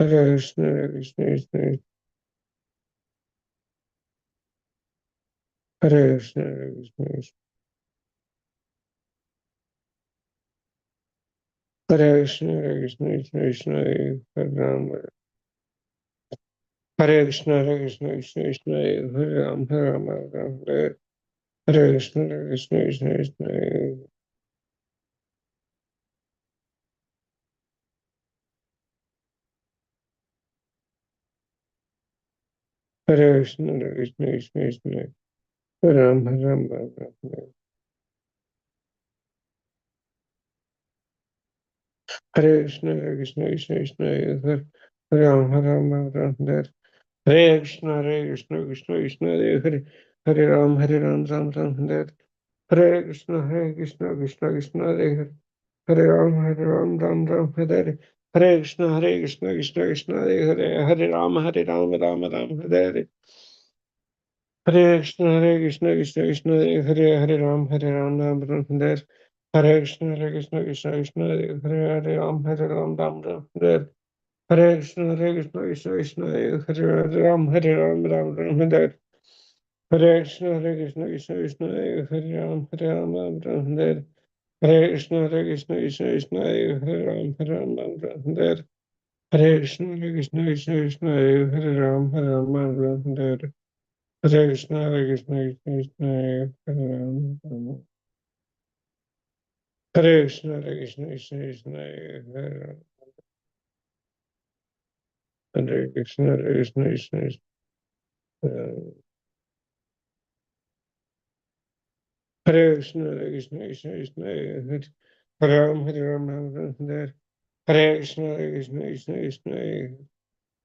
Hare Krishna, Hare Krishna, Krishna Hare Krishna, Hare Krishna, Hare Krishna, Hare Krishna, Krishna Hare Ram, Hare Krishna, Hare Krishna, Krishna Krishna Hare Ram, Hare Ram, Hare Ram, Hare Krishna, Hare Krishna, Krishna Krishna Hare Krishna, Hare Krishna, Krishna Krishna Hare Ram, Hare Ram, Hare Ram, Hare Krishna, Hare Krishna, Krishna Krishna Hare Ram, Hare Ram, Hare Ram, Hare Krishna, Hare Krishna, Krishna Krishna Hare Ram, Hare Ram, Ram Ram, Hare Krishna, Hare Krishna, Krishna Krishna Hare Ram, Hare Ram, Ram Ram, Hare Krishna, Hare Krishna, Krishna Krishna Hare Ram, Hare Ram, Ram Ram, Hare Krishna, Hare Krishna, Krishna Krishna Hare Ram, Hare Ram, Ram Ram, Hare Krishna, Hare Krishna, Krishna Krishna Hare Ram, Hare Ram, Ram Ram, Hare Krishna, Hare Krishna, Krishna Krishna Hare Ram, Hare Ram, Ram Ram, Hare Krishna, Hare Krishna, Krishna Krishna Hare Ram, Hare Ram, Ram Ram, Hare Krishna, Hare Krishna, Krishna Krishna Hare Ram, Hare Ram, Ram Ram, Hare Krishna, Hare Krishna, Krishna Krishna Hare Ram, Hare Ram, Ram Ram, Hare Krishna, Hare Krishna, Krishna Krishna Hare Ram, Hare Krishna, Hare Krishna, Krishna Krishna Hare Krishna, Hare Krishna, Krishna Krishna Hare Krishna, Hare Krishna, Krishna Krishna Hare Ram, Hare Ram, Ram Ram, Hare Krishna, Hare Krishna, Krishna Krishna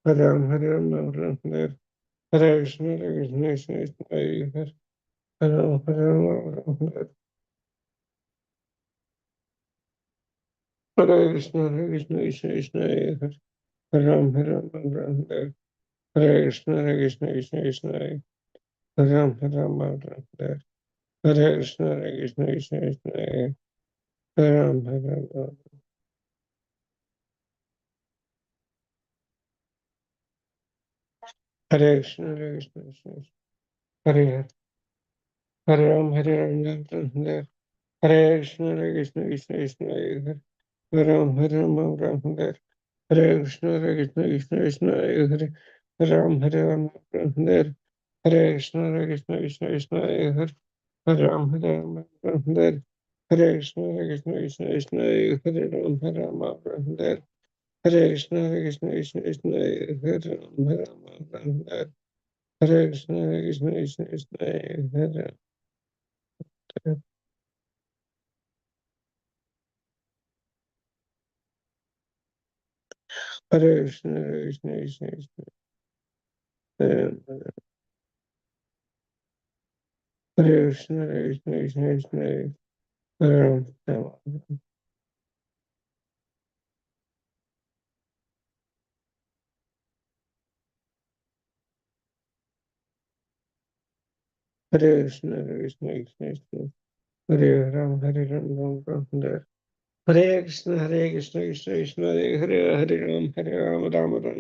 Hare Ram, Hare Ram, Ram Ram, Hare Krishna, Hare Krishna, Krishna Krishna Hare Ram, Hare Ram, Ram Ram, Hare Krishna, Hare Krishna, Krishna Krishna Hare Ram, Hare Ram, Ram Ram, Hare Krishna, Hare Krishna, Krishna Krishna Hare Ram, Hare Ram, Ram Ram, Hare Krishna, Hare Krishna, Krishna Krishna Hare Ram, Hare Ram, Hare Krishna, Hare Krishna, Krishna Hare Hare Ram, Hare Ram, Ram Ram, Hare Krishna, Hare Krishna, Krishna Krishna Hare Ram, Hare Ram, Ram Ram, Hare Krishna, Hare Krishna, Krishna Krishna Hare Ram, Hare Ram, Ram Ram, Hare Krishna, Hare Krishna, Krishna Krishna Hare Ram, Hare Ram, Ram Ram, Hare Krishna, Hare Krishna, Krishna Krishna Hare Ram, Hare Ram, Ram Ram, Hare Krishna, Hare Krishna, Krishna Krishna Hare Ram, Hare Ram, Ram Ram, Hare Krishna, Hare Krishna, Krishna Krishna Hare Ram, Hare Krishna, Hare Krishna, Krishna Krishna Hare Krishna, Hare Krishna, Krishna Krishna Hare Ram, Hare Krishna, Hare Krishna, Krishna Krishna Hare Ram, Hare Ram, Ram Ram, Hare Krishna, Hare Krishna, Krishna Krishna Hare Hare Ram, Hare Ram, Ram Ram,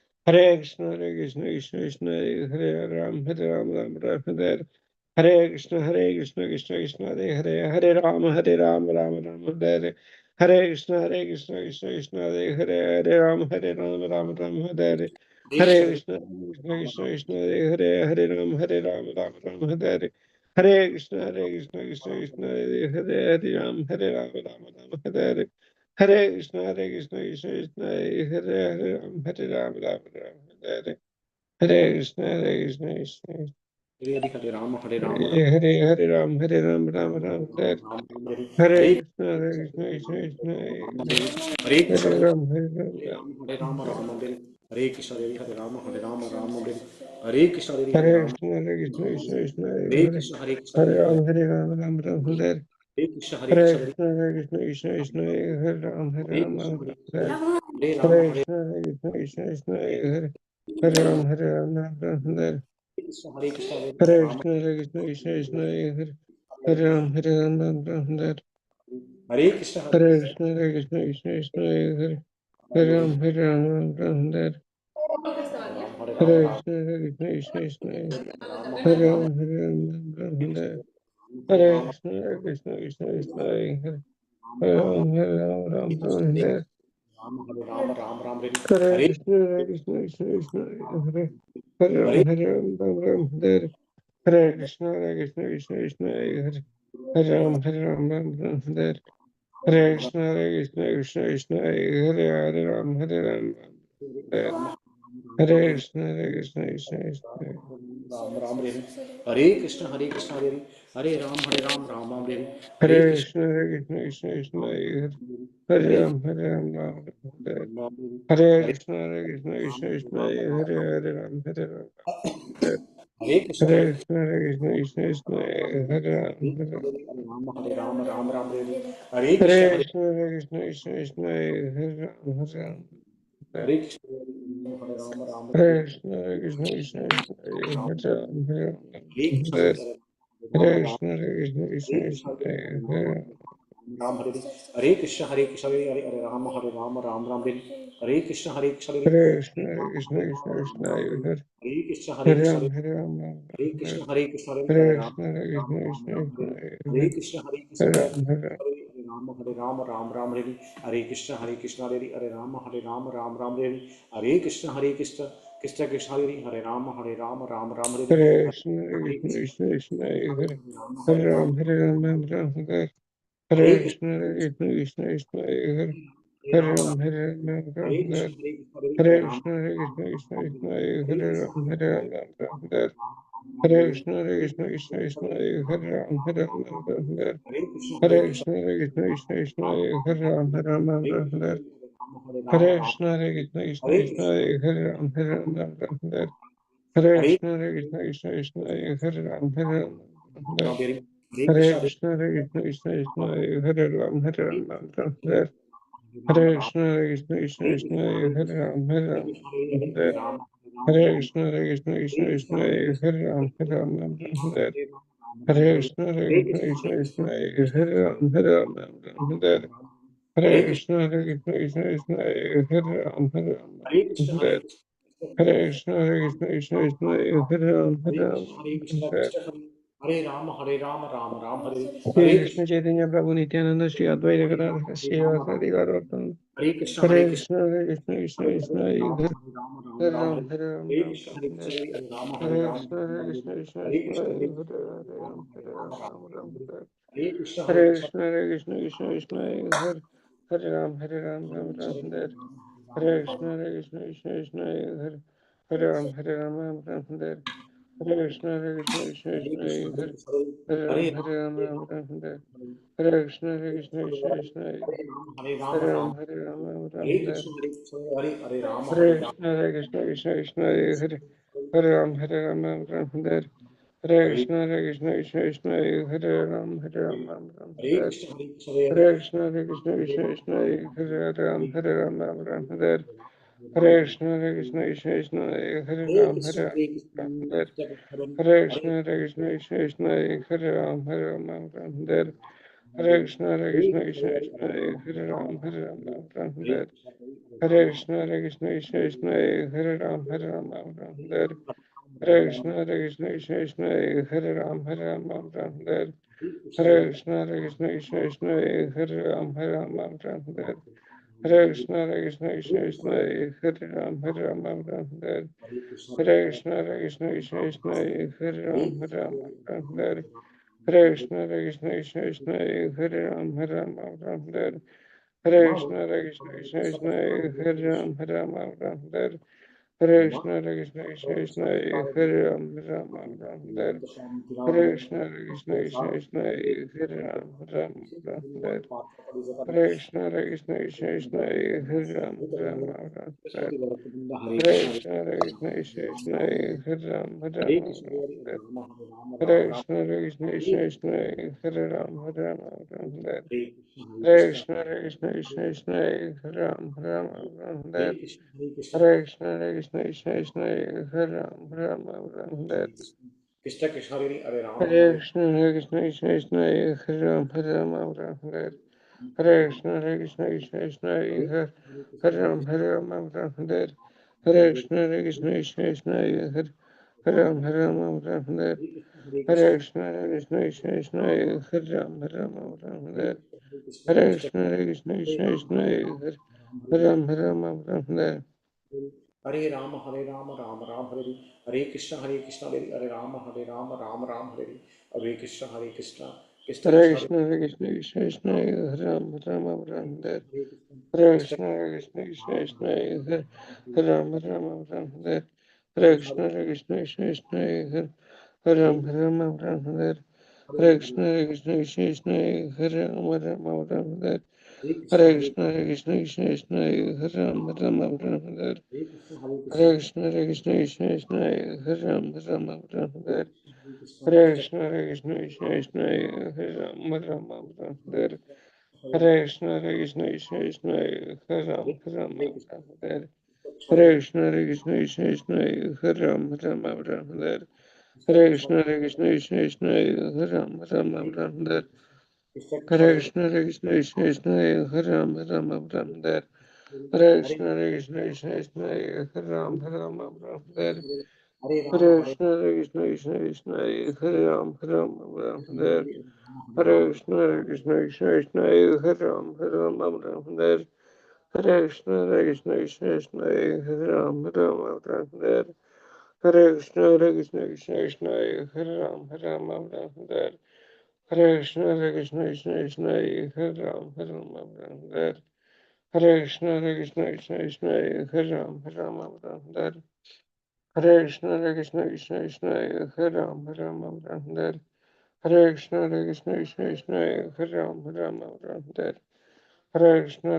Hare Krishna, Hare Krishna, Krishna Krishna Hare Ram, Hare Ram, Ram Ram, Hare Krishna, Hare Krishna, Krishna Krishna Hare Hare Ram, Hare Ram, Ram Ram, Hare Krishna, Hare Krishna, Krishna Krishna Hare Hare Ram, Hare Ram, Ram Ram, Hare Krishna, Krishna Krishna Krishna Hare Hare Ram, Hare Ram, Ram Ram, Hare Krishna, Hare Krishna, Krishna Krishna Hare Hare Ram, Hare Ram, Ram Ram, Hare Krishna, Hare Krishna, Krishna Krishna Hare Hare Ram, Hare Ram, Ram Ram, Hare Krishna, Hare Krishna, Krishna Hare Rama, Hare Rama, Hare Hare Ram, Hare Ram, Ram Ram, Hare Hare Krishna, Hare Krishna, Krishna Krishna Hare Krishna, Hare Ram, Hare Ram, Hare Rama, Hare Rama, Rama Hare Hare Krishna, Hare Rama, Hare Rama, Rama Hare Hare Krishna, Hare Hare Rama, Krishna, Hare Krishna, Krishna Krishna Hare Hare Krishna, Hare Krishna, Hare Hare Ram, Hare Ram, Ram Ram, Hare Krishna, Hare Hare Krishna, Krishna, Hare Krishna, Krishna Krishna Hare Ram, Hare Hare Ram, Krishna, Ram Hare Krishna, Ram, Hare Rama, Hare Hare Krishna, Hare Krishna, Krishna Krishna Hare Ram, Hare Ram, Ram Ram, Krishna, Hare Krishna, Hare Hare Rama, Krishna, Hare Krishna, Krishna Krishna Hare Ram, Hare Ram, Ram Ram, Hare Krishna, Hare Hare Krishna, Krishna, Hare Krishna, Krishna Krishna Hare Ram, Hare Ram, Ram Ram, Hare Hare Ram, Hare Ram Krishna, Hare Krishna, Krishna Krishna, Ram, Hare Hare Ram, Ram, Hare Ram, Ram Ram, Hare Hare Hare Ram, Krishna, Hare Krishna, Krishna Krishna, Hare Ram Hare Ram, Ram, Hare Ram, Ram Ram, Hare Ram, Hare Ram, Ram Ram, Hare Hare Hare Krishna, Hare Krishna, Krishna Krishna, Hare Hare Ram, Hare Hare Ram, Ram Ram, Hare Hare Krishna, Hare Krishna, Krishna Krishna, Hare Hare Ram, Hare Ram, Ram Ram, Hare Hare Krishna, Hare Krishna, Krishna Krishna, Hare Ram, Hare Ram, Hare Hare Krishna, Hare Krishna, Krishna Krishna, Ram Ram, Hare Hare Krishna, Hare Krishna, Hare Ram, Ram Ram, Hare Hare Krishna, Krishna, Hare Krishna, Krishna Krishna, Hare Hare Ram, Ram Ram, Ram, Hare Hare Krishna, Hare Krishna, Krishna Krishna, Ram, Hare Ram, Hare Ram, Hare Krishna, Hare Krishna, Hare Krishna, Krishna Krishna, Hare Ram, Hare Ram, Hare Ram, Ram Ram, Hare Krishna, Hare Krishna, Hare Krishna, Krishna Krishna, Hare Ram, Hare Ram, Hare Krishna, Hare Ram, Ram Hare Krishna, Hare Krishna, Krishna Krishna, Ram, Hare Ram, Hare Hare Ram, Krishna, Hare Ram Hare Ram, Krishna, Hare Krishna, Krishna Hare Krishna, Krishna, Hare Ram Hare Hare Krishna, Hare Krishna, Hare Ram, Ram Ram, Hare Krishna, Hare Krishna, Hare Krishna, Hare Krishna, Krishna Krishna, Hare Krishna, Hare Hare Krishna, Ram, Hare Ram, Hare Krishna, Hare Krishna, Hare Hare Ram, Krishna, Hare Ram Krishna, Ram, Krishna Ram Krishna, Hare Krishna, Hare Krishna, Hare Hare Ram, Hare Ram, Ram Ram, Hare Krishna, Hare Krishna, Hare Ram, Ram Ram, Hare Krishna, Hare Krishna, Krishna Krishna, Hare Ram, Ram Ram, Hare Krishna, Hare Hare Krishna, Krishna, Krishna Krishna, Hare Hare Hare Ram, Ram, Hare Ram, Ram Ram, Hare Hare Hare Krishna, Krishna, Hare Krishna, Krishna Krishna, Hare Hare Hare Ram, Ram, Hare Ram, Ram Hare Ram, Krishna, Hare Hare Krishna, Hare Hare Ram, Krishna, Hare Krishna, Krishna Krishna, Hare Hare Krishna, Ram, Hare Hare Ram, Ram Ram, Hare Hare Krishna, Hare Krishna, Krishna Krishna, Hare Ram, Hare Ram, Ram Ram, Hare Hare Krishna, Hare Hare Krishna, Krishna, Hare Krishna, Krishna Krishna, Hare Ram, Hare Ram, Ram Hare Ram, Krishna, Hare Hare Ram, Hare Ram, Krishna, Hare Krishna, Krishna Hare Krishna, Krishna, Hare Ram, Hare Ram, Ram Ram, Hare Hare Hare Krishna, Hare Krishna, Krishna Krishna, Hare Ram, Hare Ram, Ram, Hare Hare Hare Krishna, Krishna, Hare Krishna, Krishna Krishna, Hare Ram, Hare Hare Ram, Krishna, Ram Ram, Hare Ram, Hare Ram, Krishna, Hare Krishna, Krishna Hare Krishna, Krishna, Hare Hare Krishna, Ram, Hare Hare Ram, Krishna, Hare Hare Ram, Hare Hare Ram, Krishna, Hare Krishna, Krishna Hare Krishna, Krishna, Hare Krishna, Hare Ram, Hare Hare Ram, Ram Ram, Hare Ram, Hare Hare Krishna, Hare Hare Krishna, Krishna, Krishna Hare Krishna, Krishna, Hare Ram, Hare Ram, Ram Ram, Hare Hare Hare Krishna, Krishna, Hare Krishna, Krishna Krishna, Hare Ram, Hare Ram, Hare Krishna, Ram Hare Ram, Hare Krishna, Hare Krishna, Krishna Krishna, Hare Ram, Hare Hare Ram, Krishna, Hare Krishna, Hare Krishna Hare Hare Ram, Ram Ram, Shri Hare Krishna Krishna, Chaitanya Prabhu Nityananda Shri Advaita Hare Ram, Gadadhara Hare Shri Ram, Vasadi Gauratam Hare Krishna, Hare Hare Krishna, Krishna, Hare Krishna, Krishna Hare Krishna, Ram, Ram Ram, Hare Ram, Hare Ram Krishna, Ram, Hare Krishna, Hare Hare Ram, Krishna, Hare Krishna, Krishna Hare Krishna, Krishna, Hare Hare Ram, Ram Ram, Hare Krishna, Hare Hare Krishna, Krishna, Hare Krishna, Krishna Krishna, Hare Ram, Ram Ram, Hare Krishna, Hare Krishna, Krishna Krishna, Hare Ram, Ram Ram, Hare Krishna, Hare Krishna, Krishna Hare Krishna, Krishna, Hare Krishna, Hare Ram, Ram Ram, Hare Krishna, Hare Krishna, Krishna Krishna, Hare Ram, Ram Ram, Hare Ram, Hare Krishna, Hare Krishna, Krishna Krishna, Hare Ram, Ram Hare Hare Krishna, Hare Krishna, Krishna Krishna, Hare Ram, Ram Hare Hare Krishna, Hare Krishna, Hare Krishna, Hare Krishna, Krishna Krishna, Hare Ram, Ram Hare Hare Krishna, Hare Krishna, Krishna Krishna, Hare Hare Ram, Krishna, Hare Ram Krishna, Hare Hare Hare Hare Krishna, Hare Krishna, Krishna Krishna, Hare Ram, Ram Hare Hare Krishna, Hare Hare Krishna, Krishna Krishna, Krishna, Hare Ram, Hare Hare Krishna, Hare Krishna, Hare Krishna, Krishna Krishna, Hare Ram, Hare Hare Krishna, Hare Krishna, Krishna Krishna, Hare Ram, Hare Hare Krishna, Hare Krishna, Krishna Krishna, Hare Ram, Hare Krishna, Hare Krishna, Krishna Krishna, Hare Ram, Hare Krishna, Hare Krishna, Krishna Krishna, Hare Ram, Hare Krishna, Hare Krishna, Krishna Krishna, Hare Ram, Hare Krishna, Hare Krishna, Krishna Krishna, Hare Ram, Hare Krishna, Hare Krishna, Krishna Krishna, Hare Ram, Hare Krishna, Hare Krishna, Krishna Krishna, Hare Ram, Hare Krishna, Hare Krishna, Krishna Krishna, Hare Ram, Hare Krishna, Hare Krishna, Krishna Krishna, Hare Ram, Hare Krishna, Hare Krishna, Krishna Krishna, Hare Ram, Hare Krishna, Hare Krishna, Krishna Krishna, Hare Ram, Hare Krishna, Hare Krishna, Krishna Krishna, Hare Ram, Krishna Krishna, Hare Ram, Hare Krishna, Hare Krishna, Krishna Krishna, Hare Ram, Hare Krishna, Krishna Krishna, Hare Ram, Hare Ram, Hare Hare Krishna, Krishna Krishna, Hare Ram, Hare Ram, Hare Krishna, Krishna Krishna, Hare Ram, Hare Ram, Hare Krishna, Krishna Krishna, Hare Ram, Hare Ram, Hare Rama, Rama Rama, Hare Krishna, Hare Rama, Rama Rama, Hare Krishna, Krishna Hare Krishna, Krishna, Krishna Krishna, Hare Ram, Hare Ram, Hare Krishna, Hare Krishna Krishna, Krishna Rama, Krishna, Rama Hare Rama, Ram, Hare Ram, Hare Hare Krishna, Krishna, Krishna Krishna, Hare Hare Ram, Hare Ram, Hare Hare Krishna, Krishna Krishna, Hare Ram, Hare Ram, Krishna, Hare Hare Krishna, Krishna Krishna, Hare Ram, Hare Ram, Krishna, Hare Krishna, Hare Krishna, Krishna Krishna, Hare Ram, Hare Ram, Hare Krishna, Hare Krishna Krishna, Hare Krishna, Krishna Krishna, Hare Ram, Hare Hare Ram, Krishna, Hare Krishna, Hare Krishna, Krishna Krishna, Hare Hare Ram, Hare Hare Krishna, Ram, Hare Hare Krishna, Hare Krishna, Krishna Krishna, Hare Ram, Hare Ram, Krishna, Hare Krishna, Krishna, Hare Krishna, Krishna Krishna, Hare Ram, Hare Hare Ram, Krishna, Krishna, Hare Hare Krishna, Hare Krishna, Krishna Krishna, Hare Ram, Hare Ram, Hare Hare Krishna, Hare Krishna, Krishna Krishna, Hare Ram, Hare Ram, Hare Rama, Hare Hare Krishna, Hare Krishna, Krishna Krishna, Hare Ram, Hare Ram, Hare Hare Rama, Krishna, Hare Krishna, Krishna Krishna, Hare Ram, Hare Ram, Hare Krishna, Hare Krishna, Krishna Krishna, Hare Ram, Hare Ram, Hare Krishna, Hare Krishna, Krishna Krishna, Hare Ram, Hare Ram, Hare Krishna, Hare Krishna, Krishna Krishna, Hare Ram, Hare Ram, Hare Krishna, Hare Krishna, Krishna Krishna, Hare Ram, Hare Ram, Hare Krishna, Hare Krishna, Krishna Krishna, Hare Ram, Hare Ram, Hare Krishna, Hare Krishna, Krishna Krishna, Hare Ram, Hare Ram, Hare Krishna, Hare Krishna, Krishna Krishna, Hare Ram, Hare Ram, Hare Krishna, Hare Krishna,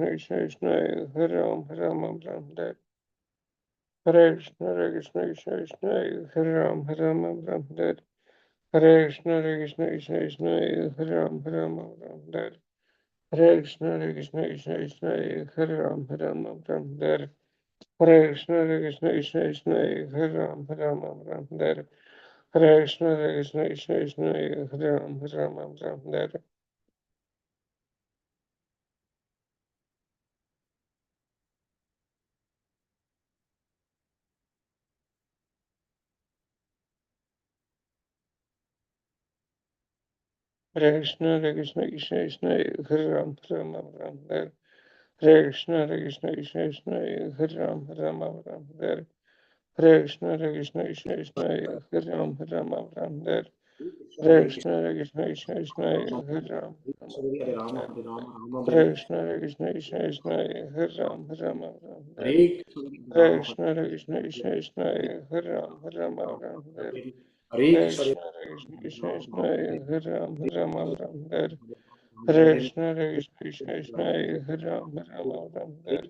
Krishna Krishna, Hare Ram, Hare Ram, Hare Krishna, Hare Krishna, Krishna Krishna, Hare Ram, Hare Ram, Hare Krishna, Hare Krishna, Krishna Krishna, Hare Ram, Hare Ram, Hare Krishna, Hare Krishna, Krishna Krishna, Hare Ram, Hare Ram, Hare Krishna, Hare Krishna, Krishna Krishna, Hare Ram, Hare Ram, Hare Krishna, Hare Krishna, Krishna Krishna, Hare Ram, Hare Ram, Hare Krishna, Hare Krishna, Krishna Krishna, Hare Ram, Hare Ram, Hare Krishna, Hare Krishna, Krishna Krishna, Hare Ram, Hare Ram, Hare Krishna, Hare Krishna, Krishna Krishna, Hare Ram, Hare Rama, Hare Rama, Rama Hare Hare Krishna, Hare Krishna, Krishna Krishna, Hare Ram, Hare Ram, Hare Krishna, Hare Rama, Krishna, Hare Krishna, Krishna Krishna, Hare Ram, Hare Ram, Hare Hare Krishna, Krishna, Hare Krishna, Krishna Krishna, Hare Ram, Hare Ram, Rama Hare Hare Krishna, Hare Krishna, Krishna Krishna, Hare Ram, Hare Hare Ram, Rama, Hare Hare Krishna, Hare Krishna, Krishna Krishna, Hare Hare Ram, Hare Ram, Hare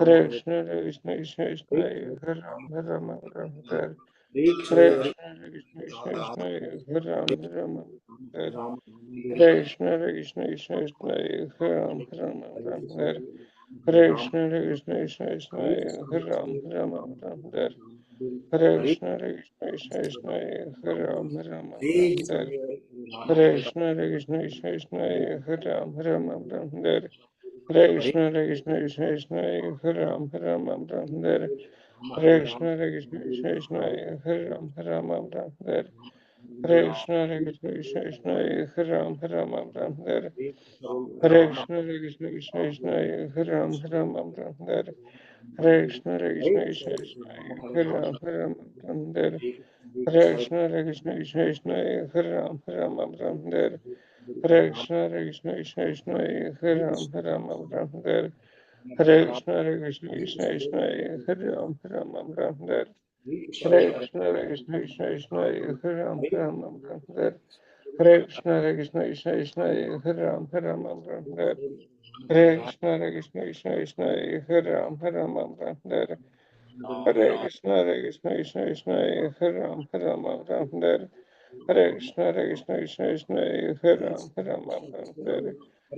Krishna, Hare Hare Krishna, Hare Krishna, Krishna Krishna, Rama, Hare Ram, Hare Hare Ram, Rama, Hare Krishna, Hare Krishna, Krishna Krishna, Hare Ram, Hare Ram, Hare Krishna, Hare Krishna, Krishna Krishna, Hare Ram, Hare Ram, Hare Krishna, Hare Krishna, Krishna Krishna, Hare Ram, Hare Ram, Hare Krishna, Hare Krishna, Krishna Krishna, Hare Ram, Hare Ram, Hare Krishna, Hare Krishna, Krishna Krishna, Hare Ram, Hare Ram, Hare Krishna, Hare Krishna, Krishna Krishna, Hare Ram, Hare Ram, Hare Krishna, Hare Krishna, Krishna Krishna, Hare Ram, Hare Ram, Hare Krishna, Hare Krishna, Krishna Krishna, Hare Ram, Hare Ram, Hare Krishna, Hare Krishna, Krishna Krishna, Hare Ram, Hare Ram, Hare Krishna, Hare Krishna, Krishna Krishna, Hare Ram, Hare Ram, Hare Krishna, Hare Krishna, Krishna Krishna, Hare Ram, Hare Ram, Hare Krishna, Hare Krishna, Krishna Krishna, Hare Ram, Hare Ram, Hare Krishna, Hare Krishna, Krishna Krishna, Hare Ram, Hare Ram, Hare Krishna, Hare Krishna, Krishna Krishna, Hare Ram, Hare Ram, Hare Krishna, Hare Krishna, Krishna Krishna, Hare Ram, Hare Ram, Hare Krishna, Hare Krishna, Krishna Krishna, Hare Ram, Hare Ram, Hare Krishna, Hare Krishna, Krishna Krishna, Hare Ram, Hare Ram,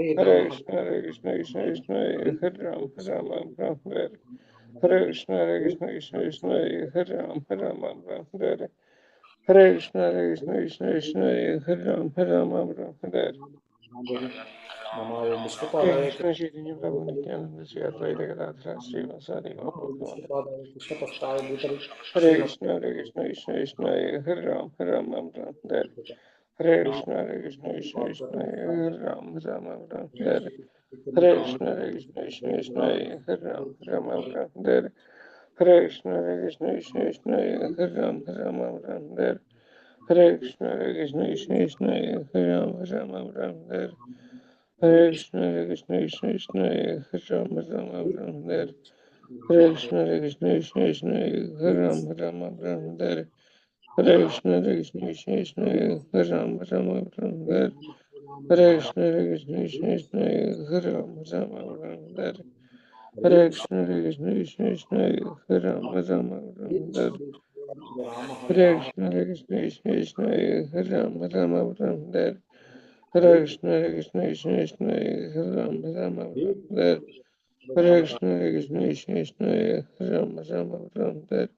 Hare Krishna, Hare Krishna, Krishna Krishna, Hare Ram, Hare Ram, Hare Krishna, Hare Krishna, Krishna Krishna, Hare Ram, Hare Ram, Hare Krishna, Hare Krishna, Krishna Krishna, Hare Ram, Hare Ram, Ram देवी नमः ओम Hare विष्णुपादाय Krishna Chaitanya Prabhu Nityananda Sri Advaita Gadadhara Srivasadi नमः ओम Gaurapada विष्णुपादाय कृष्ण पक्षाय भूतले Hare श्रीमते Krishna Hare Krishna Krishna Krishna Hare Ram Hare Ram Ram Ram Hare Hare Krishna Hare Krishna Krishna Krishna Hare Ram Hare Ram Ram Ram Hare Hare Krishna Hare Krishna Krishna Krishna Hare Ram Hare Ram Ram Ram Hare Hare Krishna Hare Krishna Krishna Krishna Hare Ram Hare Ram Ram Ram Hare Hare Krishna Hare Krishna Krishna Krishna Hare Ram Hare Ram Ram Ram Hare Hare Krishna Hare Krishna Krishna Krishna Hare Ram Hare Ram Ram Hare Hare Krishna Hare Krishna Krishna Krishna Hare Ram Hare Ram Ram Hare Hare Krishna Hare Krishna Krishna Krishna Hare Ram Hare Ram Hare Hare Krishna Hare Krishna Krishna Krishna Hare Ram Hare Ram Hare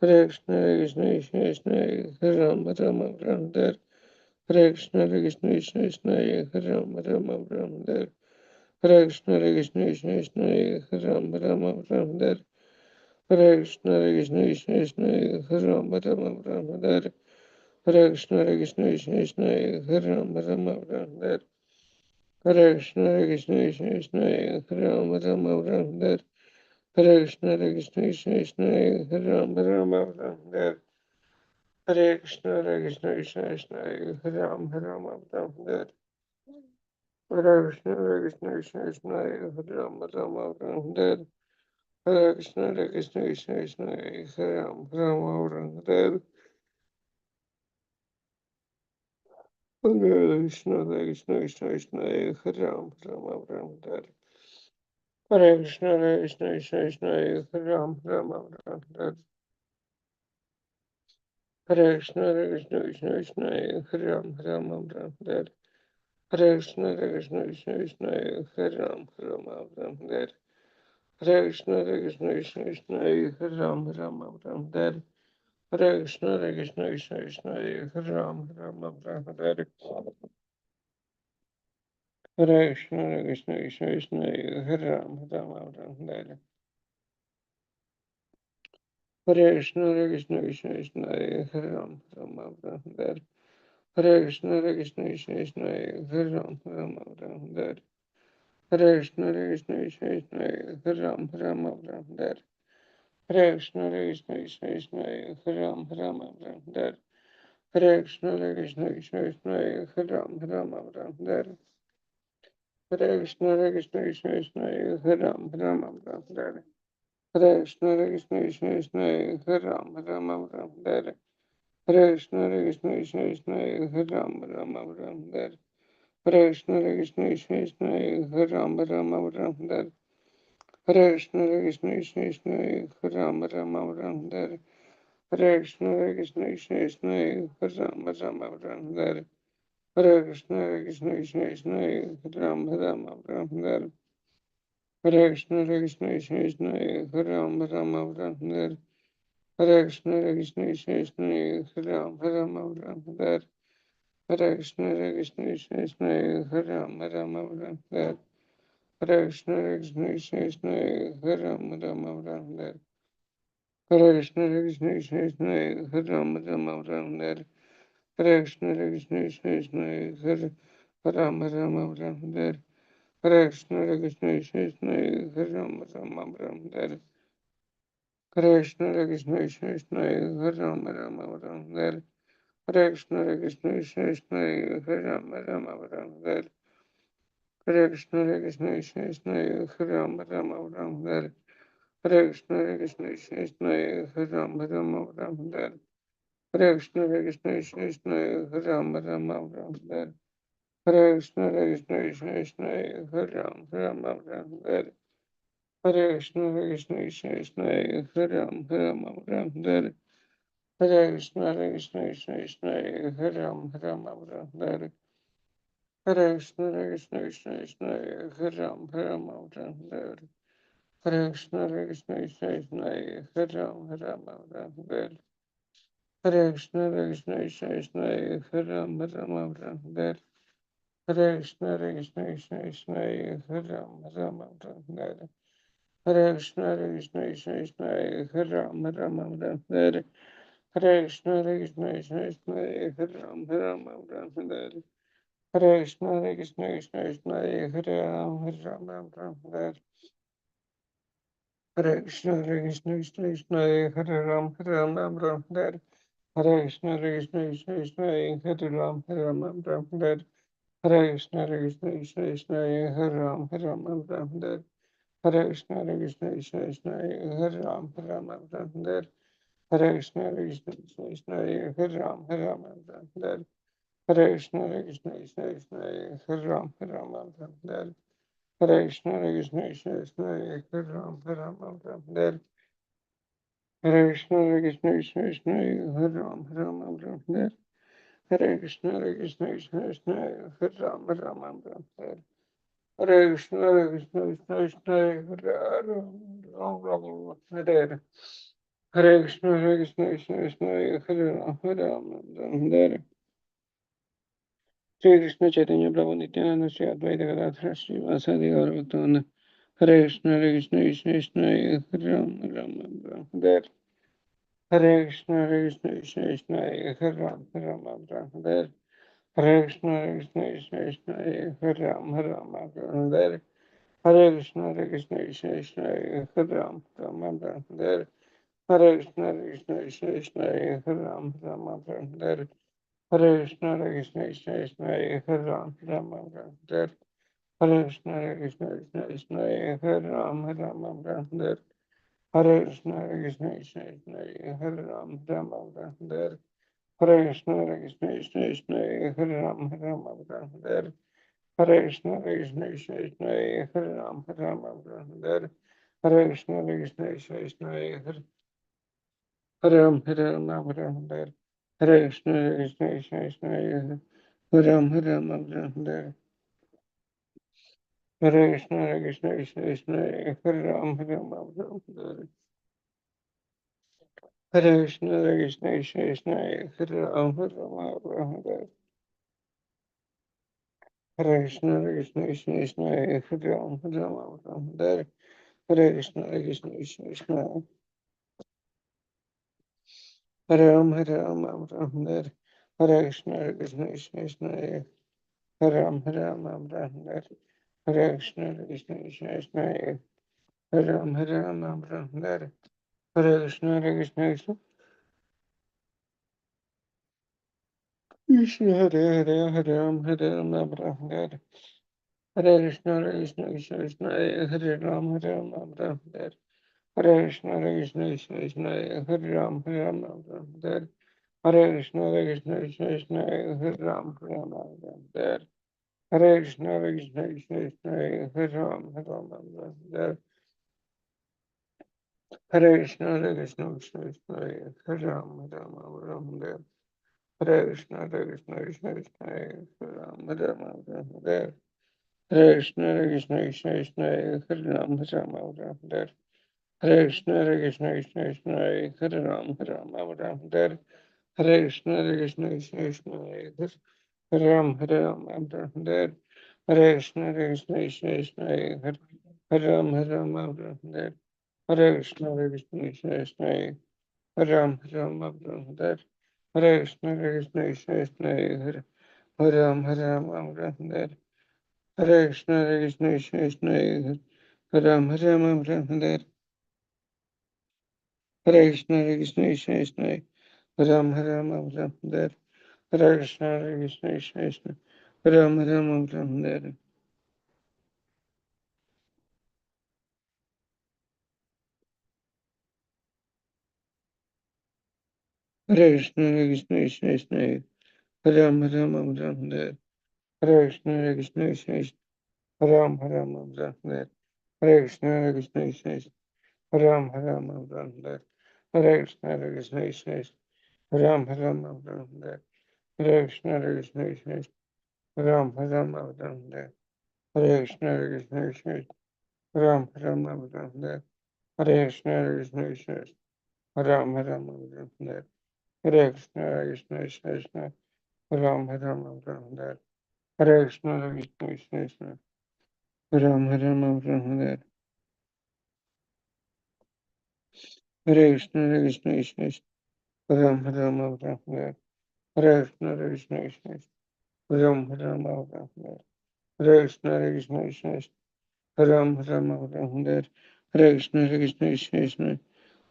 Hare Krishna Hare Krishna Krishna Krishna Hare Ram Hare Ram Hare Krishna Hare Krishna Krishna Krishna Hare Ram Hare Ram Hare Krishna Hare Krishna Krishna Krishna Hare Ram Hare Ram Hare Krishna Hare Krishna Krishna Krishna Hare Ram Hare Ram Hare Krishna Hare Krishna Krishna Krishna Hare Ram Hare Ram Hare Krishna Hare Krishna Krishna Krishna Hare Ram Hare Ram Hare Krishna Hare Krishna Krishna Krishna Hare Ram Hare Ram Hare Krishna Hare Krishna Krishna Krishna Hare Ram Hare Ram Hare Krishna Hare Krishna Krishna Krishna Hare Ram Hare Ram Hare Krishna Hare Krishna Krishna Krishna Hare Ram Hare Ram Hare Krishna Hare Krishna Krishna Krishna Hare Ram Hare Ram Hare Krishna Hare Krishna Krishna Krishna Hare Ram Hare Ram Hare Krishna Hare Krishna Krishna Krishna Hare Ram Hare Ram Hare Krishna Hare Krishna Krishna Krishna Hare Ram Hare Ram Hare Krishna Hare Krishna Krishna Krishna Hare Ram Hare Ram Hare Krishna Hare Krishna Krishna Krishna Hare Ram Hare Ram Hare Krishna Hare Krishna Krishna Krishna Hare Ram Hare Ram Hare Krishna Hare Krishna Krishna Krishna Hare Ram Hare Ram Hare Krishna Hare Krishna Krishna Krishna Hare Ram Hare Ram Hare Krishna Hare Krishna Krishna Krishna Hare Ram Hare Ram Hare Krishna Hare Krishna Krishna Krishna Hare Ram Hare Ram Hare Krishna Hare Krishna Krishna Krishna Hare Ram Hare Hare Krishna Hare Krishna Krishna Krishna Hare Ram Hare Hare Krishna Hare Krishna Krishna Krishna Hare Ram Hare Hare Krishna Hare Krishna Krishna Krishna Hare Ram Hare Krishna Hare Krishna Krishna Krishna Hare Ram Hare Krishna Hare Krishna Krishna Krishna Hare Ram Hare Krishna Hare Krishna Krishna Krishna Hare Ram Hare Krishna Hare Krishna Krishna Krishna Hare Ram Hare Krishna Hare Krishna Krishna Krishna Hare Ram Hare Krishna Hare Krishna Krishna Krishna Hare Ram Hare Krishna Hare Krishna Krishna Krishna Hare Ram Hare Krishna Hare Krishna Krishna Krishna Hare Ram Hare Krishna Hare Krishna Krishna Krishna Hare Ram Hare Krishna Hare Krishna Krishna Krishna Hare Ram Hare Krishna Hare Krishna Krishna Krishna Hare Ram Hare Krishna Hare Krishna Krishna Krishna Hare Ram Hare Krishna Hare Krishna Krishna Krishna Hare Ram Hare Krishna Hare Krishna Krishna Krishna Hare Hare Krishna Hare Krishna Krishna Krishna Hare Hare Krishna Hare Krishna Krishna Krishna Hare Hare Krishna Hare Krishna Krishna Krishna Hare Krishna Hare Krishna Krishna Krishna Hare Krishna Hare Krishna Krishna Krishna Hare Krishna Hare Krishna Krishna Krishna Hare Krishna Hare Krishna Krishna Krishna Hare Krishna Hare Krishna Krishna Krishna Hare Krishna Hare Krishna Krishna Krishna Hare Krishna Hare Krishna Krishna Krishna Hare Krishna Hare Krishna Krishna Krishna Hare Krishna Hare Krishna Krishna Krishna Hare Hare Krishna, Krishna Krishna, Hare Ram, Ram Hare. Hare Krishna, Krishna Krishna, Hare Ram, Ram Hare. Hare Krishna, Krishna Krishna, Hare Ram, Ram Hare. Hare Krishna, Krishna Krishna, Hare Ram, Hare. Hare Krishna, Krishna Krishna, Hare Ram, Ram Hare. Hare Krishna, Krishna Krishna, Hare Ram, Ram Hare. Hare Krishna, Krishna Krishna, Hare Ram, Ram Hare. Hare Krishna, Krishna Krishna, Hare Ram, Ram Hare. Hare Krishna, Krishna Krishna, Hare Ram, Ram Hare. Hare Krishna, Krishna Krishna, Hare Ram, Ram Hare. Hare Krishna, Krishna Krishna, Hare Ram, Ram Hare. Hare Krishna, Krishna Krishna, Hare Ram, Ram Hare. Hare Krishna, Krishna Krishna, Hare Ram, Ram Hare. Hare Krishna, Krishna Krishna, Hare Ram, Ram Hare. Hare Krishna, Krishna Hare Ram, Ram Hare. Shri Krishna Chaitanya Prabhu Nityananda Shri Advaita Gadadhara Shri Vasadi Gauravatana. Hare Krishna, Krishna Krishna, Hare Ram, Hare. Hare Krishna, Krishna, Hare Ram, Hare. Hare Krishna, Krishna, Hare Ram, Hare. Hare Krishna, Krishna, Hare Ram, Hare. Hare Krishna, Krishna, Hare Ram, Hare. Hare Krishna, Krishna, Hare Ram, Hare. Hare Krishna, Krishna, Hare Ram, Hare. Hare Krishna, Krishna, Hare Ram, Hare. Hare Krishna, Krishna, Hare Ram, Hare. Hare Krishna, Krishna, Hare Ram, Hare. Hare Krishna, Krishna, Hare Hare Ram, Hare. Hare Krishna, Krishna, Hare Ram, Hare. Hare Krishna, Krishna, Hare Ram, Hare. Hare Krishna, Krishna, Hare Ram, Hare. Hare Krishna, Krishna, Hare Ram, Hare. Hare Krishna, Krishna, Hare Ram, Hare. Hare Krishna, Krishna, Hare Ram, Hare. Hare Krishna, Krishna, Hare Ram, Hare. Hare Krishna, Krishna, Krishna, Hare Ram, Hare. Hare Krishna, Krishna, Hare Ram, Hare. Hare Krishna, Krishna, Hare Ram, Hare. Hare Krishna, Krishna, Hare Ram, Hare. Hare Krishna, Krishna, Hare Ram, Hare. Hare Krishna, Krishna, Hare Ram, Hare. Hare Krishna, Krishna, Hare Ram, Hare. Hare Krishna, Krishna, Hare Ram, Hare. Hare Krishna, Krishna, Hare Ram, Hare. Hare Krishna, Krishna, Hare Ram, Hare. Hare Krishna, Krishna, Hare Ram, Hare. Hare Krishna, Krishna, Hare Ram, Hare. Hare Krishna, Krishna, Hare Ram, Hare. Hare Krishna, Krishna, Hare Ram, Hare. Hare Krishna, Krishna, Ram Hare. Hare Krishna, Krishna, Ram Hare. Hare Krishna, Krishna, Ram Hare. Hare Krishna, Krishna, Ram Hare. Hare Krishna, Krishna, Ram Hare. Hare Krishna, Krishna, Ram Hare. Hare Krishna, Krishna, Ram Hare. Hare Krishna, Krishna, Ram Hare. Hare Krishna, Krishna, Ram Hare. Hare Krishna, Krishna, Ram Hare. Hare Krishna, Hare Krishna, Krishna Krishna, Hare Ram, Hare Ram, Hare Hare Krishna, Hare Krishna, Krishna Krishna, Hare Ram, Hare Ram, Hare Krishna, Hare Krishna, Krishna Krishna, Hare Ram, Hare Ram, Hare Krishna, Hare Krishna, Krishna Krishna, Hare Ram, Hare Ram, Hare Krishna, Hare Krishna, Krishna Krishna,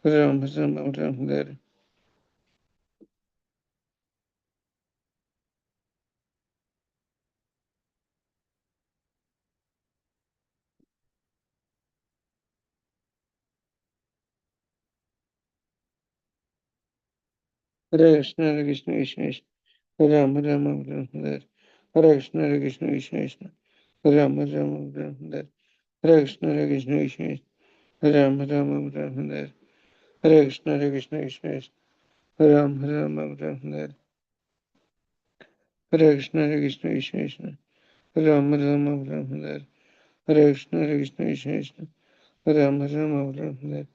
Hare Ram, Hare Ram, Hare Krishna, Hare Krishna, Krishna Krishna, Hare Ram, Hare Ram, Hare Krishna, Hare Krishna, Krishna Krishna, Hare Ram, Hare Ram, Hare Krishna, Hare Krishna, Krishna Krishna, Hare Ram, Hare Ram, Hare Krishna, Hare Krishna, Krishna Krishna, Hare Ram, Hare Ram, Hare Krishna, Hare Krishna, Krishna Krishna, Hare Ram, Hare Ram,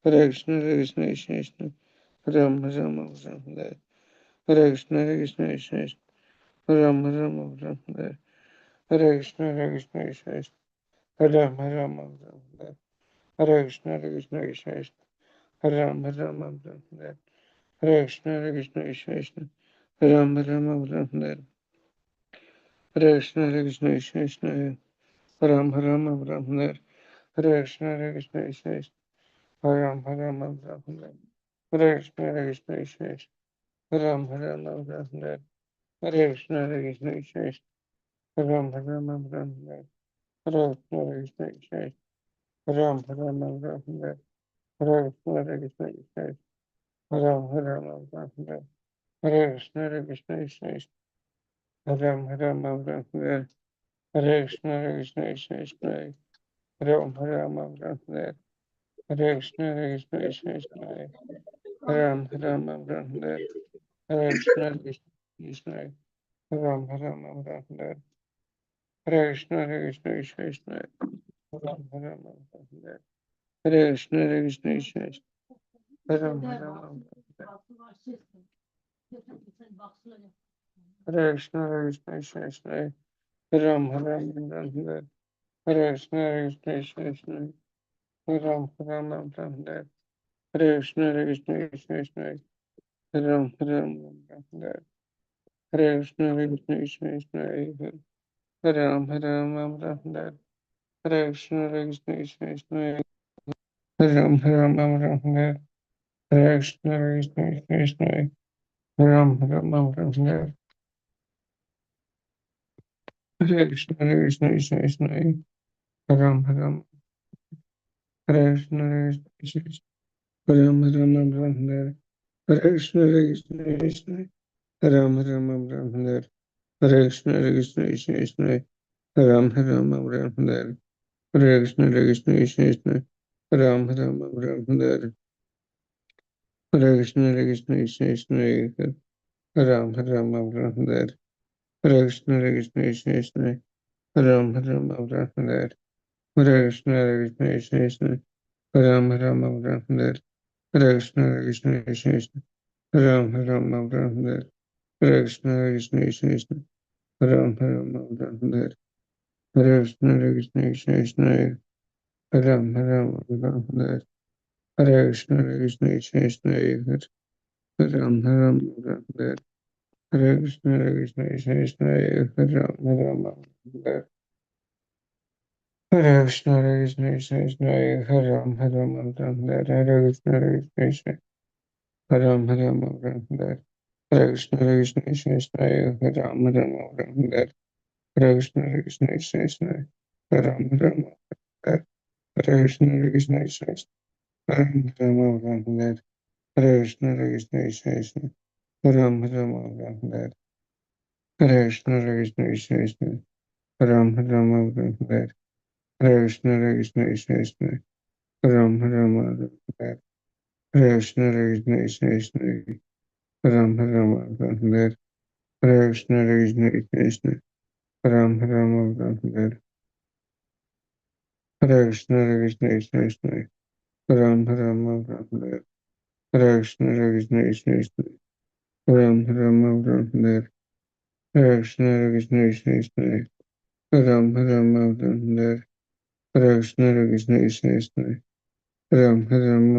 Hare Krishna, Hare Krishna, Krishna Krishna, Hare Ram, Hare Ram, Hare Krishna, Hare Krishna, Krishna Krishna, Hare Ram, Hare Ram, Hare Krishna, Hare Krishna, Krishna Krishna, Hare Ram, Hare Ram, Hare Krishna, Hare Krishna, Krishna Krishna, Hare Ram, Hare Ram, Hare Krishna, Hare Krishna, Krishna Krishna, Hare Ram, Hare Ram, Hare Krishna, Hare Krishna, Krishna Krishna, Hare Ram, Hare Ram, Hare Krishna, Hare Krishna, Krishna Krishna, Hare Ram, Hare Ram, Hare Krishna, Hare Krishna, Krishna Krishna, Hare Ram, Hare Ram, Hare Krishna, Hare Krishna, Krishna Krishna, Hare Ram, Hare Ram, Hare Krishna, Hare Krishna, Krishna Krishna, Hare Ram, Hare Ram, Hare Krishna, Hare Krishna, Krishna Krishna, Hare Ram, Hare Ram, Hare Krishna, Hare Krishna, Krishna Krishna, Hare Ram, Hare Ram, Hare Krishna, Hare Krishna, Krishna Krishna, Hare Ram, Hare Ram, Hare Krishna, Hare Krishna, Krishna Krishna, Hare Ram, Hare Ram, Hare Krishna, Hare Krishna, Krishna Krishna, Hare Ram, Hare Ram, Hare Krishna, Hare Krishna, Krishna, Hare Ram, Hare Ram, Hare Krishna, Hare Krishna, Krishna Krishna, Hare Ram, Hare Ram, Hare Krishna, Hare Krishna, Krishna Krishna, Hare Ram, Hare Ram, Hare Krishna, Hare Krishna, Krishna Krishna, Hare Ram, Hare Ram, Hare Krishna, Hare Krishna, Krishna Krishna, Hare Ram, Hare Ram, Hare Krishna, Hare Krishna, Krishna Krishna, Hare Ram, Hare Ram, Hare Krishna, Hare Krishna, Krishna Krishna, Hare Ram, Hare Ram, Hare Krishna, Hare Krishna, Krishna Krishna, Hare Ram, Hare Ram, Hare Krishna, Hare Krishna, Krishna Krishna, Hare Ram, Hare Ram, Hare Krishna, Hare Krishna, Krishna Krishna, Hare Ram, Hare Krishna, Hare Krishna, Hare Ram, Hare Krishna, Hare Krishna, Krishna, Hare Ram, Hare Krishna, Hare Krishna, Krishna, Hare Ram, Hare Krishna, Hare Krishna, Krishna, Hare Ram, Hare Krishna, Hare Krishna, Krishna, Hare Ram, Hare Krishna, Hare Krishna, Krishna, Hare Ram, Hare Krishna, Hare Krishna, Krishna, Hare Ram, Hare Krishna, Hare Krishna, Krishna, Hare Ram, Hare Krishna, Hare Krishna, Krishna, Hare Ram, Hare Krishna, Hare Krishna, Krishna, Hare Ram, Hare Krishna, Hare Krishna, Krishna, Hare Ram, Hare Krishna, Hare Krishna, Krishna, Hare Ram, Hare Krishna, Hare Krishna, Krishna, Hare Ram, Hare Krishna, Hare Krishna, Hare Ram, Hare Krishna, Hare Krishna, Krishna, Hare Ram, Hare Krishna, Hare Krishna, Krishna, Hare Ram, Hare Krishna, Hare Krishna, Krishna, Hare Ram, Hare Krishna, Hare Krishna, Krishna, Hare Ram, Hare Krishna, Hare Krishna, Krishna, Hare Ram, Hare Krishna, Hare Krishna, Krishna, Hare Ram, Hare Krishna, Hare Krishna, Krishna, Hare Ram, Hare Krishna, Hare Krishna, Krishna, Hare Ram, Hare Krishna, Hare Krishna, Krishna, Hare Ram, Hare Krishna, Hare Krishna, Krishna, Hare Ram, Hare Krishna, Hare Ram, Hare Krishna, Krishna Krishna, Ram Ram, Hare Krishna, Krishna Krishna, Ram Ram,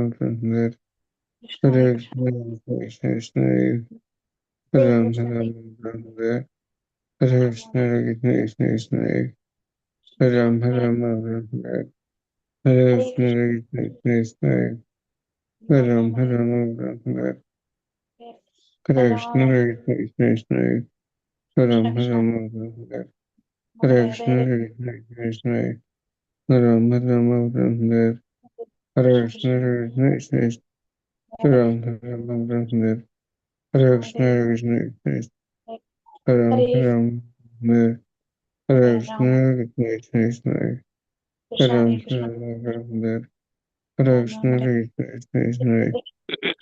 Hare Krishna, Krishna Krishna, Ram Ram, Hare Krishna, Krishna Krishna, Ram Ram, Hare Krishna, Krishna Krishna, Ram Ram, Hare Krishna, Krishna Krishna, Ram Ram, Hare Krishna, Krishna Ram Ram, Hare Krishna, Krishna Ram Ram, Hare Krishna, Krishna Ram Ram, Hare Krishna, Krishna Ram Ram, Hare Krishna, Krishna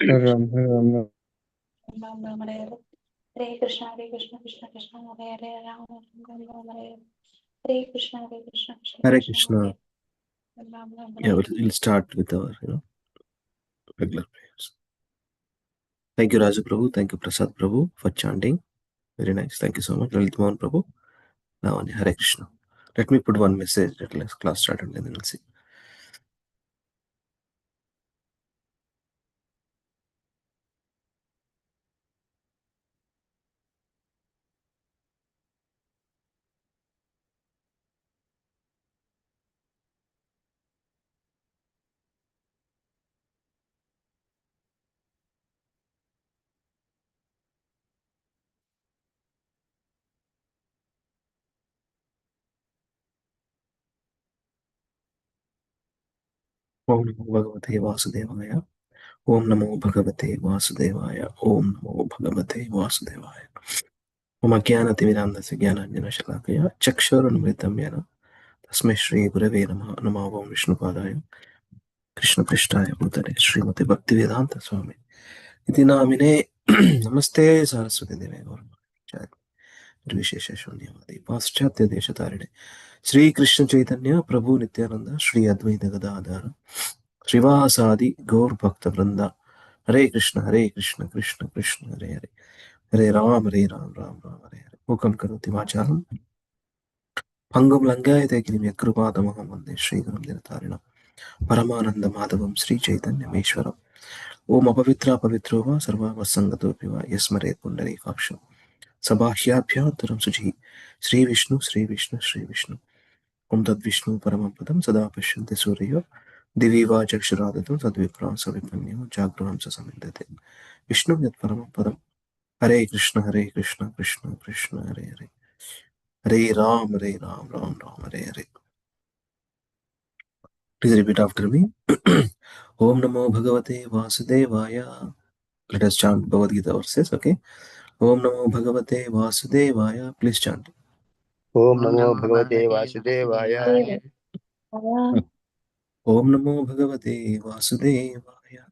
Ram Ram. Hare Krishna, Krishna Krishna, Hare Hare, Ram Ram Hare Hare. Hare Krishna, Krishna Krishna, Hare Krishna Krishna. Ram Ram Yeah, Hare. we'll start with our regular prayers. Thank you, Raju Prabhu. Thank you, Prasad Prabhu, for chanting. Very nice. Thank you so much, Lalit Mohan Prabhu. Now, Hare Krishna. Let me put one message that class started and then we'll see. Om Namo Bhagavate Vasudevaya. Om Namo Bhagavate Vasudevaya. Om Namo Bhagavate Vasudevaya. Om Ajnanatimirandasya Jnananjana Shalakaya Chakshurunamritam Yena Tasmai Shri Gurave Namaha. Namo Om Vishnupadaya Krishna Prishtaya Bhutale Srimati Bhaktivedanta Swami Iti Namine Namaste Saraswati Deve Gauravani निर्विशेष शून्यवादी पाश्चात्य देशतारिणे श्री कृष्ण चैतन्य प्रभु नित्यानंद श्री अद्वैत गदाधर श्रीवासादि गौर भक्त वृंदा हरे कृष्ण कृष्ण कृष्ण हरे हरे हरे राम राम राम हरे हरे मुखं करोति वाचालं भंगुं लङ्घयते गिरिं यत्कृपातमहं वन्दे श्रीगुरुं दिनतारिणं परमानंद माधवं श्री चैतन्यमेश्वरम् ओम अपवित्र पवित्रो वा सर्वावसंगतोऽपि वा यस्मरेत् पुण्डरीकाक्षं सबाह्याभ्यन्तरं शुचिः श्री विष्णु श्री विष्णु श्री विष्णु ओम तद्विष्णु परमं पदं सदा पश्यन्ति सूर्यो दिवि वा चक्षुरादतं तद्विप्रां सविपन्यो जागृहं च समिन्दते विष्णु यत्परमं पदं हरे Krishna Krishna Krishna Hare Hare Hare Ram Ram Ram Hare Hare Please repeat after me. Om Namo Bhagavate Vasudevaya. Let us chant Bhagavad Gita verses, okay? Om Namo Bhagavate Vasudevaya. Please chant. Om Namo Bhagavate Vasudevaya. Om Namo Bhagavate Vasudevaya.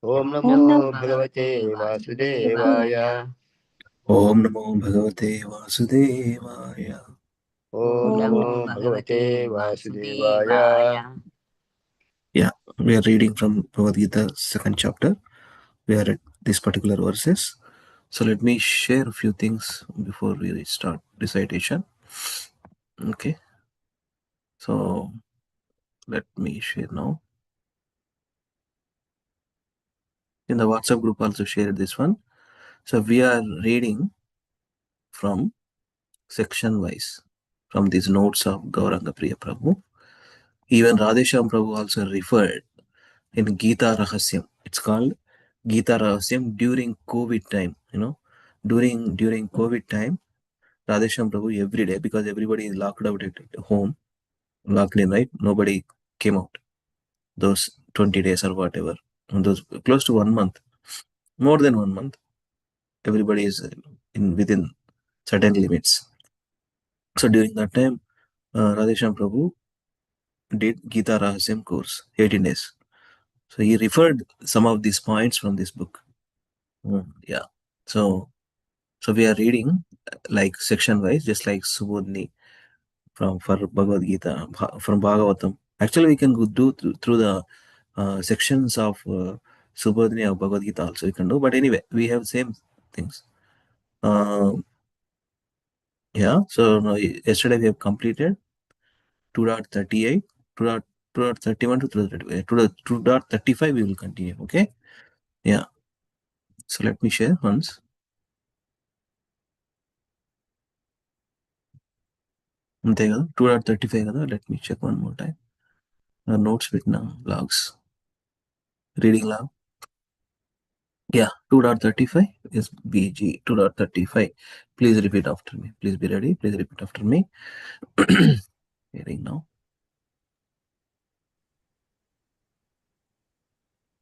Om Namo Bhagavate Vasudevaya. Om Namo Bhagavate Vasudevaya. Om Namo Bhagavate Vasudevaya. Yeah, we are reading from Bhagavad Gita, second chapter. We are at these particular verses. So let me share a few things before we start recitation. Okay. So let me share now. In the WhatsApp group also share this one. So we are reading from section wise from these notes of Gauranga Priya Prabhu. Even Radhesham Prabhu also referred in Gita Rahasyam. It's called Gita Rahasyam during COVID time. During COVID time, Radhesham Prabhu every day, because everybody is locked out at home, locked in, right? Nobody came out. Those 20 days or whatever, and those close to 1 month, more than 1 month, everybody is within certain limits. So during that time, Radhesham Prabhu did Gita Rahasyam course, 18 days. So he referred some of these points from this book. Yeah. So we are reading like section wise, just like Subodhni for Bhagavad Gita, from Bhagavatam. Actually, we can go do through the sections of Subodhni of Bhagavad Gita also we can do. But anyway, we have same things. Yeah, so yesterday we have completed 2.38, 2.31 to 2.35 we will continue. Okay, yeah, so let me share once. అంతే కదా 2.35 కదా, let me check one more time. Notes పెట్టిన logs, reading log. Yeah, 2.35 is BG 2.35. Please repeat after me. Please be ready. Please repeat after me. Hearing now.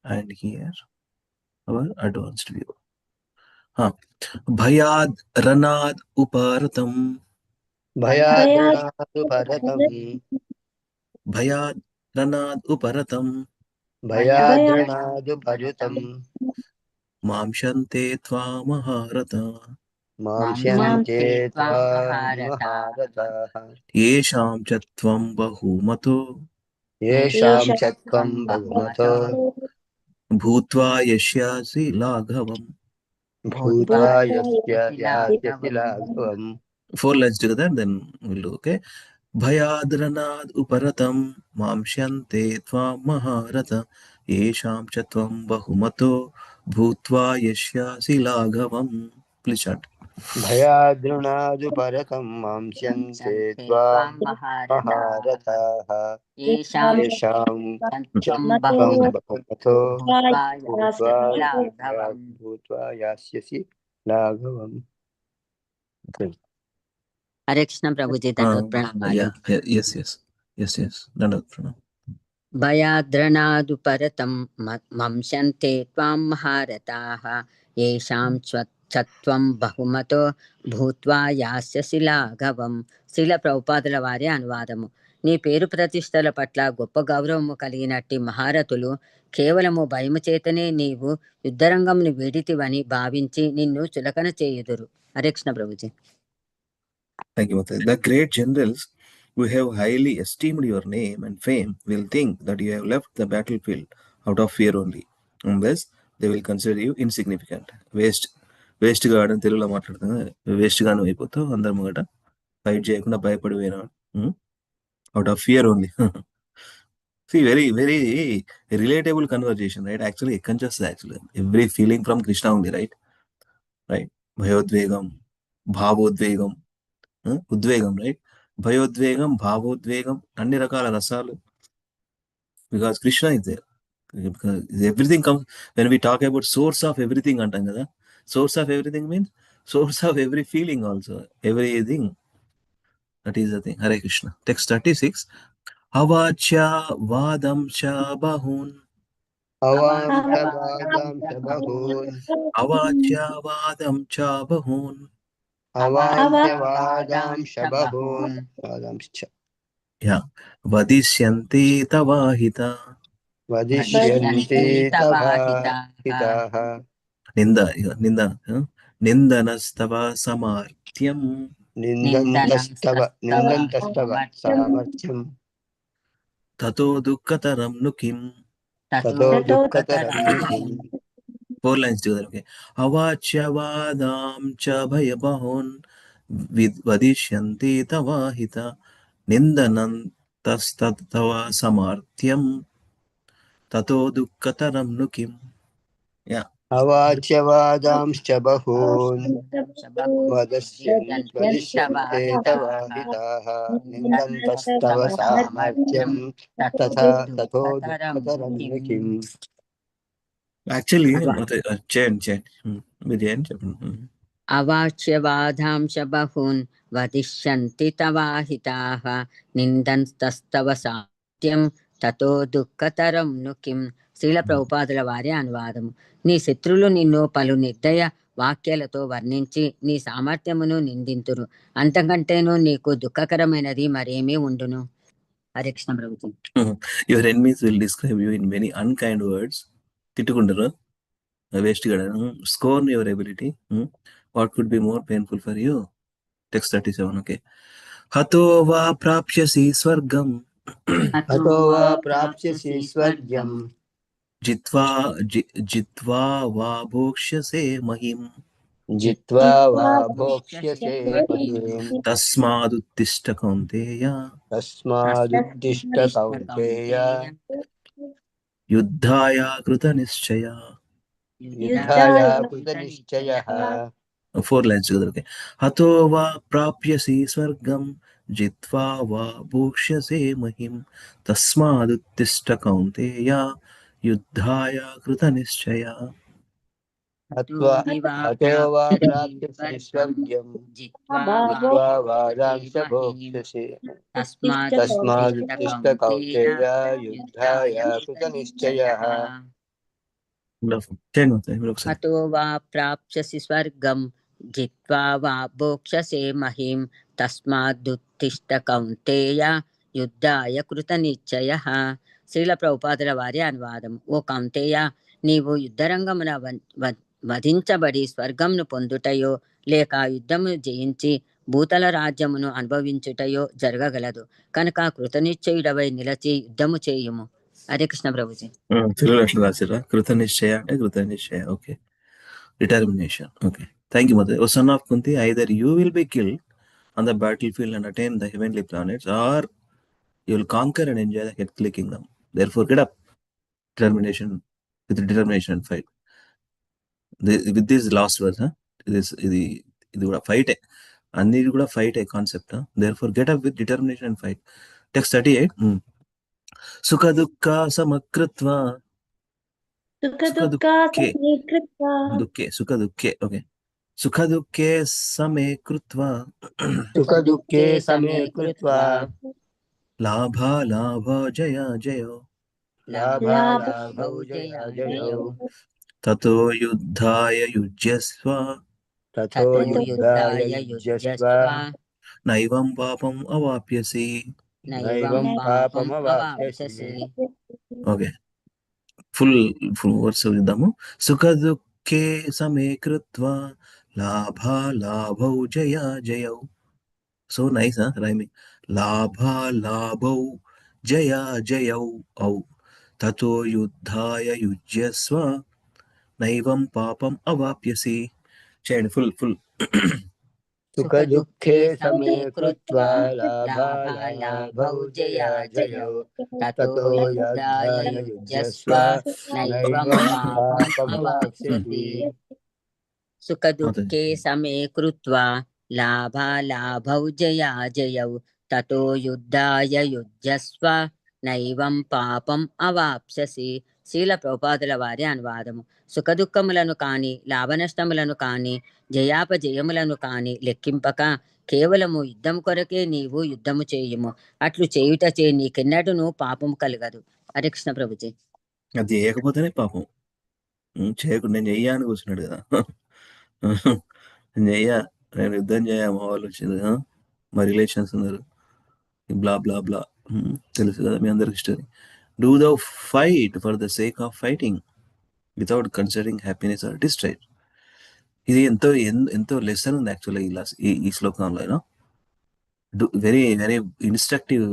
And here our advanced view. Bhayad ranad uparatam. भयाद्रणादु परतम् Bhayad ranad uparatam. भयाद्रणादु भजुतम् Mamshante tvamaharata. मांस्यन्ते त्वामहारताः Yesham chatvam bahumato. येषां च त्वं बहुमतो Bhutva yashyasi laghavam. भूत्वा यस्य यास्यसि लाघवम् 4 lines together, then we'll do. Okay. Bhayadranad uparatam mamshyante tvam maharata yesham chatvam bahumato bhutva yashyasi laghavam. Please chant. भयाद्रुणादु परतं मांस्यन्ते त्वां महारथाः येषां त्वं बहुमतो भूत्वा यास्यसि लाघवम् हरे कृष्ण प्रभुजी दंडवत प्रणामालु Yes. Dhanavad pranam. भयाद्रणादु परतं मंशन्ते त्वां महारथाः येषां त्वं बहुमतो భూత్వా యాస్యసి లాఘవం. శ్రీల ప్రభుపాదుల వారి అనువాదము. నీ పేరు ప్రతిష్టల పట్ల గొప్ప గౌరవము కలిగినట్టి మహారథులు కేవలము భయము చేతనే నీవు యుద్ధరంగంను వీడితివని భావించి నిన్ను చులకన చేయుదురు. Hare Krishna Prabhuji. Thank you, Mata. The great generals who have highly esteemed your name and fame will think that you have left the battlefield out of fear only. Unless they will consider you insignificant. Waste గా ఆడని తెలుగులో మాట్లాడుతున్నా, waste గాను అయిపోతావు అందరి ముంగట, fight చేయకుండా భయపడిపోయినా, out of fear only. See, very relatable conversation, right? Actually, every feeling from Krishna only, right? Bhayodvegam, bhavodvegam, udvegam, right? Bhayodvegam, bhavodvegam, అన్ని రకాల రసాలు, because Krishna is there. Because everything comes, when we talk about source of everything అంటాం కదా, source of everything means source of every feeling also, everything. That is the thing. Hare Krishna. Text 36. Avachya vadam cha bahun. अवांशवादां च बहून् Avachya-vadam cha bahun. अवांशवादां च बहून् Yeah. Vadishyanti tavahita. वदिष्यन्ते तवाहिताः Nindanastava samartyam. निन्दन्तस्तव सामर्थ्यं Tato dukkataram nukim. ततो दुःखतरं किम् 4 lines together. Okay. Avachya-vadam cha bhayabahun. Vadishyanti tavahita. Nindanantastava samartyam. Tato dukkataram nukim. Yeah. अवाच्यवादांश्च बहून् वदिष्यन्ते तवाहिताः निन्दन्तस्तव सामर्थ्यं ततो दुःखतरं किम् Actually, chant. Vijayan. అవాచ్యవాదాంశ బహూన్ వదిష్యంతి తవాహితాః నిందంతస్తవ సాత్యం తతో దుఃఖతరం ను కిం. శ్రీల ప్రభుపాదుల వారి అనువాదము. నీ శత్రులు నిన్ను పలు నిర్దయ వాక్యాలతో వర్ణించి నీ సామర్థ్యమును నిందింతురు, అంతకంటేను నీకు దుఃఖకరమైనది మరేమీ ఉండును. Hare Krishna Prabhuji. Your enemies will describe you in many unkind words. Titukundaru, waste gadanu, scorn your ability. What could be more painful for you? Text 37. Okay. Hato va prapsyasi swargam. हतो वा प्राप्स्यसि स्वर्ग्यं Jitva va bhokshyase mahim. जित्वा वा भोक्ष्यसे महीम् तस्मादुत्तिष्ठ कौन्तेय तस्मादुद्दिष्ट कौन्तेय युद्धाय कृतनिश्चय. युद्धाय कृतनिश्चयः 4 lines together. Okay. हतो वा प्राप्यसि स्वर्गं जित्वा वा भोक्ष्यसे महिम् तस्मादुत्तिष्ठ कौन्तेय युद्धाय कृतनिश्चय. हतो वा प्राप्स्यसि स्वर्ग्यं जित्वा वा रांस भोक्ष्यसे तस्मादुत्तिष्ठ कौन्तेय युद्धाय कृतनिश्चयः हतो वा प्राप्स्यसि स्वर्गं जित्वा वा भोक्ष्यसे महीं तस्मादुत्तिष्ठ कौन्तेय యుద్ధాయ కృతనిశ్చయః. శ్రీల ప్రభుపాదుల వారి అనువాదం. ఓ కౌంతేయ, నీవు యుద్ధరంగమున వధించబడి స్వర్గంను పొందుటయో లేక యుద్ధమును జయించి భూతల రాజ్యమును అనుభవించుటయో జరగగలదు. కనుక కృతనిశ్చయుడవై నిలచి యుద్ధము చేయుము. హరే కృష్ణ ప్రభుజీ. తెలుగులో ఎట్లా రాసిరా? కృతనిశ్చయ అంటే కృతనిశ్చయ. Okay, determination. Okay, thank you, mother. O son of Kunti, either you will be killed on the battlefield and attain the heavenly planets, or you will conquer and enjoy the earthly kingdom. Therefore, get up. Determination, with determination and fight. With this last verse, ఇది కూడా fight, అన్ని కూడా fight concept. Therefore, get up with determination and fight. Text 38. సుఖ దుఃఖ సమకృత్వ సుఖ దుఃఖే. Okay, సుఖ దుఃఖే సమే కృత్వా सुख दुःखे समे कृत्वा లాభ జయ జయో लाभालाभौ जयाजयौ తతో యుద్ధాయ యుజ్యస్వ ततो युद्धाय युज्यस्व నైవం పాపం అవాప్యసి. नैवं पापमवाप्स्यसि ఓకే, ఫుల్ వర్స్ చూద్దాము. సుఖ దుఃఖే సమే కృత్వా లాభౌ జయ జయౌ. So nice rhyming. లాభౌ జయ జయౌ ఔ తతో యుద్ధాయ యుజ్యస్వ నైవం పాపం అవాప్యసి. చేయండి ఫుల్. सुख दुःखे समे कृत्वा लाभालाभौ जयाजयौ ततो युद्धाय युज्यस्व नैवं पापमवाप्स्यसि సుఖ దుఃఖే సమే కృత్వా లాభాలాభౌ జయాజయౌ తతో యుద్ధాయ యుజ్యస్వ నైవం పాపం అవాప్స్యసి. శ్రీల ప్రభుపాదుల వారి అనువాదము. సుఖదుఖములను కాని లాభనష్టములను కాని జయాపజయములను కాని లెక్కింపక కేవలము యుద్ధం కొరకే నీవు యుద్ధము చేయుము. అట్లు చేయుటచే నీకెన్నడూను పాపము కలగదు. హరే కృష్ణ ప్రభుజీ. అది చేయకపోతేనే పాపం. చేయకుండా నేను చెయ్యాలని కూర్చున్నాడు కదా. నేను యుద్ధం మా వాళ్ళు వచ్చింది, మా రిలేషన్స్ ఉన్నారు, బ్లా బ్లా బ్లా. తెలుసు కదా మీ అందరికి story. Do the fight for the sake of fighting without considering happiness or distress. ఇది ఎంతో లెసన్ ఉంది యాక్చువల్గా ఈ శ్లోకంలో. Very very instructive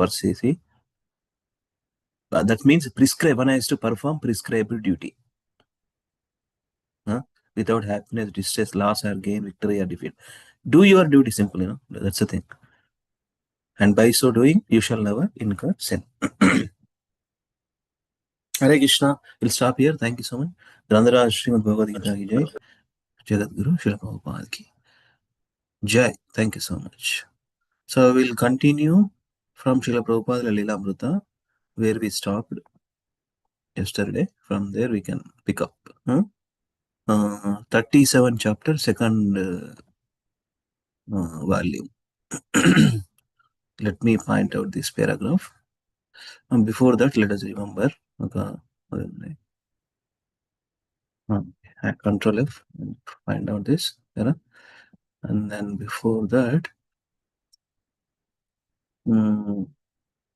verse. That means prescribe, one has to perform prescribed duty without happiness, distress, loss or gain, victory or defeat. Do your duty, simple, that's the thing. And by so doing, you shall never incur sin. Hare Krishna. We'll stop here. Thank you so much. Grandhara Srimad Bhagavad Gita ki jai. Jagat Guru Srila Prabhupada ki jai. Thank you so much. So we'll continue from Srila Prabhupada Leela Amrita, where we stopped yesterday. From there we can pick up. 37 chapter, second volume. Let me point out this paragraph. Before that, let us remember. Control F and find out this. And then before that,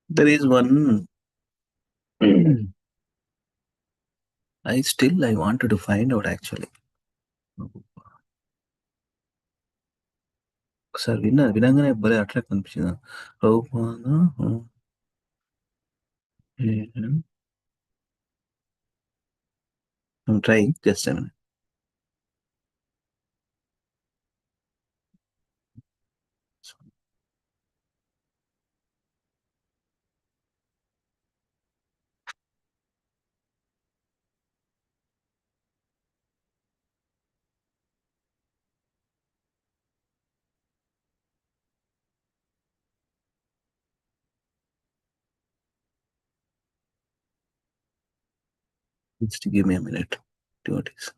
there is one. I wanted to find out actually. ఒకసారి వినంగానే భలే attract అనిపించింది. I'm trying, just a minute. Just give me a minute. Devotees.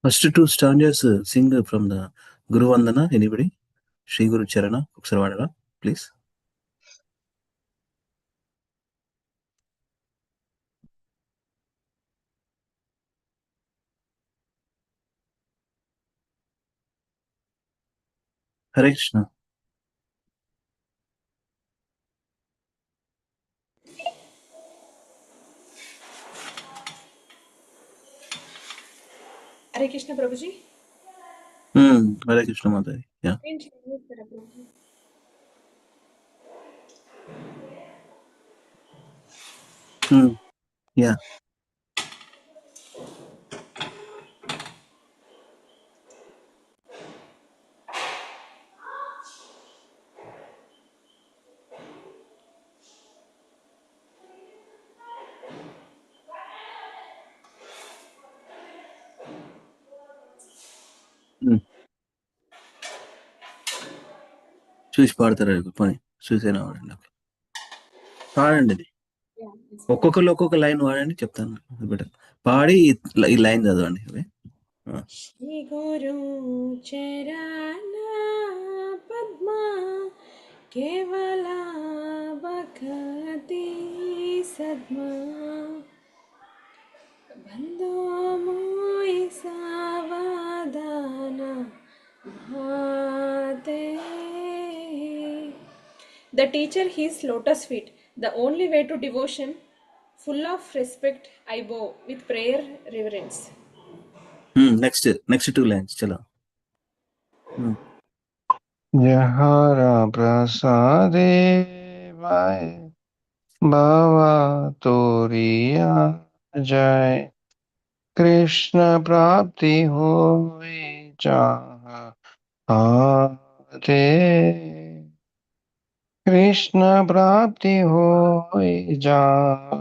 First two stanzas sing from the Guru Vandana. Anybody? Shri Guru Charana. ఒకసారి వాడరా please. Hare Krishna. Hare Krishna Prabhuji. Hare Krishna Mataji. Yeah. Yeah. చూసి పాడతారా పని చూసేనా వాడండి. పాడండి ఇది. ఒక్కొక్కరు ఒక్కొక్క లైన్ వాడండి చెప్తాను. బెటర్ పాడి ఈ లైన్ చదవండి. Shri Guru Charana Padma Kevala Bhakti Sadma Bandho Moi Savadana Bhate. The teacher his lotus feet, the only way to devotion. Full of respect, I bow with prayer reverence. Next two lines చలో. Jahara prasade vai bhava toriya jai Krishna prapti hoy jaha aate Krishna prapti hoy jaha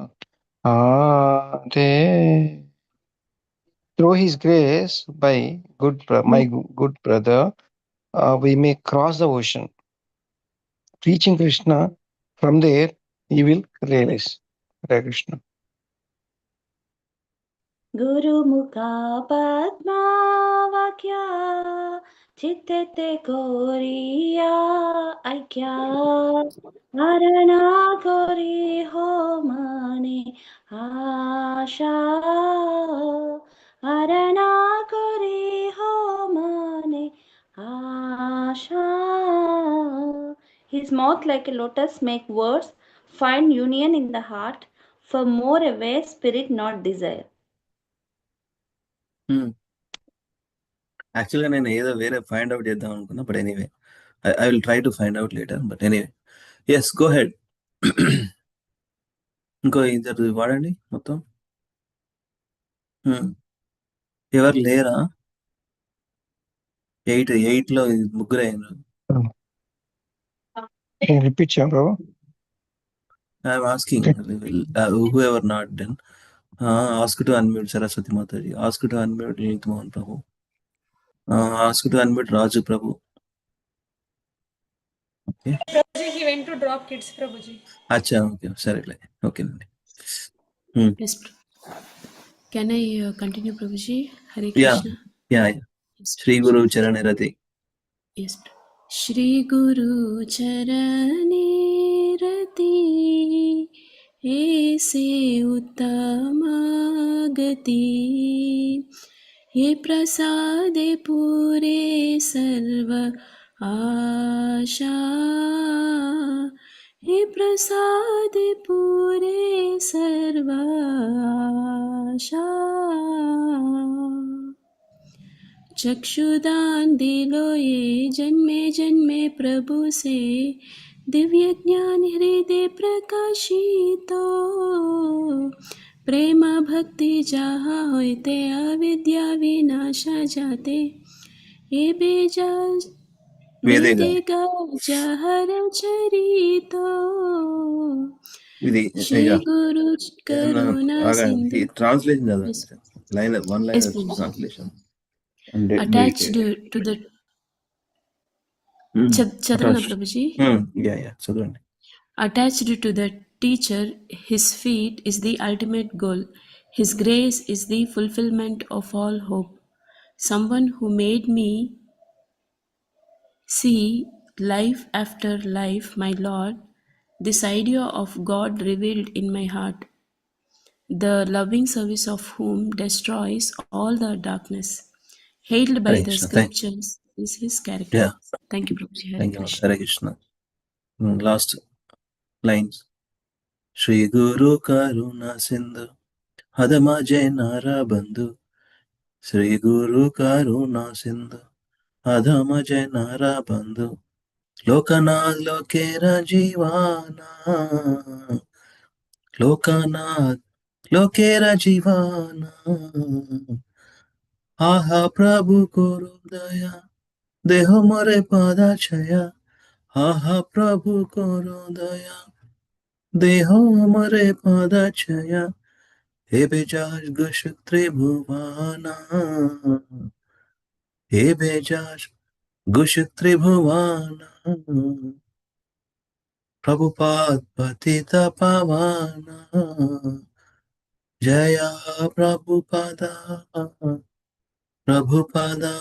aate. Through his grace, by my good brother, we may cross the ocean. Reaching Krishna, from there, he will realize. Hare Krishna. Guru Mukha Padma Vakya Chittete Koriya Aikya Arana Kori Ho Mane Asha Arana Kori Ho Mane Asha. His mouth like a lotus make words find union in the heart. For more away spirit not desire. యాక్చువల్గా నేను ఏదో వేరే find out చేద్దాం అనుకున్నా, but anyway I will try to find out later. But anyway yes go ahead. ఇంకో ఇద్దరు వాడండి మొత్తం. ఎవరు లేరా? 8 లో ముగ్గురు అయినారు. Can you repeat, Chandra? I'm asking whoever not done. Ask to unmute Saraswati Mataji. Ask to unmute Nit Mohan Prabhu. Ask to unmute Raju Prabhu. Okay. Prabhuji, he went to drop kids, Prabhuji. Acha, okay. Sorry. Okay. Yes. Can I continue, Prabhuji? Hare Yeah. Krishna. Yeah. Yes, Shri Guru Charanarati. yes. Shri Guru Charane Rati Aise Uttamagati Ye Prasade Pure Sarva Asha Ye Prasade Pure Sarva Asha चक्षुदान दिलो ये जन्मे जन्मे प्रभु से दिव्य ज्ञान हृदय प्रकाशितो प्रेम भक्ति जहाँ होते अविद्या विनाशा जाते ये बेजा Vedega. वेदेगा जहर चरितो Vidi. Shri Yeah. Guru Karuna Sindhu He translation yes, one yes, line Prabhuji. translation. Attached to the Chadavana Attached. Prabhuji. Yeah. Chadavana. Attached to the teacher, his feet is the ultimate goal. His grace is the fulfillment of all hope. Someone who made me see life after life, my Lord, this idea of God revealed in my heart, the loving service of whom destroys all the darkness. Hailed by Hare the Krishna. scriptures is his character. Yeah. Thank you, Prabhuji. Hare Thank you. Krishna. Hare Krishna. Last lines. Shri Guru Karuna Sindhu Hadama Jainara Bandhu Shri Guru Karuna Sindhu Hadama Jainara Bandhu Lokanath Lokera Jivana Lokanath Lokera Jivana Aha Prabhu Guru Daya Deho More Pada Chaya Aha Prabhu Guru Daya Deho More Pada Chaya He Bejas Gushuk Tribhuvana He Bejas Gushuk Tribhuvana Prabhupada Patita Pavana Jaya Prabhupada Prabhupada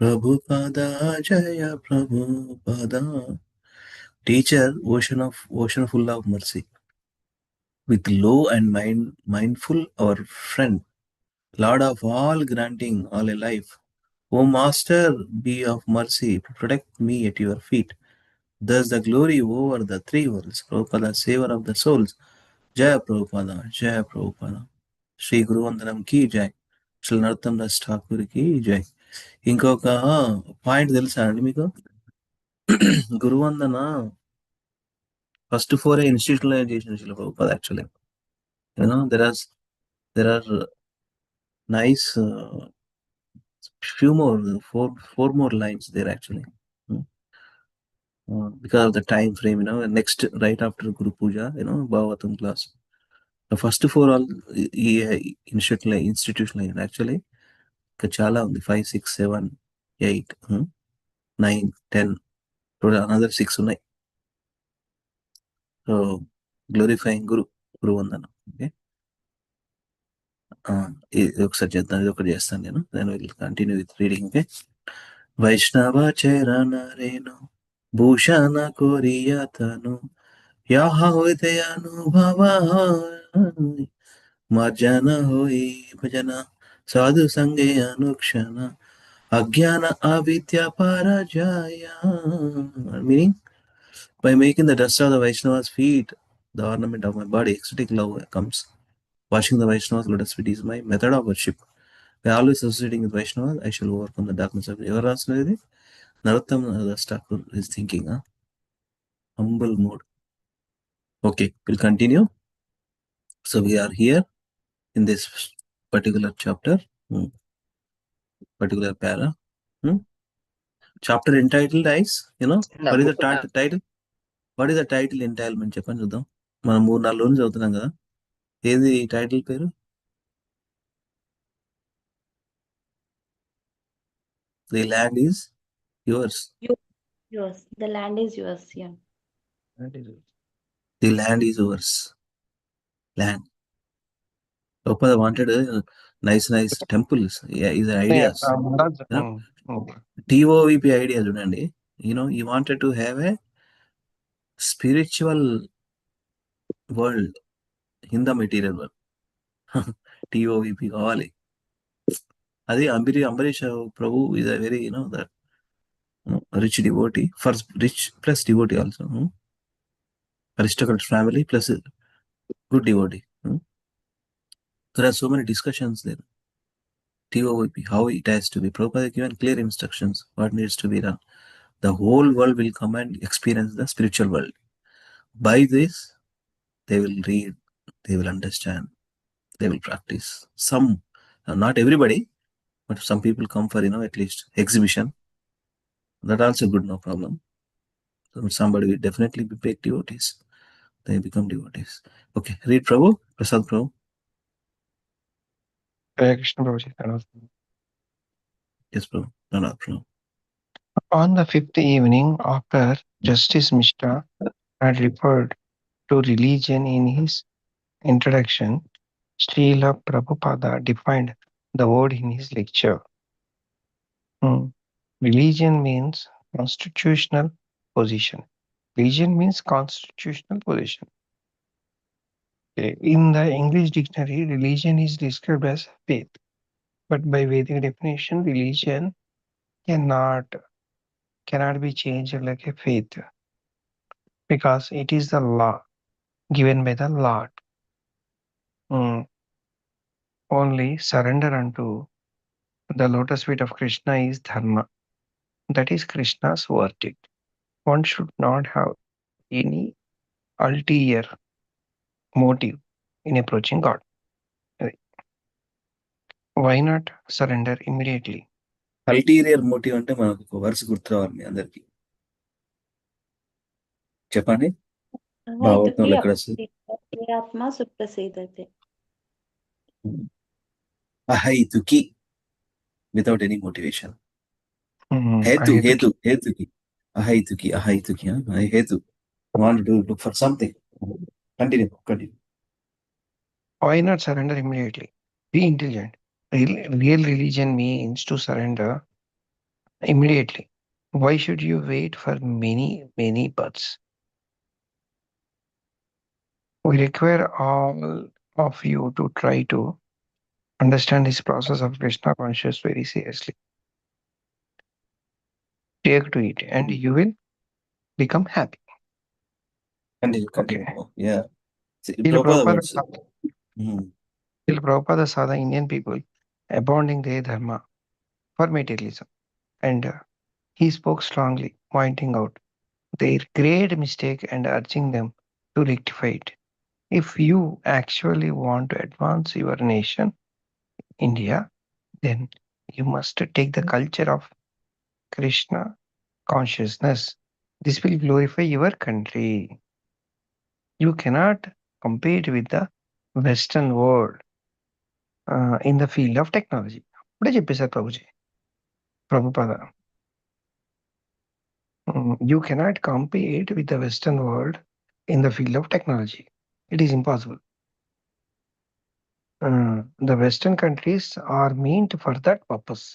Prabhupada Jaya Prabhupada Teacher, ocean full of mercy. With low and mindful our friend, Lord of all granting all a life. O Master, be of mercy, protect me at your feet. Thus the glory over the three worlds. Prabhupada, saver of the souls. Jaya Prabhupada, Jaya Prabhupada. Shri Guru Vandanam ki jai. Shri Narottam Das Thakur ki jai. ఇంకొక point తెలుసా అండి మీకు? గురువందన first 4 institutionalisation శిల Prabhupada actually. There are nice few more, four more lines there actually. Because of the time frame, next right after Guru Puja, Bhagavatam class. The first 4 all institutional actually. Chala on the 5, 6, 7, 8, 9, 10. Total another 6 ఉన్నాయి. So glorifying Guru Vandana. Okay. ఒకసారి చేద్దాం, ఇది ఒకటి చేస్తాను నేను. Then we'll continue with reading. Okay. వైష్ణవ చరణ రేణు భూషణ కోరియతను యాహ హృదయ అనుభవ మర్జన హోయి భజన సాధు సంగే అనుక్షణ అజ్ఞాన అవిద్య పరాజయ. Meaning, by making the dust of the Vaishnava's feet the ornament of my body, ecstatic love comes. Washing the Vaishnava's lotus feet is my method of worship. By always associating with Vaishnavas, I shall overcome the darkness of ever asking. Narottam Das Thakur is thinking, humble mode. Okay, we'll continue. So we are here in this particular chapter, particular para. Chapter entitled ice what is the title? What is the title entitlement చెప్పండి చూద్దాం. మనం 3-4 రోజులు చదువుతున్నాం కదా, ఏది title పేరు? The land is yours. Yours. The land is yours. Yeah. The land is yours. Land. Prabhupada wanted nice temples. Yeah, his ideas. TOVP idea చూడండి. He wanted to have a spiritual world in the material world. TOVP కావాలి. అది అంబరీష్ ప్రభు is a very that rich devotee, first rich plus devotee also. Aristocrat family plus good devotee. There are so many discussions there. TOVP, how it has to be. Prabhupada given clear instructions what needs to be done. The whole world will come and experience the spiritual world. By this, they will read, they will understand, they will practice. Some, not everybody, but some people come for at least exhibition. That also good, no problem. So somebody will definitely be big devotees. They become devotees. Okay, read Prabhu, Prasad Prabhu. Hare Krishna Prabhuji. Yes, Prabhu. No, Prabhu. On the fifth evening, after Justice Mishra had referred to religion in his introduction, Srila Prabhupada defined the word in his lecture. Religion means constitutional position. Religion means constitutional position. Okay. In the English dictionary, religion is described as faith. But by Vedic definition, religion cannot be changed like a faith, because it is the law given by the Lord. Only surrender unto the lotus feet of Krishna is dharma. That is Krishna's verdict. One should not have any ulterior motive in approaching God. Why not surrender immediately? Ulterior motive అంటే మనకు ఒక వరుస గుర్తు రావాలి మీ అందరికి. చెప్పండి. భాగవతంలో ఎక్కడ వస్తుంది? ఆత్మ సుప్రసిద్ధతే. అహైతుకి, without any motivation. Hetuki. Ahaituki. Hetu. Want to look for something. Continue. Why not surrender immediately? Be intelligent. Real religion means to surrender immediately. Why should you wait for many births? We require all of you to try to understand this process of Krishna consciousness very seriously. Take to it and you will become happy. Continue. Okay. Yeah. Till Prabhupada saw the Indian people abandoning their dharma for materialism, and he spoke strongly, pointing out their great mistake and urging them to rectify it. If you actually want to advance your nation, India, then you must take the culture of Krishna consciousness. This will glorify your country. You cannot compete with the Western world in the field of technology. What did you say, Prabhuji? Prabhupada. You cannot compete with the Western world in the field of technology. It is impossible. The Western countries are meant for that purpose.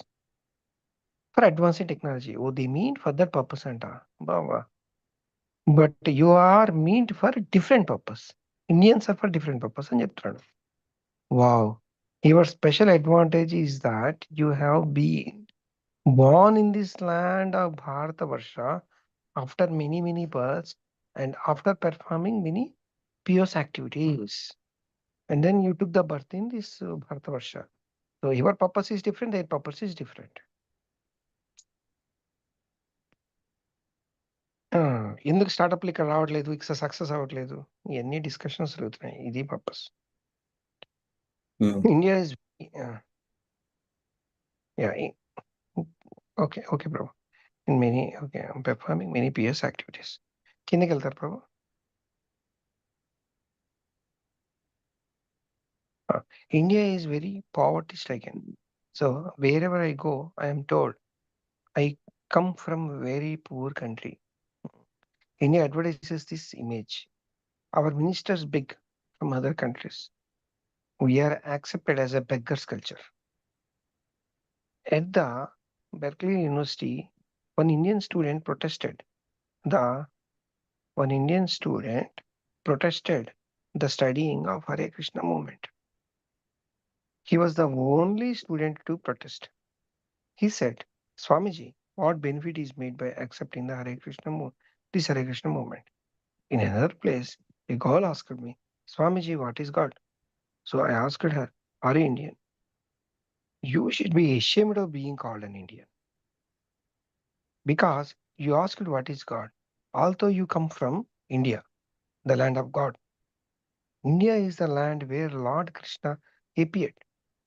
For advancing technology. Oh, they mean for that purpose, Anta. But you are meant for different purpose. Indians are for different purpose. Wow. Your special advantage is that you have been born in this land of Bharatavarsha after many births and after performing many pious activities. And then you took the birth in this Bharatavarsha. So your purpose is different, their purpose is different. ఎందుకు స్టార్ట్అప్లు ఇక్కడ రావట్లేదు, ఇక్కడ success అవ్వట్లేదు, ఇవన్నీ discussions జరుగుతున్నాయి. ఇది purpose. India is okay bro. I'm performing many PS activities. కిందకి వెళ్తారు ప్రభు. India is very poverty stricken. So wherever I go, I am told I come from a very poor country. India advertises this image. Our ministers big from other countries. We are accepted as a beggar's culture. At the Berkeley University, one Indian student protested the studying of Hare Krishna movement. He was the only student to protest. He said, Swamiji, what benefit is made by accepting the this Hare Krishna movement? In another place, a girl asked me, Swamiji, what is God? So I asked her, are you Indian? You should be ashamed of being called an Indian. Because you asked what is God, although you come from India, the land of God. India is the land where Lord Krishna appeared.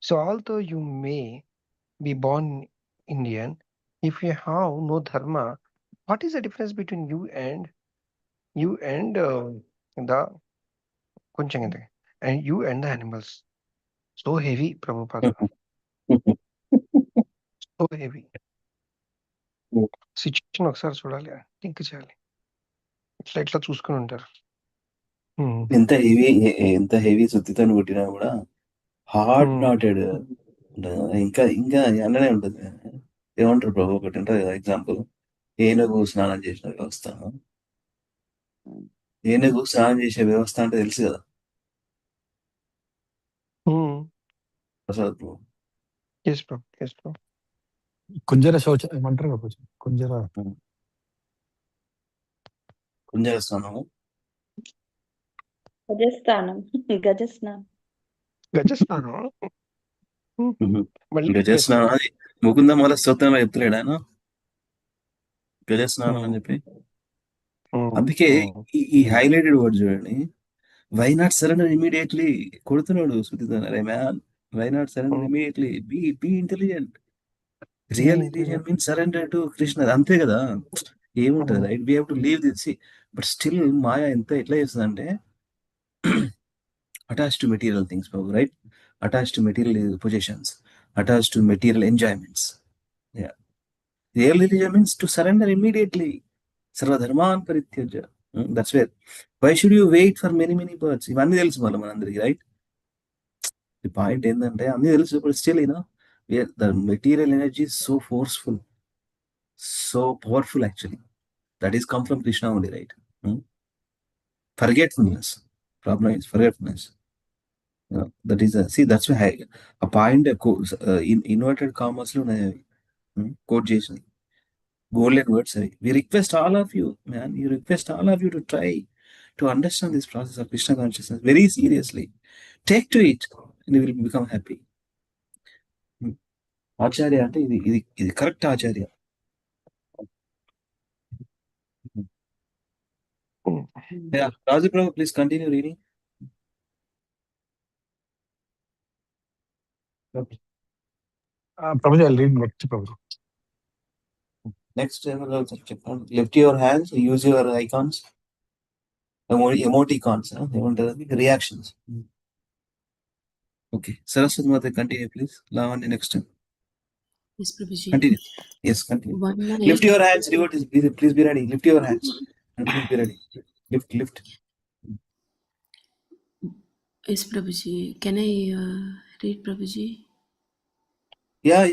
So although you may be born Indian, if you have no dharma, what is the difference between you and the and you and the animals? So heavy, Prabhupada. So heavy. Situation ఒకసారి చూడాలి, think చేయాలి. ఇట్లా ఇట్లా చూసుకుని ఉంటారు. ఎంత heavy సుత్తితో కొట్టినా కూడా హార్డ్ నాటెడ్ ఇంకా ఇంకా అన్ననే ఉంటుంది. ఏమంటారు ప్రభు, ఒకటి ఉంటుంది కదా ఎగ్జాంపుల్, ఏనుగు స్నానం చేసిన వ్యవస్థ. ఏనుగు స్నానం చేసే వ్యవస్థ అంటే తెలుసు కదా ప్రసాద్ ప్రభు. కుంజర శౌచ ఏమంటారు కదా కొంచెం కుంజర స్నానం, గజస్నానం అది ముకుంద మల స్తోత్రంలో చెప్తలేడు ఆయన గజస్నానం అని చెప్పి. అందుకే ఈ హైలైటెడ్ వర్డ్ చూడండి, వై నాట్ సరెండర్ ఇమీడియట్లీ కొడుతున్నాడు సుతితో. అరే man, why not surrender immediately, be intelligent. Real religion means surrender to Krishna. అంతే కదా, ఏముంటది right, we have to leave this. But still maya ఎట్లా చేస్తుంది అంటే attached to material things, right? Attached to material possessions, attached to material enjoyments. Yeah. Real religion means to surrender immediately. Sarva dharman parityajya. That's where. Why should you wait for many births? ఇవన్నీ తెలుసు మళ్ళీ మనందరికి, right? The point ఏంటంటే అన్నీ తెలుసు, but still, the material energy is so forceful, so powerful actually. That is come from Krishna only, right? Forgetfulness. Problem is forgetfulness. That is that's why a point in inverted commas lo quote చేసి golden words. We request all of you, man, to try to understand this process of Krishna consciousness very seriously. Take to it and you will become happy. Acharya అంటే ఇది correct Acharya. Yeah, Raji Prabhu, please continue reading. Okay. Prabhuji, I'll read next, Prabhuji. Next, lift your hands, use your icons, emoticons, reactions. Okay, Saraswati Mata, continue please. Lavanya, next time. Yes, Prabhuji. Continue. Yes, continue. Lift your hands, devotees. Please be ready. Lift your hands and please be ready. Lift. Yes, Prabhuji. Can I read, Prabhuji? Yeah.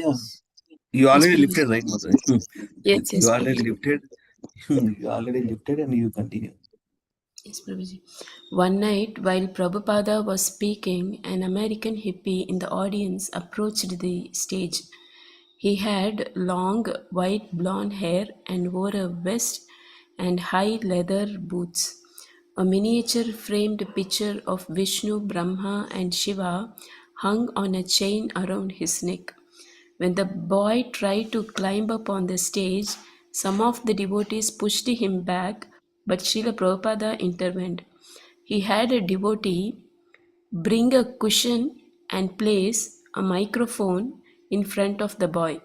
You already Yes, lifted, right, Mother? Yes, You already Prabhuji. lifted. You already lifted and you continue. Yes, Prabhuji. One night, while Prabhupada was speaking, an American hippie in the audience approached the stage. He had long, white blonde hair and wore a vest and high leather boots. A miniature framed picture of Vishnu, Brahma, and Shiva hung on a chain around his neck. When the boy tried to climb up on the stage, some of the devotees pushed him back, but Srila Prabhupada intervened. He had a devotee bring a cushion and place a microphone in front of the boy.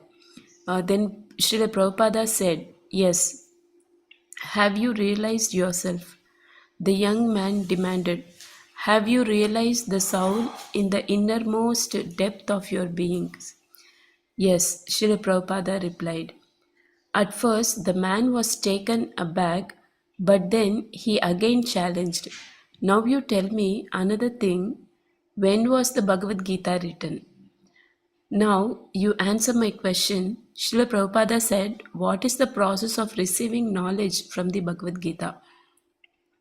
Then Srila Prabhupada said, Yes. Have you realized yourself? The young man demanded. Have you realized the soul in the innermost depth of your beings? Yes, Srila Prabhupada replied. At first, the man was taken aback, but then he again challenged. Now you tell me another thing. When was the Bhagavad Gita written? Now you answer my question. Srila Prabhupada said, what is the process of receiving knowledge from the Bhagavad Gita?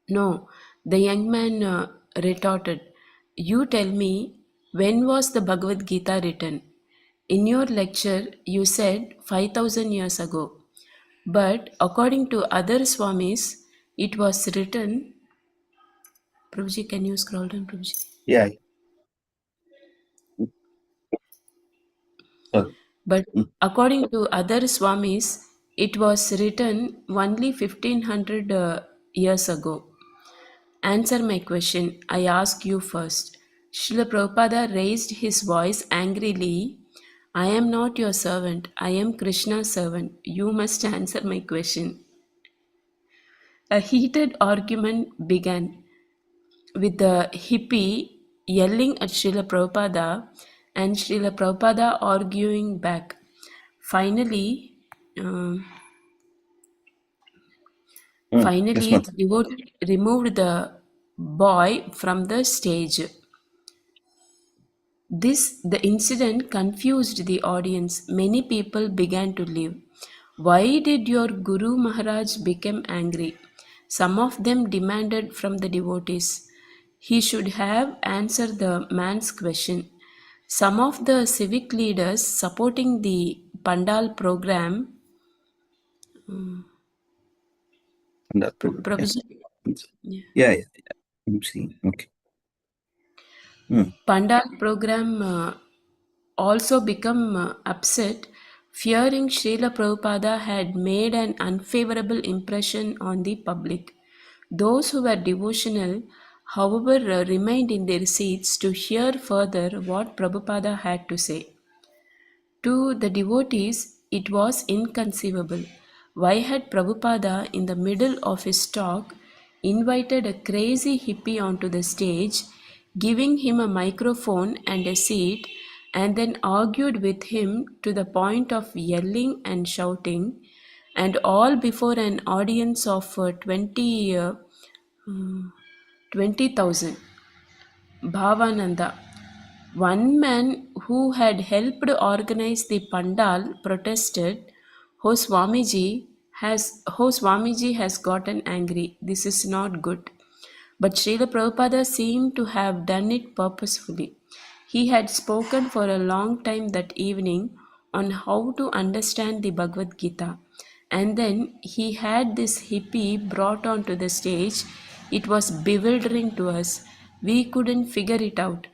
No, the young man retorted, you tell me, when was the Bhagavad Gita written? In your lecture, you said 5000 years ago. But according to other Swamis, it was written. Prabhuji, can you scroll down, Prabhuji? Yeah. Sorry. But according to other Swamis, it was written only 1500 years ago. Answer my question. I ask you first. Srila Prabhupada raised his voice angrily. I am not your servant. I am Krishna's servant. You must answer my question. A heated argument began with the hippie yelling at Srila Prabhupada and Srila Prabhupada arguing back. Finally, Yes, finally, Mata. the devotee removed the boy from the stage. The incident confused the audience. Many people began to leave. Why did your Guru Maharaj become angry? Some of them demanded from the devotees. He should have answered the man's question. Some of the civic leaders supporting the Pandal program, And that program. Prabhuji, Yeah. I'm seeing. Okay. Pandal program also become upset, fearing Srila Prabhupada had made an unfavorable impression on the public. Those who were devotional, however, remained in their seats to hear further what Prabhupada had to say. To the devotees, it was inconceivable. Why had Prabhupada, in the middle of his talk, invited a crazy hippie onto the stage, giving him a microphone and a seat, and then argued with him to the point of yelling and shouting, and all before an audience of 20,000? Bhavananda, one man who had helped organize the pandal, protested, Swamiji has gotten angry. This is not good. But Srila Prabhupada seemed to have done it purposefully. He had spoken for a long time that evening on how to understand the Bhagavad Gita. And then he had this hippie brought onto the stage. It was bewildering to us. We couldn't figure it out.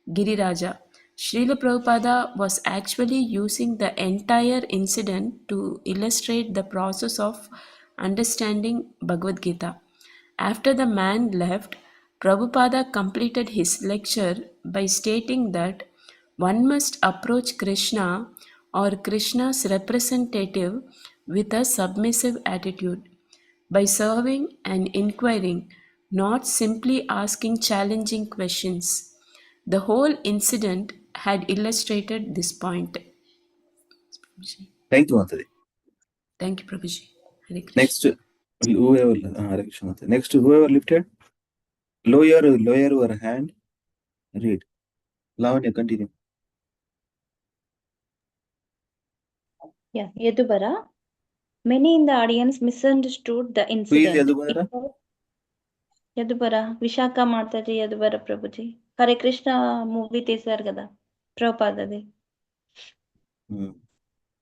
Giriraja. Srila Prabhupada was actually using the entire incident to illustrate the process of understanding Bhagavad Gita. After the man left, Prabhupada completed his lecture by stating that one must approach Krishna or Krishna's representative with a submissive attitude, by serving and inquiring, not simply asking challenging questions. The whole incident had illustrated this point. Thank you, Mataji. Thank you, Prabhuji. Hare Krishna. Next, whoever, Hare Krishna, Mataji. Next, whoever lifted, lower your hand. Read. Lavanya, continue. Yeah, Yadubara. Many in the audience misunderstood the Who is incident. Yadubara? Yadubara, Vishaka Mataji Yadubara Prabhuji. Hare Krishna movie tesaru kada. Prabhupadadi.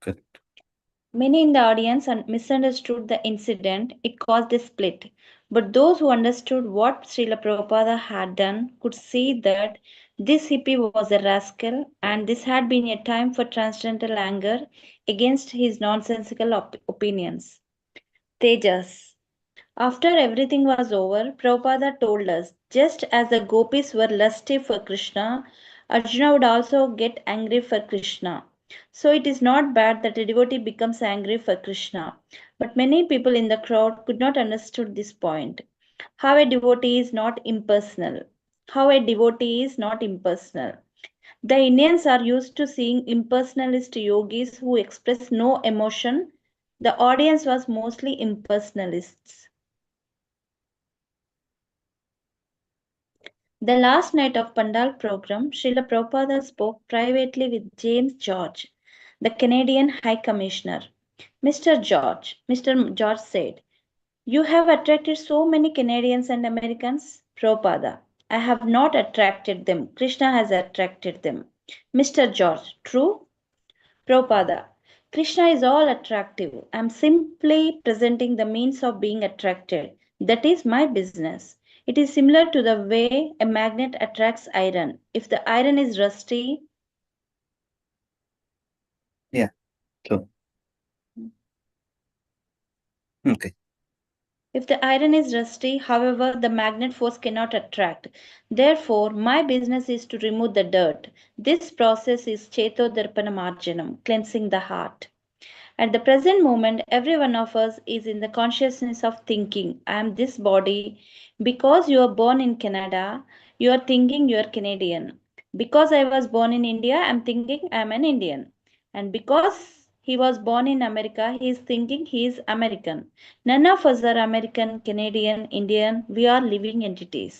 Correct. Many in the audience misunderstood the incident. It caused a split. But those who understood what Srila Prabhupada had done could see that this hippie was a rascal and this had been a time for transcendental anger against his nonsensical opinions. Tejas. After everything was over, Prabhupada told us, just as the gopis were lusty for Krishna, Arjuna would also get angry for Krishna. So it is not bad that a devotee becomes angry for Krishna. But many people in the crowd could not understand this point. How a devotee is not impersonal. How a devotee is not impersonal. The Indians are used to seeing impersonalist yogis who express no emotion. The audience was mostly impersonalists. The last night of Pandal program, Srila Prabhupada spoke privately with James George, the Canadian High Commissioner. Mr. George said, "You have attracted so many Canadians and Americans." Prabhupada, "I have not attracted them. Krishna has attracted them." Mr. George, "True?" Prabhupada, "Krishna is all attractive. I am simply presenting the means of being attracted. That is my business. It is similar to the way a magnet attracts iron. If the iron is rusty..." Yeah. So, okay. If the iron is rusty, however, the magnet force cannot attract. Therefore, my business is to remove the dirt. This process is Chetodarpana Marjanam, cleansing the heart. At the present moment, every one of us is in the consciousness of thinking, I am this body. Because you are born in Canada, you are thinking you are Canadian. Because I was born in India, I am thinking I am an Indian. And because he was born in America, he is thinking he is American. None of us are American, Canadian, Indian. We are living entities.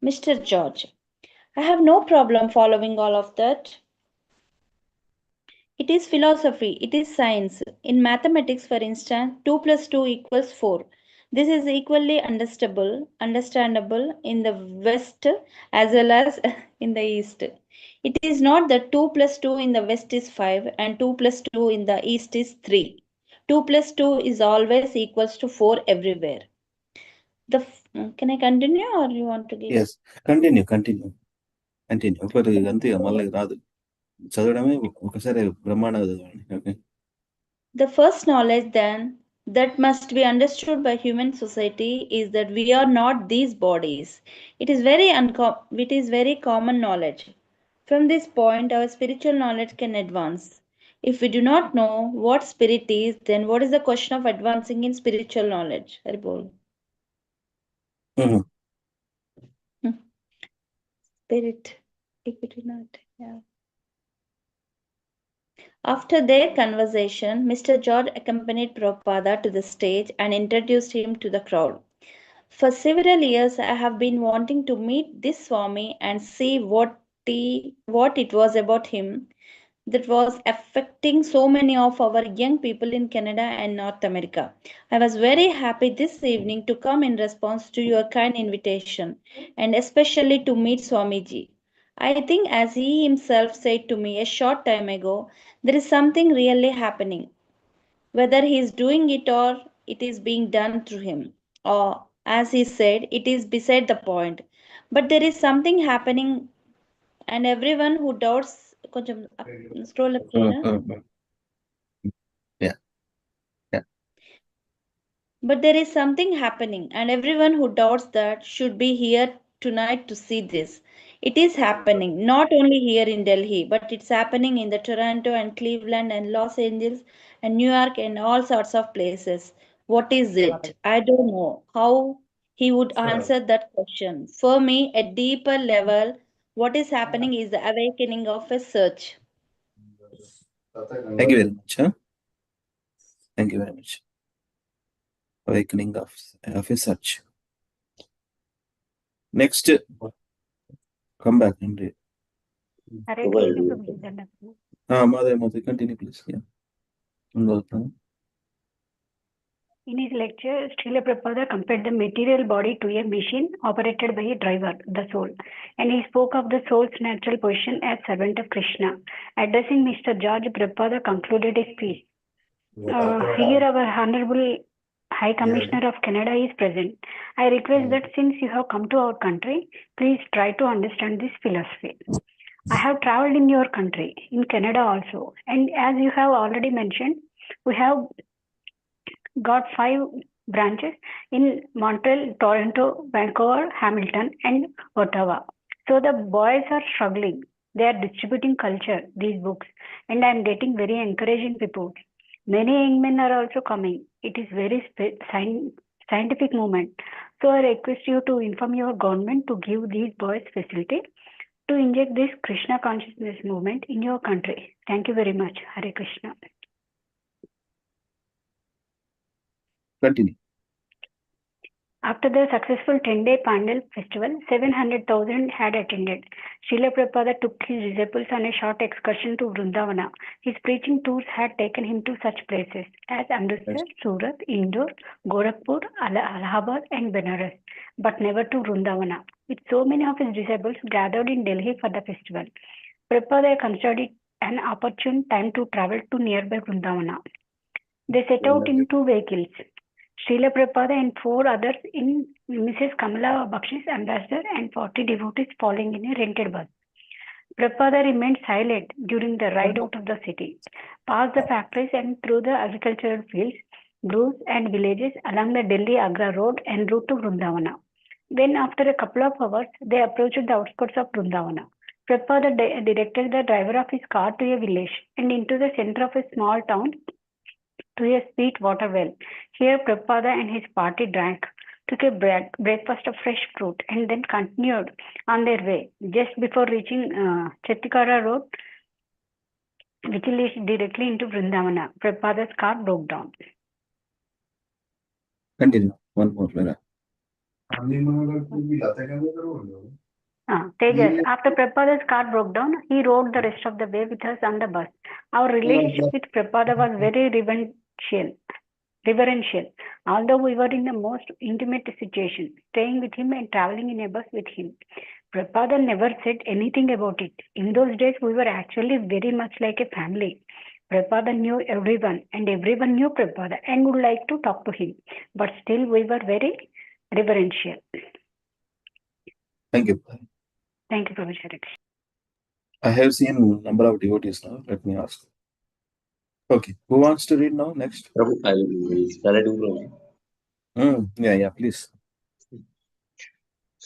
Mr. George, I have no problem following all of that. It is philosophy, it is science. In mathematics, for instance, 2 plus 2 equals 4. This is equally understandable in the West as well as in the East. It is not that 2 plus 2 in the West is 5 and 2 plus 2 in the East is 3. 2 plus 2 is always equals to 4 everywhere. Can I continue or you want to give? Yes. Continue. ఒకటి అంతే మళ్ళీ రాదు చదవడమే ఒకసారి బ్రహ్మాండంగా చదవండి. Okay. The first knowledge, then, that must be understood by human society is that we are not these bodies. It is very common knowledge. From this point, our spiritual knowledge can advance. If we do not know what spirit is, then what is the question of advancing in spiritual knowledge? Haribol. Spirit. If it is not, yeah. After their conversation, Mr. George accompanied Prabhupada to the stage and introduced him to the crowd. For several years, I have been wanting to meet this Swami and see what it was about him that was affecting so many of our young people in Canada and North America. I was very happy this evening to come in response to your kind invitation and especially to meet Swamiji. I think, as he himself said to me a short time ago, there is something really happening. Whether he is doing it or it is being done through him, or as he said, it is beside the point. But there is something happening, and everyone who doubts, scroll up cheyna. Yeah. But there is something happening, and everyone who doubts that should be here tonight to see this. It is happening, not only here in Delhi, but it's happening in the Toronto and Cleveland and Los Angeles and New York and all sorts of places. What is it? I don't know how he would answer that question. For me, at deeper level, what is happening is the awakening of a search. Thank you very much. Thank you very much. Awakening of a search. Next, come back and read. Mother, continue, please. Yeah. Welcome. In his lecture, Srila Prabhupada compared the material body to a machine operated by a driver, the soul, and he spoke of the soul's natural position as servant of Krishna. Addressing Mr. George, Prabhupada concluded his speech. Here our Honorable High Commissioner of Canada is present. I request that since you have come to our country, please try to understand this philosophy. I have traveled in your country, in Canada also, and as you have already mentioned, we have got 5 branches in Montreal, Toronto, Vancouver, Hamilton, and Ottawa. So the boys are struggling. They are distributing culture, these books, and I am getting very encouraging reports. Many young men are also coming. It is very scientific movement. So I request you to inform your government to give these boys facility to inject this Krishna consciousness movement in your country. Thank you very much. Hare Krishna. Continue. After the successful 10-day Pandal festival, 700,000 had attended. Srila Prabhupada took his disciples on a short excursion to Vrindavana. His preaching tours had taken him to such places as Amritsar, Surat, Indore, Gorakhpur, Allahabad and Benares, but never to Vrindavana. With so many of his disciples gathered in Delhi for the festival, Prabhupada considered it an opportune time to travel to nearby Vrindavana. They set out in 2 vehicles. Srila Prabhupada and 4 others in Mrs. Kamala Bakshis ambassador and 40 devotees following in a rented bus. Prabhupada remained silent during the ride out of the city, past the factories and through the agricultural fields, groves and villages along the Delhi-Agra road en route to Vrindavana. Then after a couple of hours, they approached the outskirts of Vrindavana. Prabhupada directed the driver of his car to a village and into the center of a small town to a sweet water well. Here Prabhupada and his party drank, took a breakfast of fresh fruit and then continued on their way. Just before reaching Chettikara road, which leads directly into Vrindavana, Prabhupada's car broke down. Continue. One more, Vera. Tejas, after Prabhupada's car broke down, he rode the rest of the way with us on the bus. Our relationship with Prabhupada was very reverential. Although we were in the most intimate situation, staying with him and traveling in a bus with him. Prabhupada never said anything about it. In those days, we were actually very much like a family. Prabhupada knew everyone and everyone knew Prabhupada and would like to talk to him. But still, we were very reverential. Thank you. Thank you, Prabhupada. I have seen number of devotees now. Let me ask. Okay. Who wants to read now? Next. Shall I do, Prabhu? Yeah, please.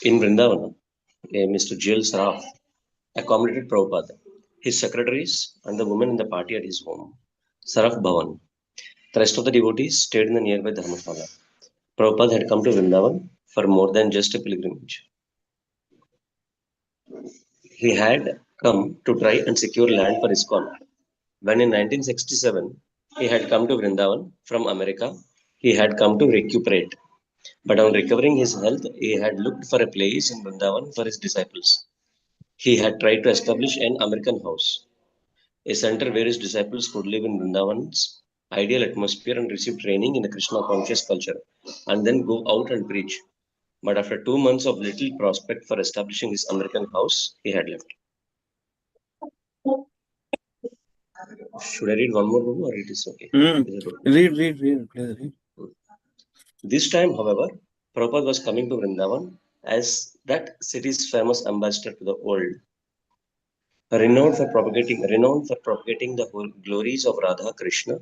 In Vrindavan, Mr. Jill Saraf accommodated Prabhupada, his secretaries, and the women in the party at his home, Saraf Bhavan. The rest of the devotees stayed in the nearby Dharmashala. Prabhupada had come to Vrindavan for more than just a pilgrimage. He had come to try and secure land for ISKCON. When in 1967, he had come to Vrindavan from America, he had come to recuperate. But on recovering his health, he had looked for a place in Vrindavan for his disciples. He had tried to establish an American house, a center where his disciples could live in Vrindavan's ideal atmosphere and receive training in a Krishna conscious culture, and then go out and preach. But after 2 months of little prospect for establishing his American house, he had left. Should I read one more, or it is okay? Read, please read. This time, however, Prabhupada was coming to Vrindavan as that city's famous ambassador to the world, renowned for propagating the whole glories of Radha Krishna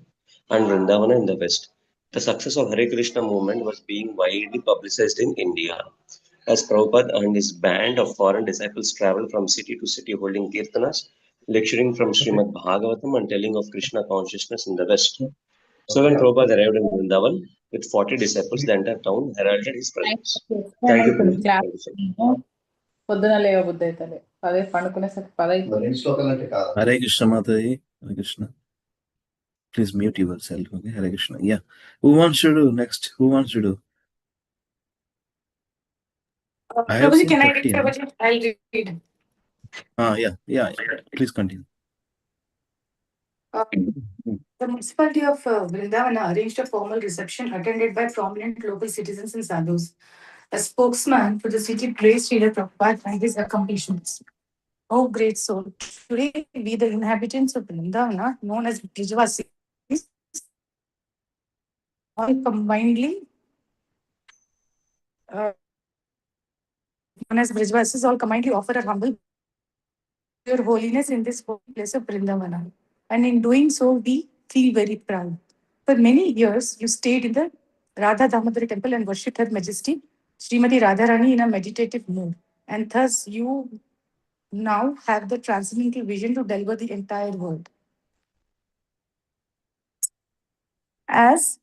and Vrindavana in the West. The success of Hare Krishna movement was being widely publicized in India, as Prabhupada and his band of foreign disciples traveled from city to city holding kirtanas, lecturing from Srimad Bhagavatam and telling of Krishna consciousness in the West. So when Prabhupada arrived in Vrindavan with 40 disciples, the entire town heralded his presence. Thank you, Prabhupada. Thank you, sir. పొద్దున లేవబుద్ధి అవుతుంది అదే పండుకునేసరికి 10 Hare Krishna Mataji. Hare Krishna. Please mute yourself. Okay, Hare Krishna. Yeah. Who wants to do next? Who wants to do? I have seen can 13. I read? I'll read. Yeah. Please continue. The municipality of Vrindavana arranged a formal reception attended by prominent local citizens and sadhus. A spokesman for the city praised Srila Prabhupada and his accomplishments. Oh, great soul! Today, we, the inhabitants of Vrindavana, known as Brijvasis, all combinedly offer a humble your holiness in this holy place of Vrindavana. And in doing so, we feel very proud. For many years, you stayed in the Radha Damodari temple and worshipped Her Majesty, Srimati Radharani, in a meditative mood. And thus, you now have the transcendental vision to deliver the entire world. As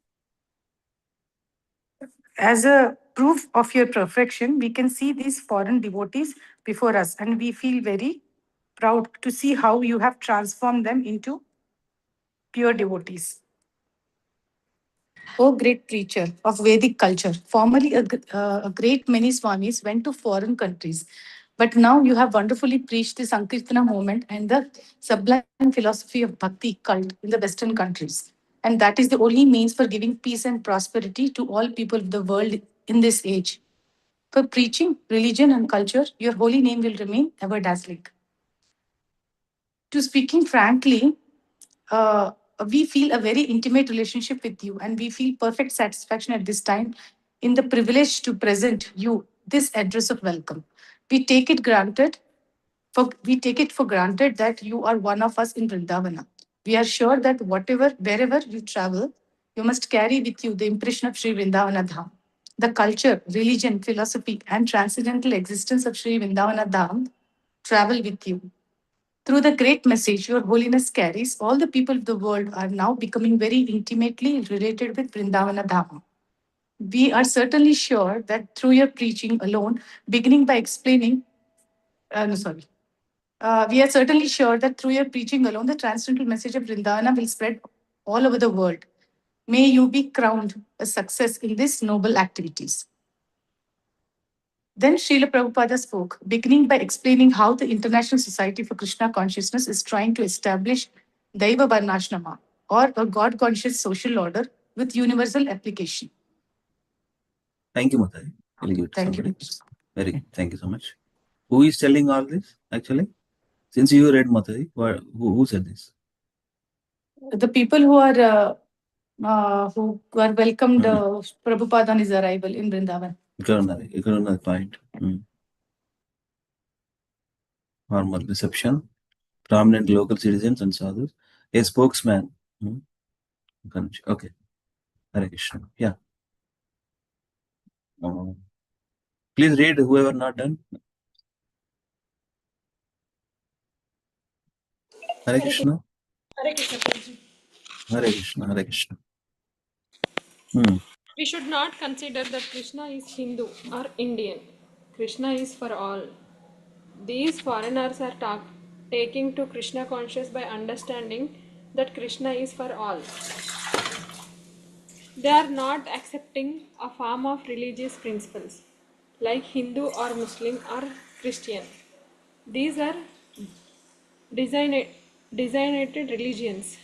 a proof of your perfection, we can see these foreign devotees before us, and we feel very proud to see how you have transformed them into pure devotees. O great preacher of Vedic culture, formerly a great many Swamis went to foreign countries, but now you have wonderfully preached the Sankirtana movement and the sublime philosophy of Bhakti cult in the Western countries. And that is the only means for giving peace and prosperity to all people of the world in this age. For preaching, religion, and culture, your holy name will remain ever dazzling. To speaking frankly, uh, we feel a very intimate relationship with you, and we feel perfect satisfaction at this time in the privilege to present you this address of welcome. We take it for granted that you are one of us in Vrindavana. We are sure that wherever you travel, you must carry with you the impression of Sri Vrindavana Dham. The culture, religion, philosophy, and transcendental existence of Sri Vrindavana Dham travel with you. Through the great message Your Holiness carries, all the people of the world are now becoming very intimately related with Vrindavana Dham. We are certainly sure that through your preaching alone, beginning by explaining, we are certainly sure that through your preaching alone, the transcendental message of Vrindavana will spread all over the world. May you be crowned a success in these noble activities. Then Srila Prabhupada spoke, beginning by explaining how the International Society for Krishna Consciousness is trying to establish Daiva Varnashrama, or a God-conscious social order with universal application. Thank you, Mataji. Will you give to Thank somebody? you. Very good. Thank you so much. Who is telling all this, actually? Since you read Mataji, who said this? The people who are welcomed Prabhupada on his arrival in Vrindavan. Another point. Formal reception, prominent local citizens and sadhus, a spokesman. Okay. Hare Krishna. Yeah. Please read whoever not done. Hare Krishna. Hare Krishna, Prabhuji. Hare Krishna. Hare Krishna. We should not consider that Krishna is Hindu or Indian. Krishna is for all. These foreigners are taking to Krishna conscious by understanding that Krishna is for all. They are not accepting a form of religious principles like Hindu or Muslim or Christian. These are designated religions.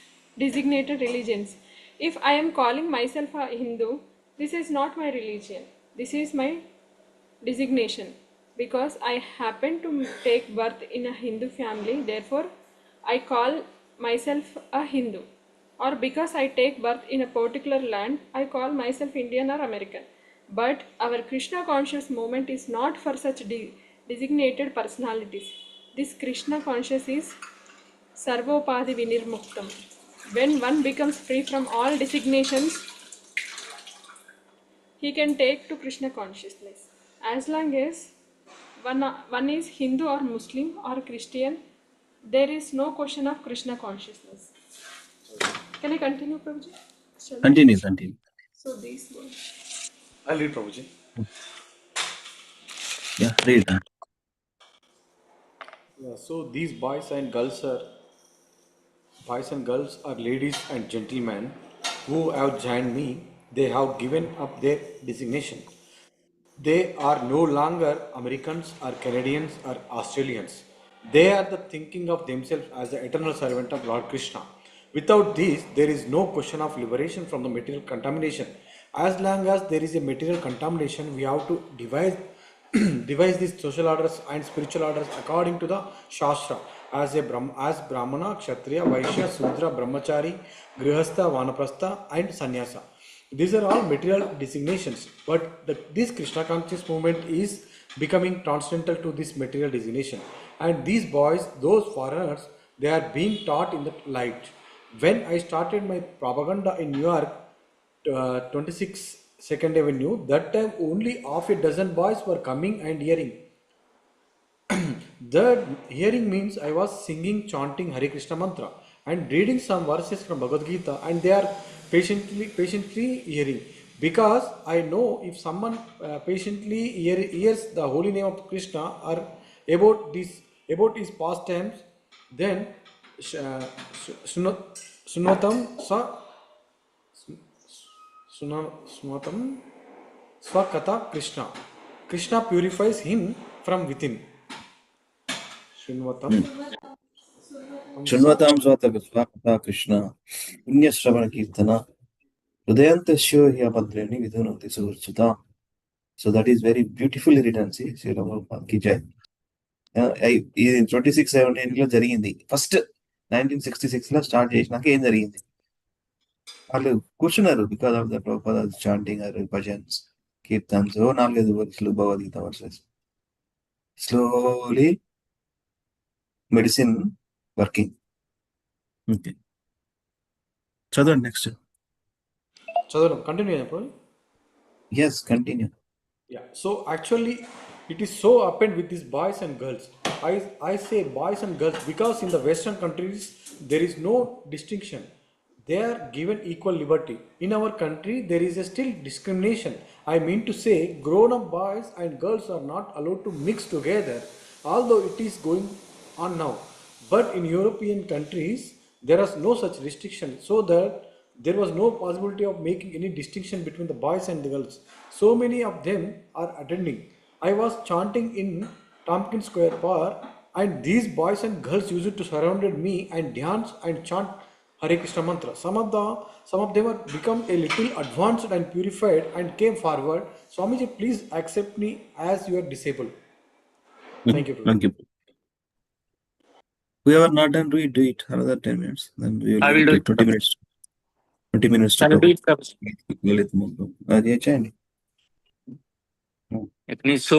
If I am calling myself a Hindu, this is not my religion. This is my designation. Because I happen to take birth in a Hindu family, therefore I call myself a Hindu. Or because I take birth in a particular land, I call myself Indian or American. But our Krishna conscious movement is not for such designated personalities. This Krishna conscious is Sarvopadi Vinirmuktam. When one becomes free from all designations, he can take to Krishna consciousness. As long as one is Hindu or Muslim or Christian, there is no question of Krishna consciousness. Can I continue, Prabhuji? Continue. So these words. I'll read, Prabhuji. Yeah, read. Yeah, so these boys and girls are ladies and gentlemen who have joined me. They have given up their designation. They are no longer Americans or Canadians or Australians. They are the thinking of themselves as the eternal servant of Lord Krishna. Without this, there is no question of liberation from the material contamination. As long as there is a material contamination, we have to devise these social orders and spiritual orders according to the Shastra as Brahmana, Kshatriya, Vaishya, Sudra, Brahmachari, Grihastha, Vanaprastha and Sannyasa. These are all material designations, but this Krishna conscious movement is becoming transcendental to this material designation. And these boys, those foreigners, they are being taught in the light. When I started my propaganda in New York, 26 Second Avenue, that time only half a dozen boys were coming and hearing. The hearing means I was singing, chanting Hare Krishna mantra and reading some verses from Bhagavad Gita, and they are patiently hearing. Because I know if someone patiently hears the holy name of Krishna or about his pastimes, then sunatam sa sunatam swakata Krishna. Krishna purifies him from within. Shinvatam. शृण्वतां स्वाकथा Krishna पुण्यश्रवणकीर्तन हृदयन्तस्यो ह्यभद्रेणि विधुनोति सुहृच्छुता. So that is very beautifully written. See, Srila Prabhupada ki jai. ఇది 2617 లో జరిగింది. First 1966 లో start చేసినాక ఏం జరిగింది, వాళ్ళు కూర్చున్నారు because of the Prabhupada chanting bhajans kirtans 4-5 వర్షాలు Bhagavad Gita verses. Slowly medicine working. Okay, చదవండి next. Continue, April. Yes, continue. Yeah, so actually it is so happened with these boys and girls. I say boys and girls because in the Western countries there is no distinction. They are given equal liberty. In our country there is a still discrimination. I mean to say grown up boys and girls are not allowed to mix together, although it is going on now. But in European countries there is no such restriction, so that there was no possibility of making any distinction between the boys and the girls. So many of them are attending. I was chanting in Tompkins Square Park, and these boys and girls used to surrounded me and dance and chant Hare Krishna mantra. Some of them are become a little advanced and purified and came forward. Swamiji, please accept me as you are disabled. Thank you. Thank you. Whoever not done, do it another 10 minutes. Then we will I will do take it. 20 minutes. 20 minutes to Can I do cover. it, Prabhu? Lalit Mukho. Yeah, change. It means so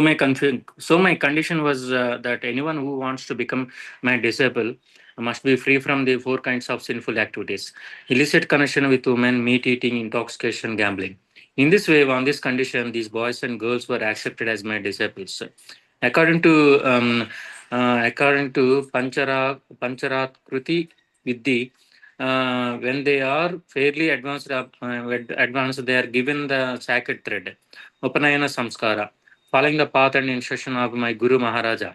my condition was that anyone who wants to become my disciple must be free from the 4 kinds of sinful activities: illicit connection with women, meat eating, intoxication, gambling. In this way, on this condition, these boys and girls were accepted as my disciples. According to Pancharat Kruti Vidhi, when they are fairly advanced, they are given the sacred thread, Upanayana Samskara, following the path and instruction of my Guru Maharaja,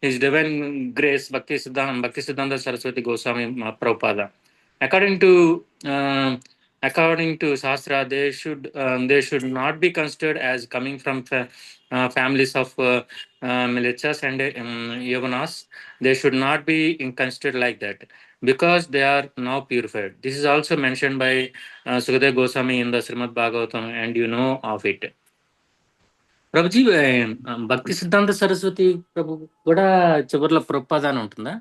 His Divine Grace Bhaktisiddhanta Saraswati Goswami Prabhupada. According to Shastra, they should not be considered as coming from families of militias and yavanas. They should not be considered like that because they are now purified. This is also mentioned by Sukadeva Goswami in the Srimad Bhagavatam, and you know of it. Prabhuji భక్తి సిద్ధాంత సరస్వతి ప్రభు కూడా చివరిలో ప్రభుపాద అని ఉంటుందా?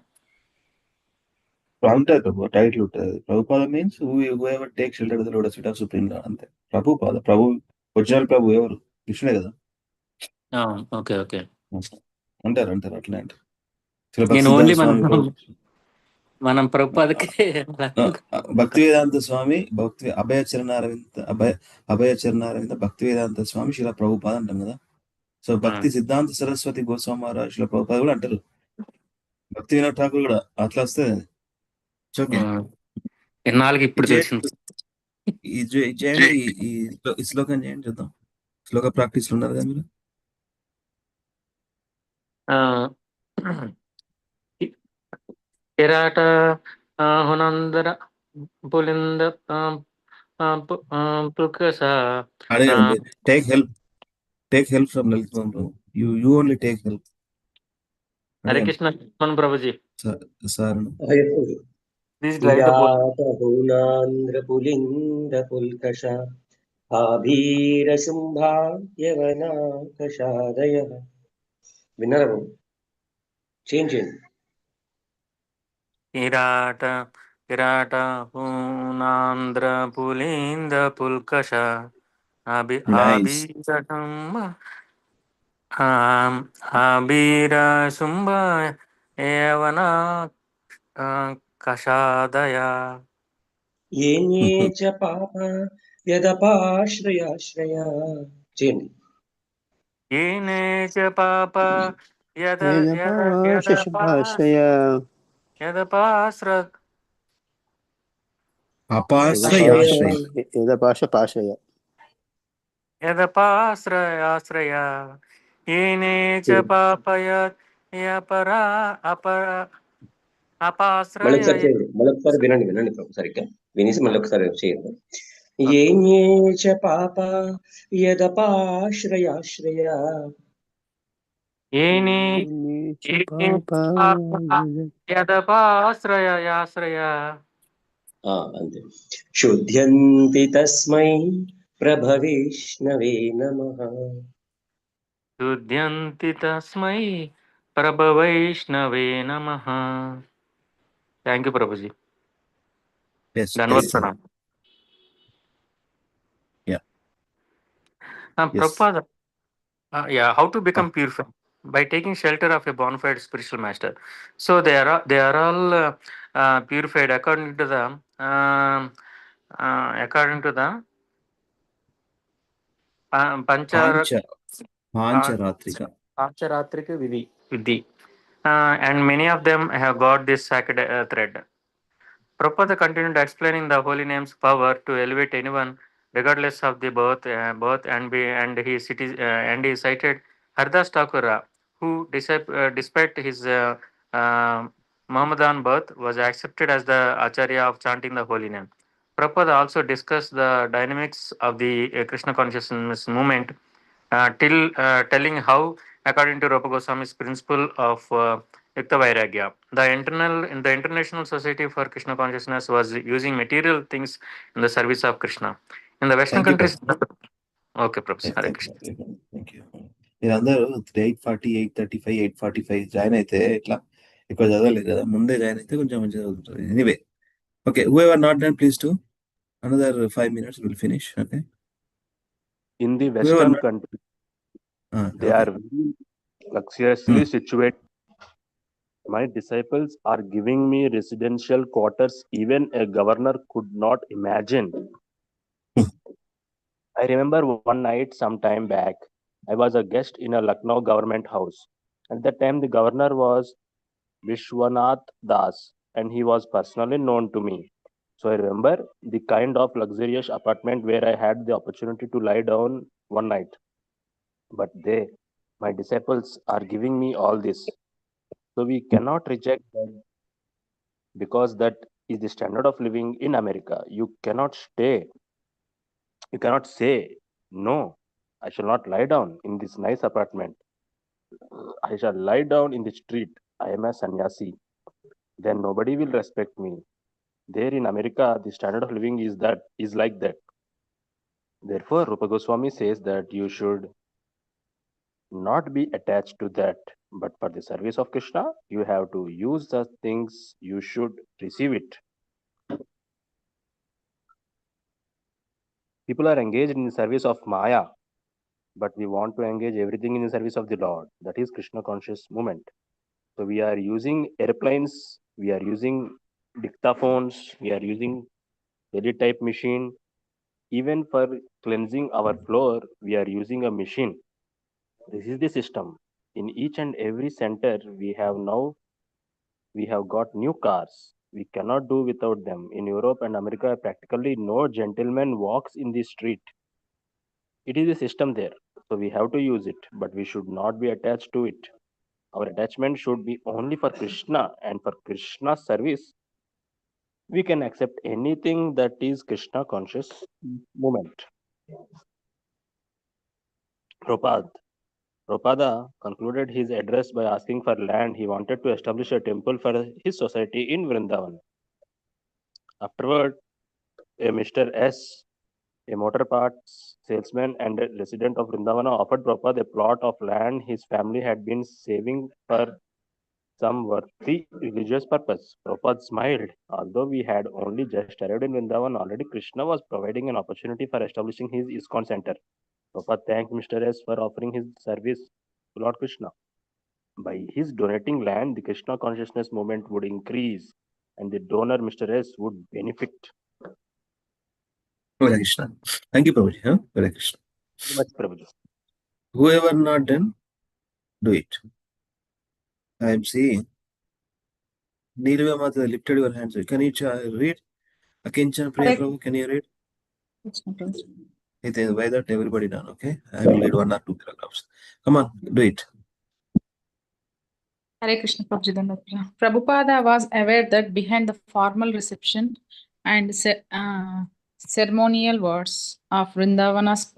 ఉంటుంది title ఉంటుంది. Prabhupada means whoever takes shelter of the lotus feet of Supreme Lord. అంతే. ప్రభుపాద, ప్రభు original ప్రభు ఎవరు? కృష్ణుడే కదా. ఓకే ఓకే అంటారు అట్లా అంటారు. నేను ఓన్లీ మనం ప్రభుపాదకి భక్తి వేదాంత స్వామి, అభయ చరణారవింద భక్తి వేదాంత స్వామి శిల ప్రభుపాద అంటాం కదా. సో భక్తి సిద్ధాంత సరస్వతి గోస్వామి మహారాజ్ శిల ప్రభుపాద కూడా అంటారు. భక్తి వినోద్ ఠాకూర్ కూడా అట్లా వస్తుంది. ఇప్పుడు తెలిసింది. చేయండి, ఈ శ్లోకం చేయండి, చూద్దాం. శ్లోక ప్రాక్టీస్ ఉన్నారు కదా మీరు. కిరాట హునందర Pulinda take help from Lalit Mohan. You only take help. Hare Krishna Prabhuji. Sir Pulinda ఆభీరశుంభా యవనాకషాదయ. విన్నారా బాబు? చేయండి. కిరాట పూనాంధ్ర పులింద పుల్కష ఆబీరశుంభ యవన కషాదయ. ఏనే చ పాప యదపాశ్రయాశ్రయ. చేయండి. ఏనే చ పాప Apaasrayashraya. यदपाश्रयाश्रया येने च पापयत् यपरा अपरा మళ్ళీ అపాశ్రయ ఒకసారి చేయండి, మళ్ళీ ఒకసారి వినండి వినండి ప్రభు సరిగ్గా వినేసి మళ్ళీ ఒకసారి చేయండి. ఏన్యే చ పాప యదపాశ్రయాశ్రయ. ఏనే యదపాశ్రయాశ్రయ అంతే. శుద్ధ్యంతి తస్మై ప్రభవిష్ణవే నమః. శుద్ధ్యంతి తస్మై ప్రభవైష్ణవే నమః. Thank you Prabhuji. Yes, ధన్యవాద yes, Pranam. yeah, yes. Prabhupada, how to become purified? By taking shelter of a bona fide spiritual master. So they are all purified according to the Pancha, Pancharatrika. Pancharatrika Vidhi. And many of them have got this sacred thread. Prabhupada continued explaining the holy name's power to elevate anyone, regardless of the birth and he cited Hardas Thakura, who, despite his Mohammedan birth, was accepted as the Acharya of chanting the holy name. Prabhupada also discussed the dynamics of the Krishna consciousness movement, telling how, according to Rupa Goswami's principle of Yukta Vairagya, the International Society for Krishna Consciousness was using material things in the service of Krishna. In the Western Thank you, countries, Prabhu. okay, Prabhu. Hare Thank Krishna. you. Thank you. మీరందరూ 8:40, 8:35, 8:45 join అయితే ఇట్లా ఎక్కువ చదవలేదు కదా, ముందే join అయితే కొంచెం మంచిగా చదువుతుంది. Anyway, okay, whoever not done, please do. Another 5 minutes we'll finish. Okay. In the Whoever Western not, country, they okay. are very luxuriously situated. My disciples are giving me residential quarters even a governor could not imagine. I remember one night some time back, I was a guest in a Lucknow government house. At that time, the governor was Vishwanath Das, and he was personally known to me. So I remember the kind of luxurious apartment where I had the opportunity to lie down one night. But they, my disciples, are giving me all this. So we cannot reject that because that is the standard of living in America. You cannot say, no, I shall not lie down in this nice apartment. I shall lie down in the street. I am a sannyasi. Then nobody will respect me. There in America, the standard of living is like that. Therefore, Rupa Goswami says that you should not be attached to that, but for the service of Krishna, you have to use the things, you should receive it. People are engaged in the service of Maya, but we want to engage everything in the service of the Lord. That is Krishna conscious movement. So we are using airplanes, we are using dictaphones, we are using teletype machine. Even for cleansing our floor, we are using a machine. This is the system. In each and every center, we have got new cars. We cannot do without them. In Europe and America, practically no gentleman walks in the street. It is a system there. So we have to use it, but we should not be attached to it. Our attachment should be only for Krishna, and for Krishna's service, we can accept anything that is Krishna conscious movement. Prabhupada concluded his address by asking for land. He wanted to establish a temple for his society in Vrindavan. Afterward, a Mr. S, a motor parts salesman and a resident of Vrindavana, offered Prabhupada a plot of land his family had been saving for some worthy religious purpose. Prabhupada smiled. Although we had only just arrived in Vrindavan, already Krishna was providing an opportunity for establishing his ISKCON center. Prabhupada thanked Mr. S for offering his service to Lord Krishna. By his donating land, the Krishna consciousness movement would increase and the donor, Mr. S, would benefit. Hare Krishna. Thank you, Prabhuji. Hare Krishna. Very much, Prabhuji. Whoever not done, do it. I am seeing. Nilima Mata lifted your hands. Can you read? Akinchan Priya Hare Prabhu, can you read? Krishna Prabhu. It is by that everybody done, okay? I will read 1 or 2 paragraphs. Come on, do it. Hare Krishna Prabhuji Dandapura. Prabhupada was aware that behind the formal reception and ceremonial words of Vrindavana's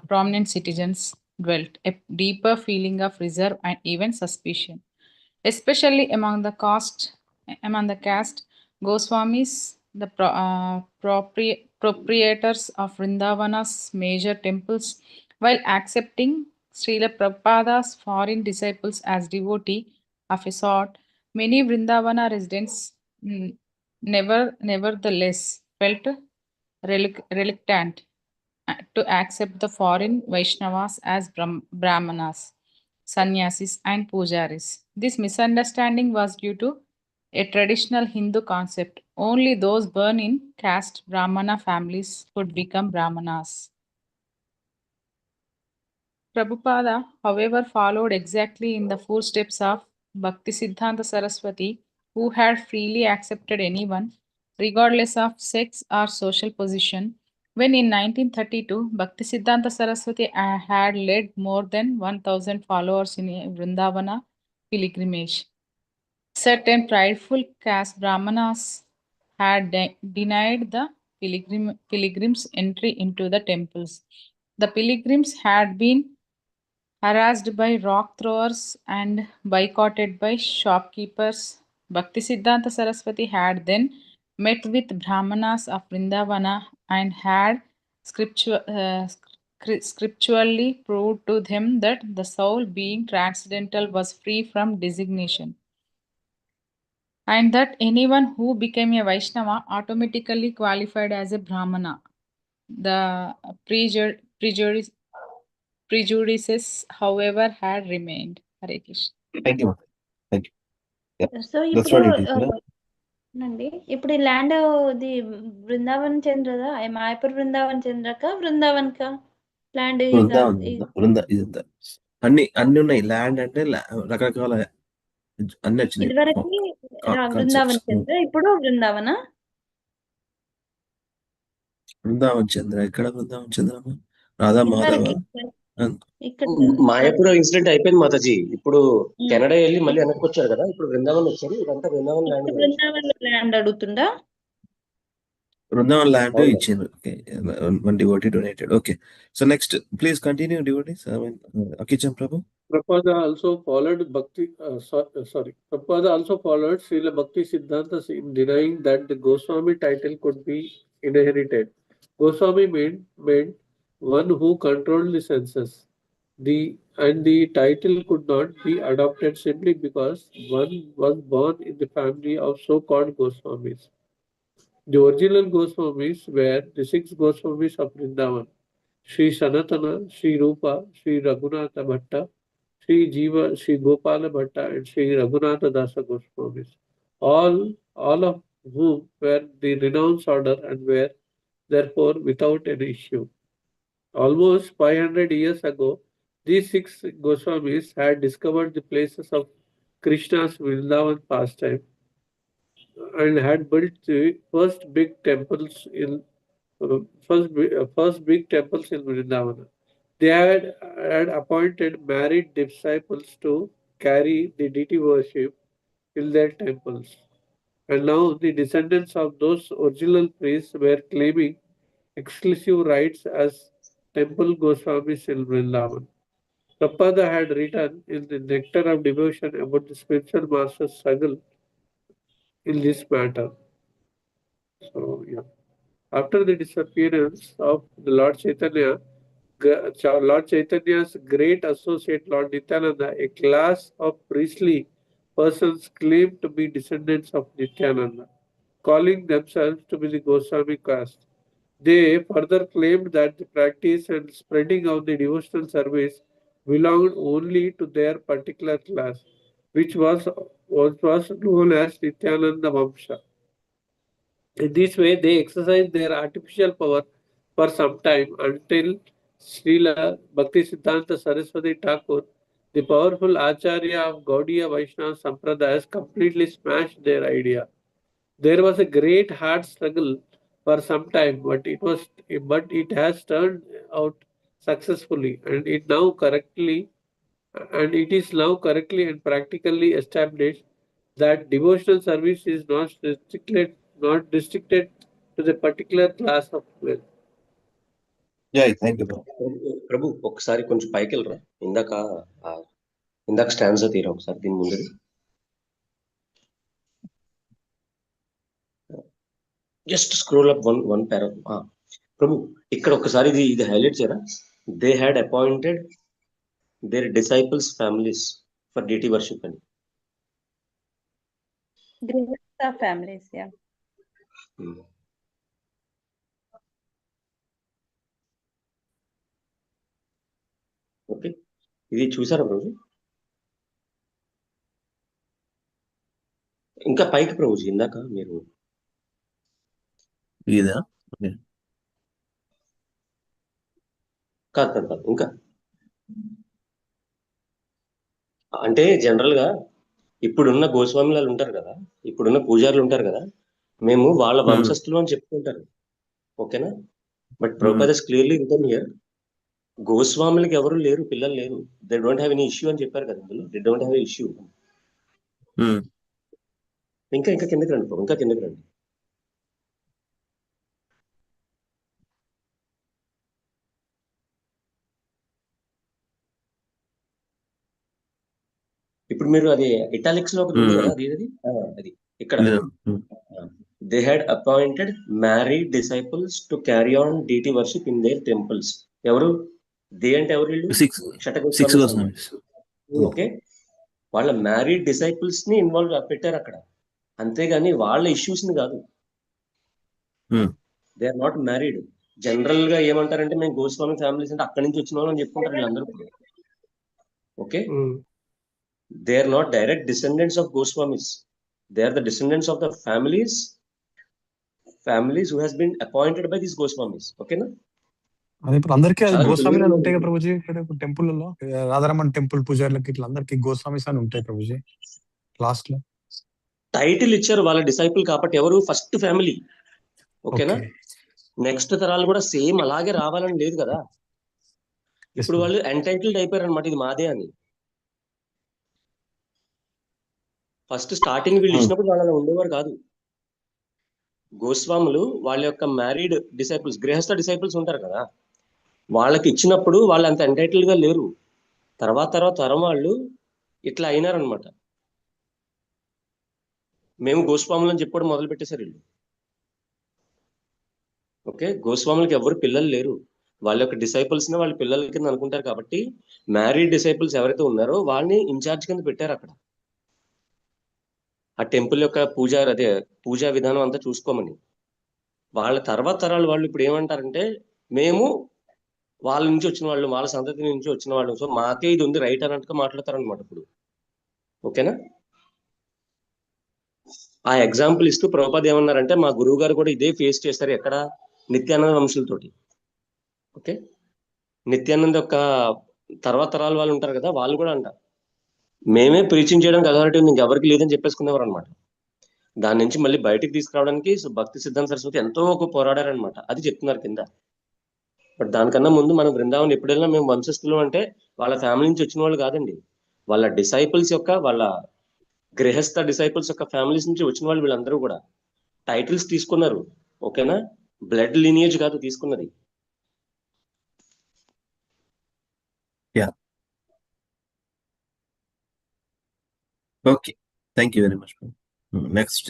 prominent citizens dwelt a deeper feeling of reserve and even suspicion, especially among the caste Goswamis, the proprietors of Vrindavana's major temples, while accepting Srila Prabhupada's foreign disciples as devotee of a sort. Many Vrindavana residents nevertheless felt reluctant to accept the foreign Vaishnavas as Brahmanas, sannyasis, and pujaris. This misunderstanding was due to a traditional Hindu concept. Only those born in caste Brahmana families could become Brahmanas. Prabhupada, however, followed exactly in the footsteps of Bhaktisiddhanta Saraswati, who had freely accepted anyone, regardless of sex or social position. When in 1932, Bhaktisiddhanta Saraswati had led more than 1,000 followers in a Vrindavana pilgrimage. Certain prideful caste Brahmanas had denied the pilgrims entry into the temples. The pilgrims had been harassed by rock throwers and boycotted by shopkeepers. Bhaktisiddhanta Saraswati had then met with Brahmanas of Vrindavana and had scripturally proved to them that the soul, being transcendental, was free from designation, and that anyone who became a Vaishnava automatically qualified as a Brahmana. The prejudices, however, had remained. Hare Krishna. Thank you. Thank you. Yeah, so that's ఇప్పుడు what it is. Yeah? అండి ఇప్పుడు ఈ land ఇది బృందావన్ చంద్రదా మాయపూర్ బృందావన్ చంద్రక బృందావన్ కా land Brinda ఇదంతా అన్ని ఉన్నాయి. Land అంటే రకరకాల అన్ని వచ్చినాయి ఇదివరకు కాన్సెప్ట్స్. బృందావన్ చంద్ర ఇప్పుడు బృందావన బృందావన్ చంద్ర ఎక్కడ బృందావన్ చంద్రమ్మ? రాధా మాధవ ఇక్కడ మాయాపూర్ ఇన్సిడెంట్ అయిపోయింది మాతాజీ. ఇప్పుడు కెనడా వెళ్ళి మళ్ళీ వెనక్కి వచ్చారు కదా, ఇప్పుడు బృందావన్ వచ్చారు. ఇదంతా బృందావన్ ల్యాండ్ గురించి. బృందావన్ ల్యాండ్ అడుగుతుందా? బృందావన్ ల్యాండ్ ఇచ్చిండ్రు. Okay, one devotee donated. Okay, so next please continue, devotees. Akinchan Prabhu. Prabhupada also followed Prabhupada also followed Srila Bhakti Siddhanta in denying that the Goswami title could be inherited. Goswami meant one who controlled the senses. The title could not be adopted simply because one was born in the family of so-called Goswamis. The original Goswamis were the 6 Goswamis of Vrindavan: Sri Sanatana, Sri Rupa, Sri Raghunatha Bhatta, Sri Jiva, Sri Gopala Bhatta, and Sri Raghunatha Dasa Goswamis, all of whom were the renounced order and were therefore without an issue. Almost 500 years ago, these 6 Goswamis had discovered the places of Krishna's Vrindavan pastime and had built the first big temples in Vrindavana. They had appointed married disciples to carry the deity worship in their temples. And now the descendants of those original priests were claiming exclusive rights as temple Goswamis in Vrindavan. Prabhupada had written in the Nectar of Devotion about the spiritual master's struggle in this matter. So, yeah. After the disappearance of the Lord Chaitanya's great associate Lord Nityananda, a class of priestly persons claimed to be descendants of Nityananda, calling themselves to be the Goswami caste. They further claimed that the practice and spreading of the devotional service belonged only to their particular class, which was known as Nityananda Vamsha. In this way, they exercised their artificial power for some time until Srila Bhaktisiddhanta Saraswati Thakur The powerful Acharya of Gaudiya Vaishnava Sampradayas completely smashed their idea. There was a great hard struggle for some time, but it has turned out successfully, and it is now correctly and practically established that devotional service is not restricted to the particular class of men. Yeah, thank you, bro. ప్రభు ఒకసారి కొంచెం పైకి వెళ్ళరా, ఇందాక stands తీరా ఒకసారి దీని ముందు just scroll up one para. ప్రభు ఇక్కడ ఒకసారి ఇది హైలైట్ చేయరా. They had appointed their disciples families for deity worship అని. Grihastha families, yeah. ఓకే, ఇది చూసారా ప్రభు? ఇంకా పైకి ప్రభుజీ, ఇందాక మీరు ఇదా కాదు ఇంకా అంటే జనరల్ గా ఇప్పుడున్న గోస్వాములు ఉంటారు కదా, ఇప్పుడున్న పూజారులు ఉంటారు కదా, మేము వాళ్ళ వంశస్థులు అని చెప్పుకుంటారు. ఓకేనా? But Prabhupada is clearly written here, గోస్వాములకి ఎవరు లేరు, పిల్లలు లేరు. They don't have any issue అని చెప్పారు కదా ఇందులో. They don't have issue. ఇంకా కిందకి రండి ప్రభు, ఇంకా కిందకి రండి. ఇప్పుడు మీరు అది ఇటాలిక్స్ లో ఒకటి ఉంది కదా, అది ఇక్కడ they had appointed married disciples to carry on deity worship in their temples. ఎవరు దే అంటే ఎవరు? వీళ్ళు షటగోస్వామి. ఓకే, వాళ్ళ మ్యారీడ్ డిసైపుల్స్ ని ఇన్వాల్వ్ పెట్టారు అక్కడ, అంతేగాని వాళ్ళ ఇష్యూస్ ని కాదు. They are not married. General గా ఏమంటారంటే మేము గోస్వామి ఫ్యామిలీస్ అంటే అక్కడి నుంచి వచ్చిన వాళ్ళు అని చెప్పుకుంటారు వీళ్ళందరూ. Okay, they are not direct descendants of Goswamis. They are the descendants of the families who has been appointed by these Goswamis. Okay na? అదే ఇప్పుడు అందరికీ అది గోస్వామిలు అని ఉంటాయి కదా ప్రభుజీ. ఇక్కడ టెంపుల్లో రాధారమణ టెంపుల్ పూజారులకి ఇట్లా అందరికి గోస్వామిస్ అని ఉంటాయి ప్రభుజీ. లాస్ట్ లో టైటిల్ ఇచ్చారు వాళ్ళ డిసైపుల్ కాబట్టి. ఎవరు? First family. ఓకేనా? నెక్స్ట్ తరాలు కూడా సేమ్ అలాగే రావాలని లేదు కదా. ఇప్పుడు వాళ్ళు ఎంటైటిల్డ్ అయిపోయారు అనమాట, ఇది మాదే అని. ఫస్ట్ స్టార్టింగ్ వీళ్ళు ఇచ్చినప్పుడు వాళ్ళు అలా ఉండేవారు కాదు. గోస్వాములు వాళ్ళ యొక్క మ్యారీడ్ డిసైపుల్స్, గృహస్థ డిసైపుల్స్ ఉంటారు కదా, వాళ్ళకి ఇచ్చినప్పుడు వాళ్ళు అంత ఎంటైటిల్డ్ గా లేరు. తర్వాత తరం వాళ్ళు ఇట్లా అయినారనమాట. మేము గోస్వాములు అని చెప్పడం మొదలు పెట్టేశారు వీళ్ళు. ఓకే, గోస్వాములకి ఎవరు పిల్లలు లేరు, వాళ్ళ యొక్క డిసైపుల్స్ ని వాళ్ళ పిల్లల కింద అనుకుంటారు కాబట్టి మ్యారీడ్ డిసైపుల్స్ ఎవరైతే ఉన్నారో వాళ్ళని ఇన్ఛార్జ్ కింద పెట్టారు అక్కడ. ఆ టెంపుల్ యొక్క పూజా విధానం అంతా చూసుకోమని. వాళ్ళ తర్వాత తరాలు వాళ్ళు ఇప్పుడు ఏమంటారంటే మేము వాళ్ళ నుంచి వచ్చిన వాళ్ళు, వాళ్ళ సంతతి నుంచి వచ్చిన వాళ్ళు, సో మాకే ఇది ఉంది రైట్ అన్నట్టుగా మాట్లాడతారనమాట ఇప్పుడు. ఓకేనా? ఆ ఎగ్జాంపుల్ ఇస్తూ ప్రభుపాద ఏమన్నారంటే మా గురువు గారు కూడా ఇదే ఫేస్ చేస్తారు ఎక్కడ, నిత్యానంద వంశులతోటి. ఓకే, నిత్యానంద యొక్క తర్వాత తరాల వాళ్ళు ఉంటారు కదా, వాళ్ళు కూడా అంట మేమే ప్రీచింగ్ చేయడానికి అథారిటీ ఉంది, ఇంకెవరికి లేదని చెప్పేసుకునేవారు అనమాట. దాని నుంచి మళ్ళీ బయటికి తీసుకురావడానికి భక్తి సిద్ధాంత సరస్వతి ఎంతో ఒక పోరాడారనమాట. అది చెప్తున్నారు కింద. బట్ దానికన్నా ముందు మనం బృందావనం ఎప్పుడైనా మేము వంశస్థులు అంటే వాళ్ళ ఫ్యామిలీ నుంచి వచ్చిన వాళ్ళు కాదండి, వాళ్ళ డిసైపుల్స్ యొక్క, వాళ్ళ గృహస్థ డిసైపుల్స్ యొక్క ఫ్యామిలీస్ నుంచి వచ్చిన వాళ్ళు వీళ్ళందరూ కూడా టైటిల్స్ తీసుకున్నారు. ఓకేనా? బ్లడ్ లీనియేజ్ కాదు తీసుకున్నది. Okay, thank you very much. Next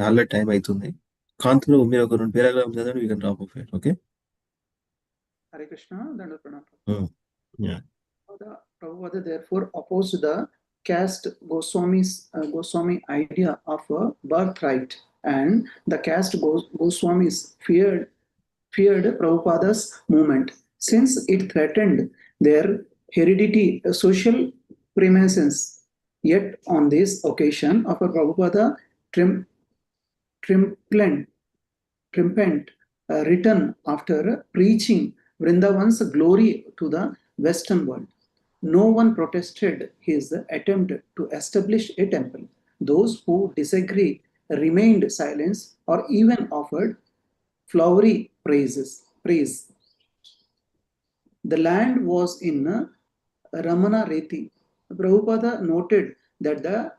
already time అవుతుంది. కాంతులు మీరు ఒక 2 పేరాగ్రాఫ్ చదవండి, you can drop of it. Okay, Hare Krishna, Danda Pranam. Prabhupada therefore opposed the caste Goswami idea of a birthright, and the caste Goswamis feared Prabhupada's movement, since it threatened their heredity, social premises. Yet on this occasion of a Prabhupada triumphant return after preaching Vrindavan's glory to the Western world. No one protested his attempt to establish a temple. Those who disagree remained silent or even offered flowery praise. The land was in Ramana Reti. Prabhupada noted that the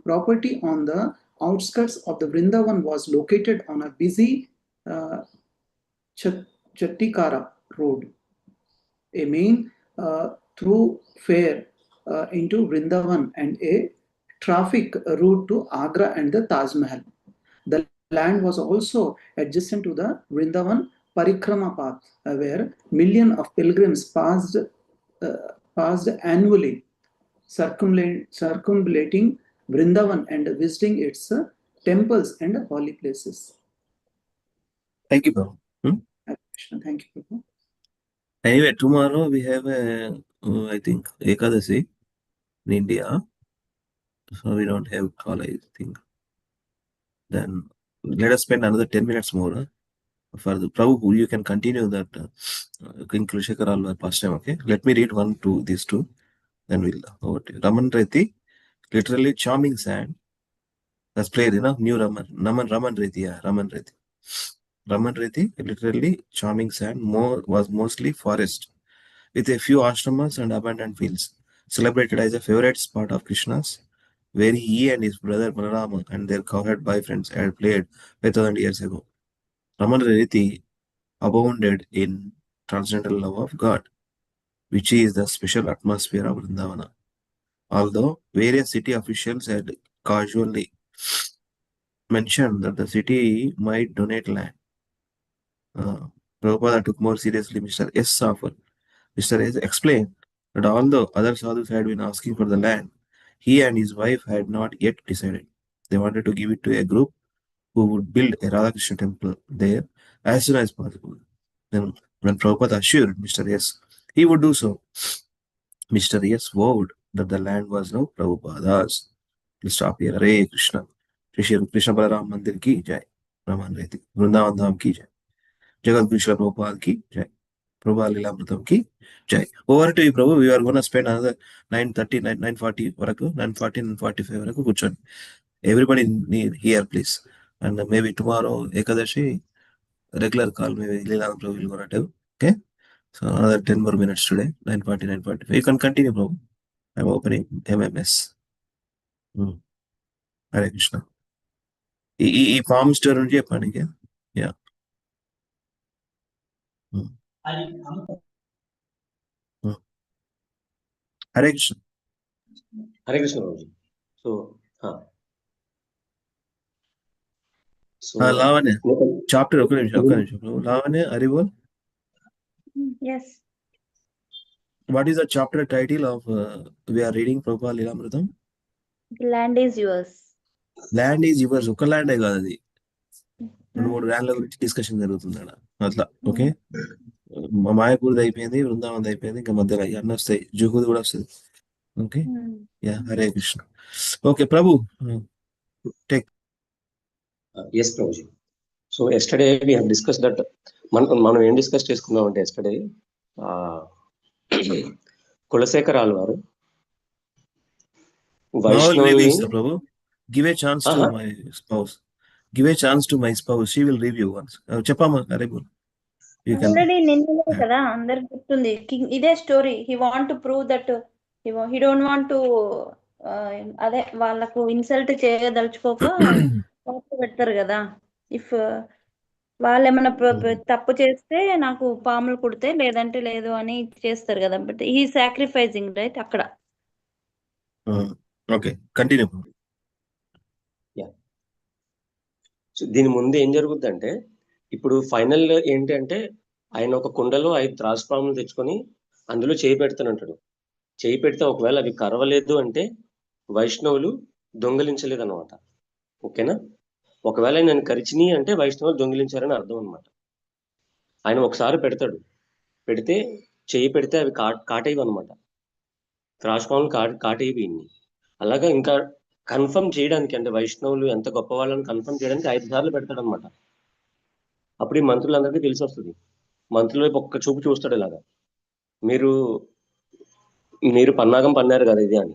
property on the outskirts of the Vrindavan was located on a busy Chattikara road, a main thoroughfare into Vrindavan and a traffic route to Agra and the Taj Mahal. The land was also adjacent to the Vrindavan Parikrama path, where millions of pilgrims passed annually, circumambulating Vrindavan and visiting its temples and holy places. Thank you, Prabhu. Thank you, Prabhu. Anyway, tomorrow we have I think Ekadasi in India, so we don't have call, I think. Then let us spend another 10 minutes more for the Prabhu. You can continue that King Kulshekar Alvar past time. Okay, let me read 1, 2, these two, then we'll over to you. Raman Reti, literally charming sand. That's played, new Raman Reti, yeah, Raman Reti. Raman Reti, literally charming sand, was mostly forest, with a few ashramas and abandoned fields, celebrated as a favorite spot of Krishna's, where he and his brother Balarama and their cowherd boyfriends had played 5,000 years ago. Raman Reti abounded in transcendental love of God, which is the special atmosphere of Vrindavana. Although various city officials had casually mentioned that the city might donate land, Prabhupada took more seriously Mr. S. offer. Mr. S. explained that although other sadhus had been asking for the land, he and his wife had not yet decided. They wanted to give it to a group who would build a Radhakrishna temple there as soon as possible. Then, when Prabhupada assured Mr. S. he would do so, Mr. S. vowed that the land was now Prabhupada's. Let's stop here. Hare Krishna. Shri Krishna Balaram Mandir ki jai. Raman Reti. Vrindavan Dham ki jai. Jagat Guru Srila Prabhupada ki jai. Prabhupada Lilamritam ki jai. Over to you, Prabhu. We are going to spend another 9:30, 9:40 varaku, 9:40 and 45 varaku kuchoni. Everybody here, please. And maybe tomorrow, Ekadashi, regular call, maybe Lilam Prabhu will go to have. Okay? So another 10 more minutes today, 9:40, 9:45. You can continue, Prabhu. I'm opening MMS. Hare Krishna. ఈ form store నుంచి చెప్పండి ఇంకా yeah Hare Krishna. Hare Krishna, Prabhuji. Lavanya chapter ఒక నిమిషం Lavanya అరివోల్. Yes. What is the chapter title of we are reading Prabhupada Lilamritam? The land is yours. Land is yours. ఒక ల్యాండే కాదు, అది 2-3 ల్యాండ్ల గురించి డిస్కషన్ జరుగుతుంది అట్లా. ఓకే, మాయాపూర్ది అయిపోయింది, వృందావన్ అయిపోయింది, ఇంకా మధ్యలో అన్నీ వస్తాయి, జుహూది కూడా వస్తుంది. Okay, yeah Hare Krishna. Okay Prabhu, take. Yes, Prabhuji. So yesterday we have discussed that మనం ఏం డిస్కస్ చేసుకున్నాం అంటే yesterday Kulasekhar ఆల్వారు వైష్ణవుని Prabhu, give a chance to my spouse. Give a chance to my spouse. She will review once. చెప్పమ్మా అరిబుల్. Already నిన్ననే కదా అందరికి గుర్తుంది. ఇదే story. He want to prove that he don't want to అదే వాళ్ళకు ఇన్సల్ట్ చేయదలుచుకోక పెడతారు కదా. ఇఫ్ వాళ్ళు ఏమైనా తప్పు చేస్తే నాకు పాములు కుడితే, లేదంటే లేదు అని చేస్తారు కదా. బట్ హీ సాక్రిఫైసింగ్ రైట్ అక్కడ. Okay, continue. సో దీని ముందు ఏం జరుగుద్దంటే, ఇప్పుడు ఫైనల్ ఏంటి అంటే, ఆయన ఒక కుండలో 5 త్రాసుపాములు తెచ్చుకొని అందులో చేయి పెడతానంటాడు. చేయి పెడితే ఒకవేళ అవి కరవలేదు అంటే వైష్ణవులు దొంగిలించలేదు అనమాట. ఓకేనా? ఒకవేళ నేను కరిచిని అంటే వైష్ణవులు దొంగిలించారని అర్థం అనమాట. ఆయన ఒకసారి పెడతాడు, పెడితే చేయి పెడితే అవి కాటేవి అనమాట. త్రాసుపాములు కాటేవి. అలాగా ఇంకా కన్ఫర్మ్ చేయడానికి, అంటే వైష్ణవులు ఎంత గొప్ప వాళ్ళని కన్ఫర్మ్ చేయడానికి 5 సార్లు పెడతాడు అనమాట. అప్పుడు ఈ మంత్రులందరికీ తెలిసి వస్తుంది. మంత్రుల వైపు ఒక్క చూపు చూస్తాడు ఇలాగా, మీరు మీరు పన్నాగం పన్నారు కదా ఇది అని.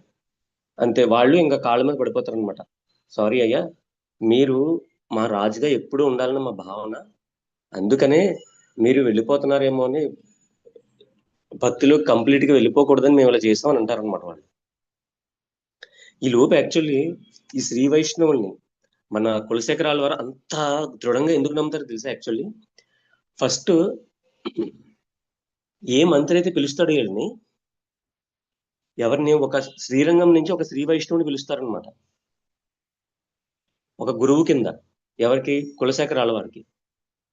అంతే, వాళ్ళు ఇంకా కాళ్ళ మీద పడిపోతారు అనమాట. సారీ అయ్యా, మీరు మా రాజుగా ఎప్పుడు ఉండాలని మా భావన, అందుకనే మీరు వెళ్ళిపోతున్నారేమో అని భక్తిలో కంప్లీట్ గా వెళ్ళిపోకూడదని మేము ఇలా చేస్తాం అని అంటారు అనమాట వాళ్ళు. ఈ లోపు యాక్చువల్లీ ఈ శ్రీ వైష్ణవుల్ని మన కులశేఖరాల వారు అంత దృఢంగా ఎందుకు నమ్ముతారో తెలుసా? యాక్చువల్లీ ఫస్ట్ ఏ మంత్రి అయితే పిలుస్తాడో వీళ్ళని, ఎవరిని ఒక శ్రీరంగం నుంచి ఒక శ్రీ వైష్ణవుని పిలుస్తారనమాట, ఒక గురువు కింద. ఎవరికి? కులశేఖరాల వారికి.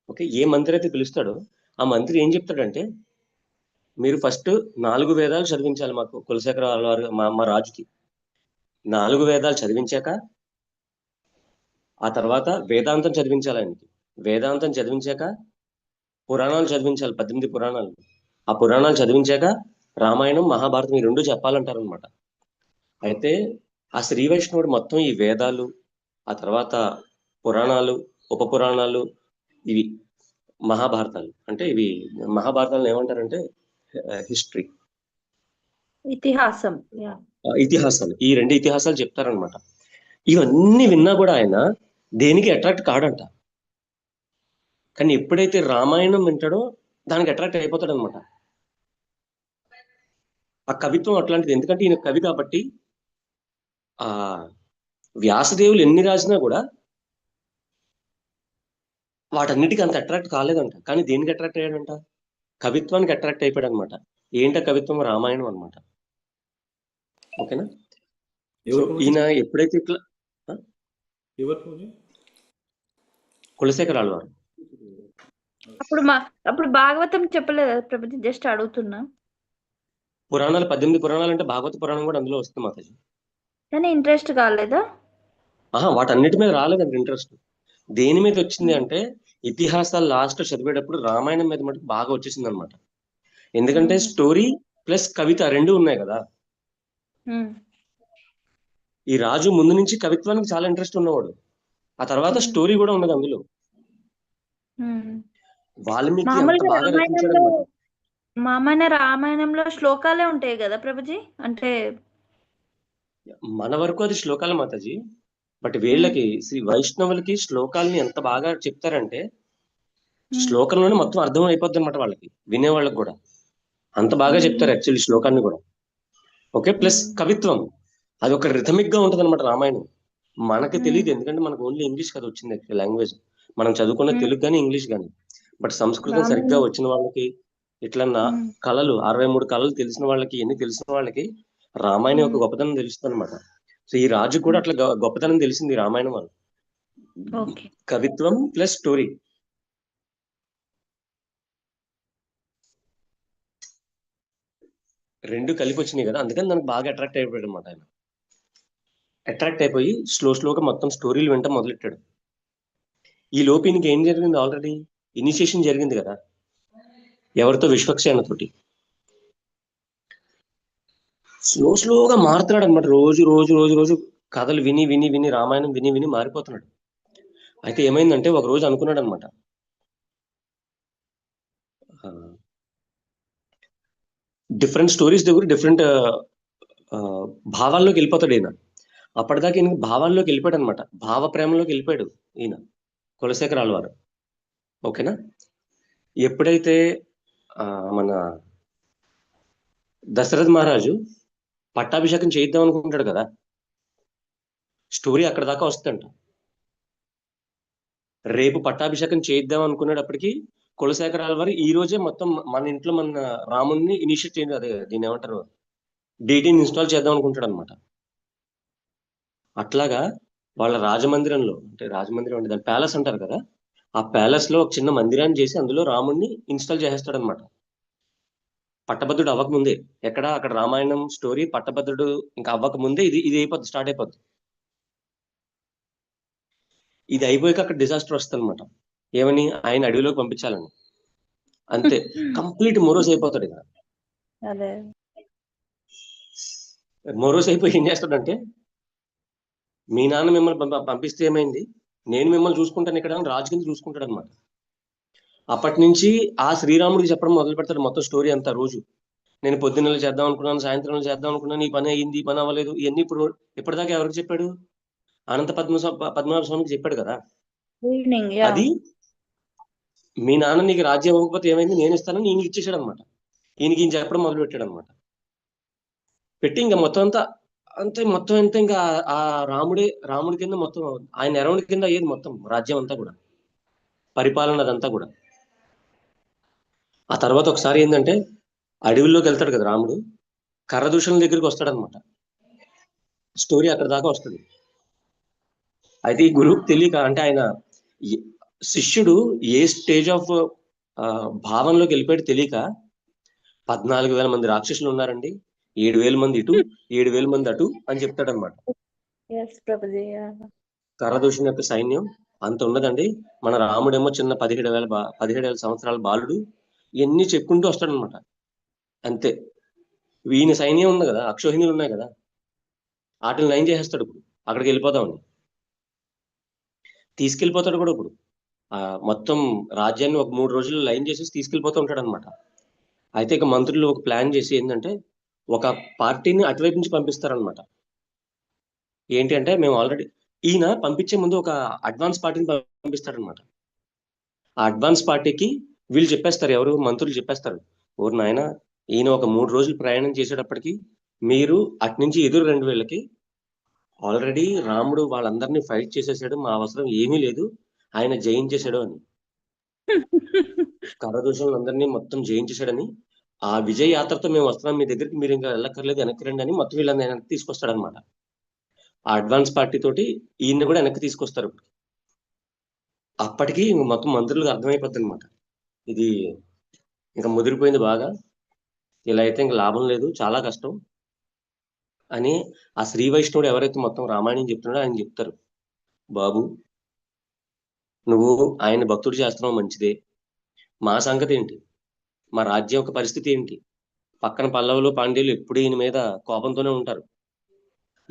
ఓకే, ఏ మంత్రి అయితే పిలుస్తాడో ఆ మంత్రి ఏం చెప్తాడంటే, మీరు ఫస్ట్ 4 వేదాలు చదివించాలి మాకు, కులశేఖరాల వారు మా రాజుకి 4 వేదాలు చదివించాక ఆ తర్వాత వేదాంతం చదివించాలి ఆయనకి. వేదాంతం చదివించాక పురాణాలు చదివించాలి, 18 పురాణాలు. ఆ పురాణాలు చదివించాక రామాయణం మహాభారతం ఈ 2 చెప్పాలంటారనమాట. అయితే ఆ శ్రీ వైష్ణవుడు మొత్తం ఈ వేదాలు, ఆ తర్వాత పురాణాలు, ఉప పురాణాలు, ఇవి మహాభారతాలు, అంటే ఇవి మహాభారతాలను ఏమంటారంటే హిస్టరీ, ఇతిహాసం. ఇతిహాసాలు, ఈ 2 ఇతిహాసాలు చెప్తారనమాట. ఇవన్నీ విన్నా కూడా ఆయన దేనికి అట్రాక్ట్ కాడంట. కానీ ఎప్పుడైతే రామాయణం వింటాడో దానికి అట్రాక్ట్ అయిపోతాడు అనమాట. ఆ కవిత్వం అట్లాంటిది, ఎందుకంటే ఈయన కవి కాబట్టి. ఆ వ్యాసదేవులు ఎన్ని రాసినా కూడా వాటన్నిటికీ అంత అట్రాక్ట్ కాలేదంట. కానీ దేనికి అట్రాక్ట్ అయ్యాడంట? కవిత్వానికి అట్రాక్ట్ అయిపోయాడు అనమాట. ఏంట కవిత్వం? రామాయణం అనమాట. ఓకేనా? సో ఈయన ఎప్పుడైతే ఇట్లా కులశేఖరాల వారు అప్పుడు భాగవతం చెప్పలేదా ప్రభుజీ? జస్ట్ అడుగుతున్నా. పురాణాలు 18 పురాణాలు అంటే భాగవత పురాణం కూడా అందులో వస్తుంది మాతాజీ. కానీ ఇంట్రెస్ట్ కాలేదా? వాటన్నిటి మీద రాలేదండి ఇంట్రెస్ట్. దేని మీద వచ్చింది అంటే, ఇతిహాసాలు లాస్ట్ చదివేటప్పుడు రామాయణం మీద మటుకు బాగా వచ్చేసింది అనమాట. ఎందుకంటే స్టోరీ ప్లస్ కవిత 2 ఉన్నాయి కదా. ఈ రాజు ముందు నుంచి కవిత్వానికి చాలా ఇంట్రెస్ట్ ఉన్నవాడు, ఆ తర్వాత స్టోరీ కూడా ఉన్నది అందులో. వాల్మీకి అంత బాగా రచించాడు అనమాట. రామాయణంలో శ్లోకాలే ఉంటాయి కదా ప్రభుజీ? అంటే మన వరకు అది శ్లోకాలు మాతాజీ, బట్ వీళ్ళకి శ్రీ వైష్ణవులకి శ్లోకాలని ఎంత బాగా చెప్తారంటే, శ్లోకంలోనే మొత్తం అర్థం అయిపోద్ది అనమాట వాళ్ళకి, వినేవాళ్ళకి కూడా. అంత బాగా చెప్తారు యాక్చువల్లీ శ్లోకాన్ని కూడా. ఓకే, ప్లస్ కవిత్వం అది ఒక రిథమిక్ గా ఉంటది అనమాట రామాయణం. మనకి తెలియదు, ఎందుకంటే మనకు ఓన్లీ ఇంగ్లీష్ కదా వచ్చింది లాంగ్వేజ్. మనం చదువుకున్న తెలుగు కానీ ఇంగ్లీష్ కానీ. బట్ సంస్కృతం సరిగ్గా వచ్చిన వాళ్ళకి, ఇట్లా కళలు 63 కళలు తెలిసిన వాళ్ళకి, ఎన్ని తెలిసిన వాళ్ళకి రామాయణం యొక్క గొప్పతనం తెలుస్తుంది అనమాట. సో ఈ రాజు కూడా అట్లా గొప్పతనం తెలిసింది రామాయణం వల్ల. కవిత్వం ప్లస్ స్టోరీ. రెండు కలిపి వచ్చినాయి కదా, అందుకని దానికి బాగా అట్రాక్ట్ అయిపోయాడు అనమాట ఆయన. అట్రాక్ట్ అయిపోయి స్లోగా మొత్తం స్టోరీలు వింటాం మొదలెట్టాడు. ఈ లోపు ఈయనకి ఏం జరిగింది? ఆల్రెడీ ఇనిషియేషన్ జరిగింది కదా, ఎవరితో? విశ్వక్సేనతోటి. స్లోగా మారుతున్నాడు అనమాట. రోజు రోజు రోజు రోజు కథలు విని విని విని, రామాయణం విని విని మారిపోతున్నాడు. అయితే ఏమైందంటే, ఒక రోజు అనుకున్నాడు అనమాట, డిఫరెంట్ స్టోరీస్ దగ్గర డిఫరెంట్ భావాల్లోకి వెళ్ళిపోతాడు ఈయన. అప్పటిదాకా ఈయన భావాల్లోకి వెళ్ళిపోయాడు అనమాట, భావ ప్రేమలోకి వెళ్ళిపోయాడు ఈయన కులశేఖరాల వారు. ఓకేనా? ఎప్పుడైతే మన దశరథ మహారాజు పట్టాభిషేకం చేయిద్దాం అనుకుంటాడు కదా, స్టోరీ అక్కడ దాకా వస్తుందంట. రేపు పట్టాభిషేకం చేయిద్దాం అనుకునేటప్పటికి కులశేఖరాల వారు ఈ రోజే మొత్తం మన ఇంట్లో మన రాముడిని ఇనిషియేట్ చేయండి, అదే దీన్ని ఏమంటారు, డీటీని ఇన్స్టాల్ చేద్దాం అనుకుంటాడు అనమాట. అట్లాగా వాళ్ళ రాజమందిరంలో, అంటే రాజమందిరం అంటే దాని ప్యాలెస్ అంటారు కదా, ఆ ప్యాలెస్ లో ఒక చిన్న మందిరాన్ని చేసి అందులో రాముడిని ఇన్స్టాల్ చేసేస్తాడు అనమాట. పట్టభద్రుడు అవ్వక ముందే, అక్కడ రామాయణం స్టోరీ పట్టభద్రుడు ఇంకా అవ్వక ముందే ఇది అయిపోద్ది, స్టార్ట్ అయిపోద్ది. ఇది అయిపోయాక అక్కడ డిజాస్టర్ వస్తుంది అనమాట. ఏమని? ఆయన అడవిలోకి పంపించాలని. అంతే, కంప్లీట్ మొరోస్ అయిపోతాడు ఇక్కడ. మొరోస్ అయిపోయి ఏం చేస్తాడంటే, మీ నాన్న మిమ్మల్ని పంపిస్తే ఏమైంది, నేను మిమ్మల్ని చూసుకుంటాను ఇక్కడ అని రాజు కింద చూసుకుంటాడు అనమాట. అప్పటి నుంచి ఆ శ్రీరాముడికి చెప్పడం మొదలు పెడతాడు మొత్తం స్టోరీ అంతా. రోజు నేను పొద్దున్నెల చేద్దాం అనుకున్నాను, సాయంత్రం చేద్దాం అనుకున్నాను, ఈ పని అయ్యింది, ఈ పని అవ్వలేదు, ఇవన్నీ ఇప్పుడు ఇప్పటిదాకా ఎవరికి చెప్పాడు? అనంత పద్మనాభ స్వామికి చెప్పాడు కదా. Evening, yeah. అది మీ నాన్న నీకు రాజ్యం ఇవ్వకపోతే ఏమైంది, నేను ఇస్తానని ఈయనకి ఇచ్చేసాడు అనమాట. ఈయనకి ఈయన చెప్పడం మొదలు పెట్టాడు అనమాట. పెట్టి ఇంకా మొత్తం అంతా అంతే, మొత్తం అంతా ఇంకా ఆ రాముడి కింద మొత్తం, ఆయన ఎరవడి కింద అయ్యేది మొత్తం రాజ్యం అంతా కూడా, పరిపాలన అదంతా కూడా. ఆ తర్వాత ఒకసారి ఏంటంటే అడవిలోకి వెళ్తాడు కదా రాముడు, కర్రదూషణల దగ్గరికి వస్తాడనమాట. స్టోరీ అక్కడ దాకా వస్తుంది. అయితే ఈ గురువుకి తెలియక, అంటే ఆయన శిష్యుడు ఏ స్టేజ్ ఆఫ్ భావంలోకి వెళ్ళిపోయాడు తెలియక, 14,000 మంది రాక్షసులు ఉన్నారండి, 7,000 మంది ఇటు, 7,000 మంది అటు అని చెప్తాడనమాట. కరదూషణ యొక్క సైన్యం అంత ఉన్నదండి, మన రాముడేమో చిన్న 17,000 సంవత్సరాల బాలుడు, ఇవన్నీ చెప్పుకుంటూ వస్తాడనమాట. అంతే. ఈయన సైన్యం ఉంది కదా, అక్షోహిణీలు ఉన్నాయి కదా, వాటిని లైన్ చేసేస్తాడు. ఇప్పుడు అక్కడికి వెళ్ళిపోదామని తీసుకెళ్ళిపోతాడు కూడా. ఇప్పుడు మొత్తం రాజ్యాన్ని ఒక 3 రోజులు లైన్ చేసేసి తీసుకెళ్ళిపోతూ ఉంటాడు అనమాట. అయితే ఇక మంత్రులు ఒక ప్లాన్ చేసి ఏంటంటే ఒక పార్టీని అటువైపు నుంచి పంపిస్తారనమాట. ఏంటి అంటే, మేము ఆల్రెడీ ఈయన పంపించే ముందు ఒక అడ్వాన్స్ పార్టీని పంపిస్తారనమాట. ఆ అడ్వాన్స్ పార్టీకి వీళ్ళు చెప్పేస్తారు, ఎవరు మంత్రులు చెప్పేస్తారు, ఊరు నాయన ఈయన ఒక 3 రోజులు ప్రయాణం చేసేటప్పటికి మీరు అట్నుంచి ఎదురు 2,000కి ఆల్రెడీ రాముడు వాళ్ళందరినీ ఫైట్ చేసేసాడు, మా అవసరం ఏమీ లేదు, ఆయన జయించేశాడు అని, కరదూషణలందరినీ మొత్తం జయించేశాడని, ఆ విజయ యాత్రతో మేము వస్తున్నాం మీ దగ్గరికి, మీరు ఇంకా వెళ్ళక్కర్లేదు, వెనక్కి రండి అని మొత్తం వీళ్ళని వెనక్కి తీసుకొస్తాడనమాట. ఆ అడ్వాన్స్ పార్టీ తోటి ఈయన్ని కూడా వెనక్కి తీసుకొస్తారు. అప్పటికి మొత్తం మంత్రులకు అర్థమైపోద్ది అనమాట, ఇది ఇంకా ముదిరిపోయింది బాగా, ఇలా అయితే ఇంకా లాభం లేదు, చాలా కష్టం అని. ఆ శ్రీ వైష్ణవుడు ఎవరైతే మొత్తం రామాయణం చెప్తున్నాడో ఆయన చెప్తారు, బాబు నువ్వు ఆయన భక్తుడు చేస్తున్నావు మంచిదే, మా సంగతి ఏంటి, మా రాజ్యం యొక్క పరిస్థితి ఏంటి, పక్కన పల్లవులు పాండ్యులు ఎప్పుడు ఈయన మీద కోపంతోనే ఉంటారు,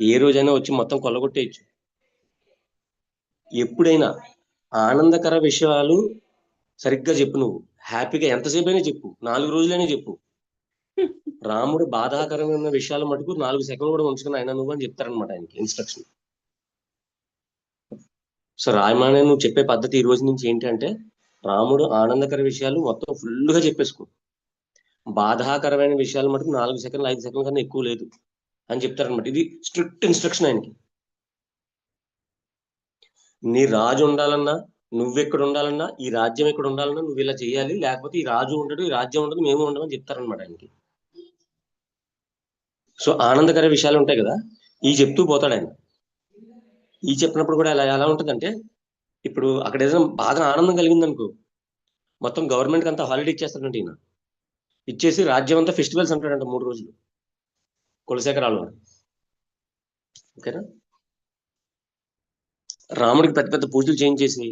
ఏ రోజైనా వచ్చి మొత్తం కొల్లగొట్టేయచ్చు, ఎప్పుడైనా ఆనందకర విషయాలు సరిగ్గా చెప్పు, నువ్వు హ్యాపీగా ఎంతసేపు అయినా చెప్పు, 4 రోజులైనా చెప్పు, రాముడు బాధాకరమైన విషయాలు మటుకు 4 సెకండ్లు కూడా ఉంచుకుని ఆయన నువ్వు అని చెప్తారనమాట ఆయనకి ఇన్స్ట్రక్షన్. సో రామాయణం నువ్వు చెప్పే పద్ధతి ఈ రోజు నుంచి ఏంటి అంటే, రాముడు ఆనందకర విషయాలు మొత్తం ఫుల్గా చెప్పేసుకో, బాధాకరమైన విషయాలు మటుకు 4 సెకండ్లు 5 సెకండ్ల కన్నా ఎక్కువ లేదు అని చెప్తారనమాట. ఇది స్ట్రిక్ట్ ఇన్స్ట్రక్షన్ ఆయనకి. నీ రాజు ఉండాలన్నా, నువ్వెక్కడ ఉండాలన్నా, ఈ రాజ్యం ఎక్కడ ఉండాలన్నా నువ్వు ఇలా చేయాలి, లేకపోతే ఈ రాజు ఉండడు, ఈ రాజ్యం ఉండదు, మేము ఉండమని చెప్తారనమాట ఆయనకి. సో ఆనందకర విషయాలు ఉంటాయి కదా, ఈ చెప్తూ పోతాడు ఆయన. ఈ చెప్పినప్పుడు కూడా ఎలా ఉంటుందంటే, ఇప్పుడు అక్కడ ఏదైనా బాగా ఆనందం కలిగింది అనుకో, మొత్తం గవర్నమెంట్కి అంతా హాలిడే ఇచ్చేస్తాడంటే ఈయన, ఇచ్చేసి రాజ్యం అంతా ఫెస్టివల్స్ అంటాడంట 3 రోజులు కులశేఖరాలు. ఓకేనా, రాముడికి పెద్ద పెద్ద పూజలు చేయించేసి,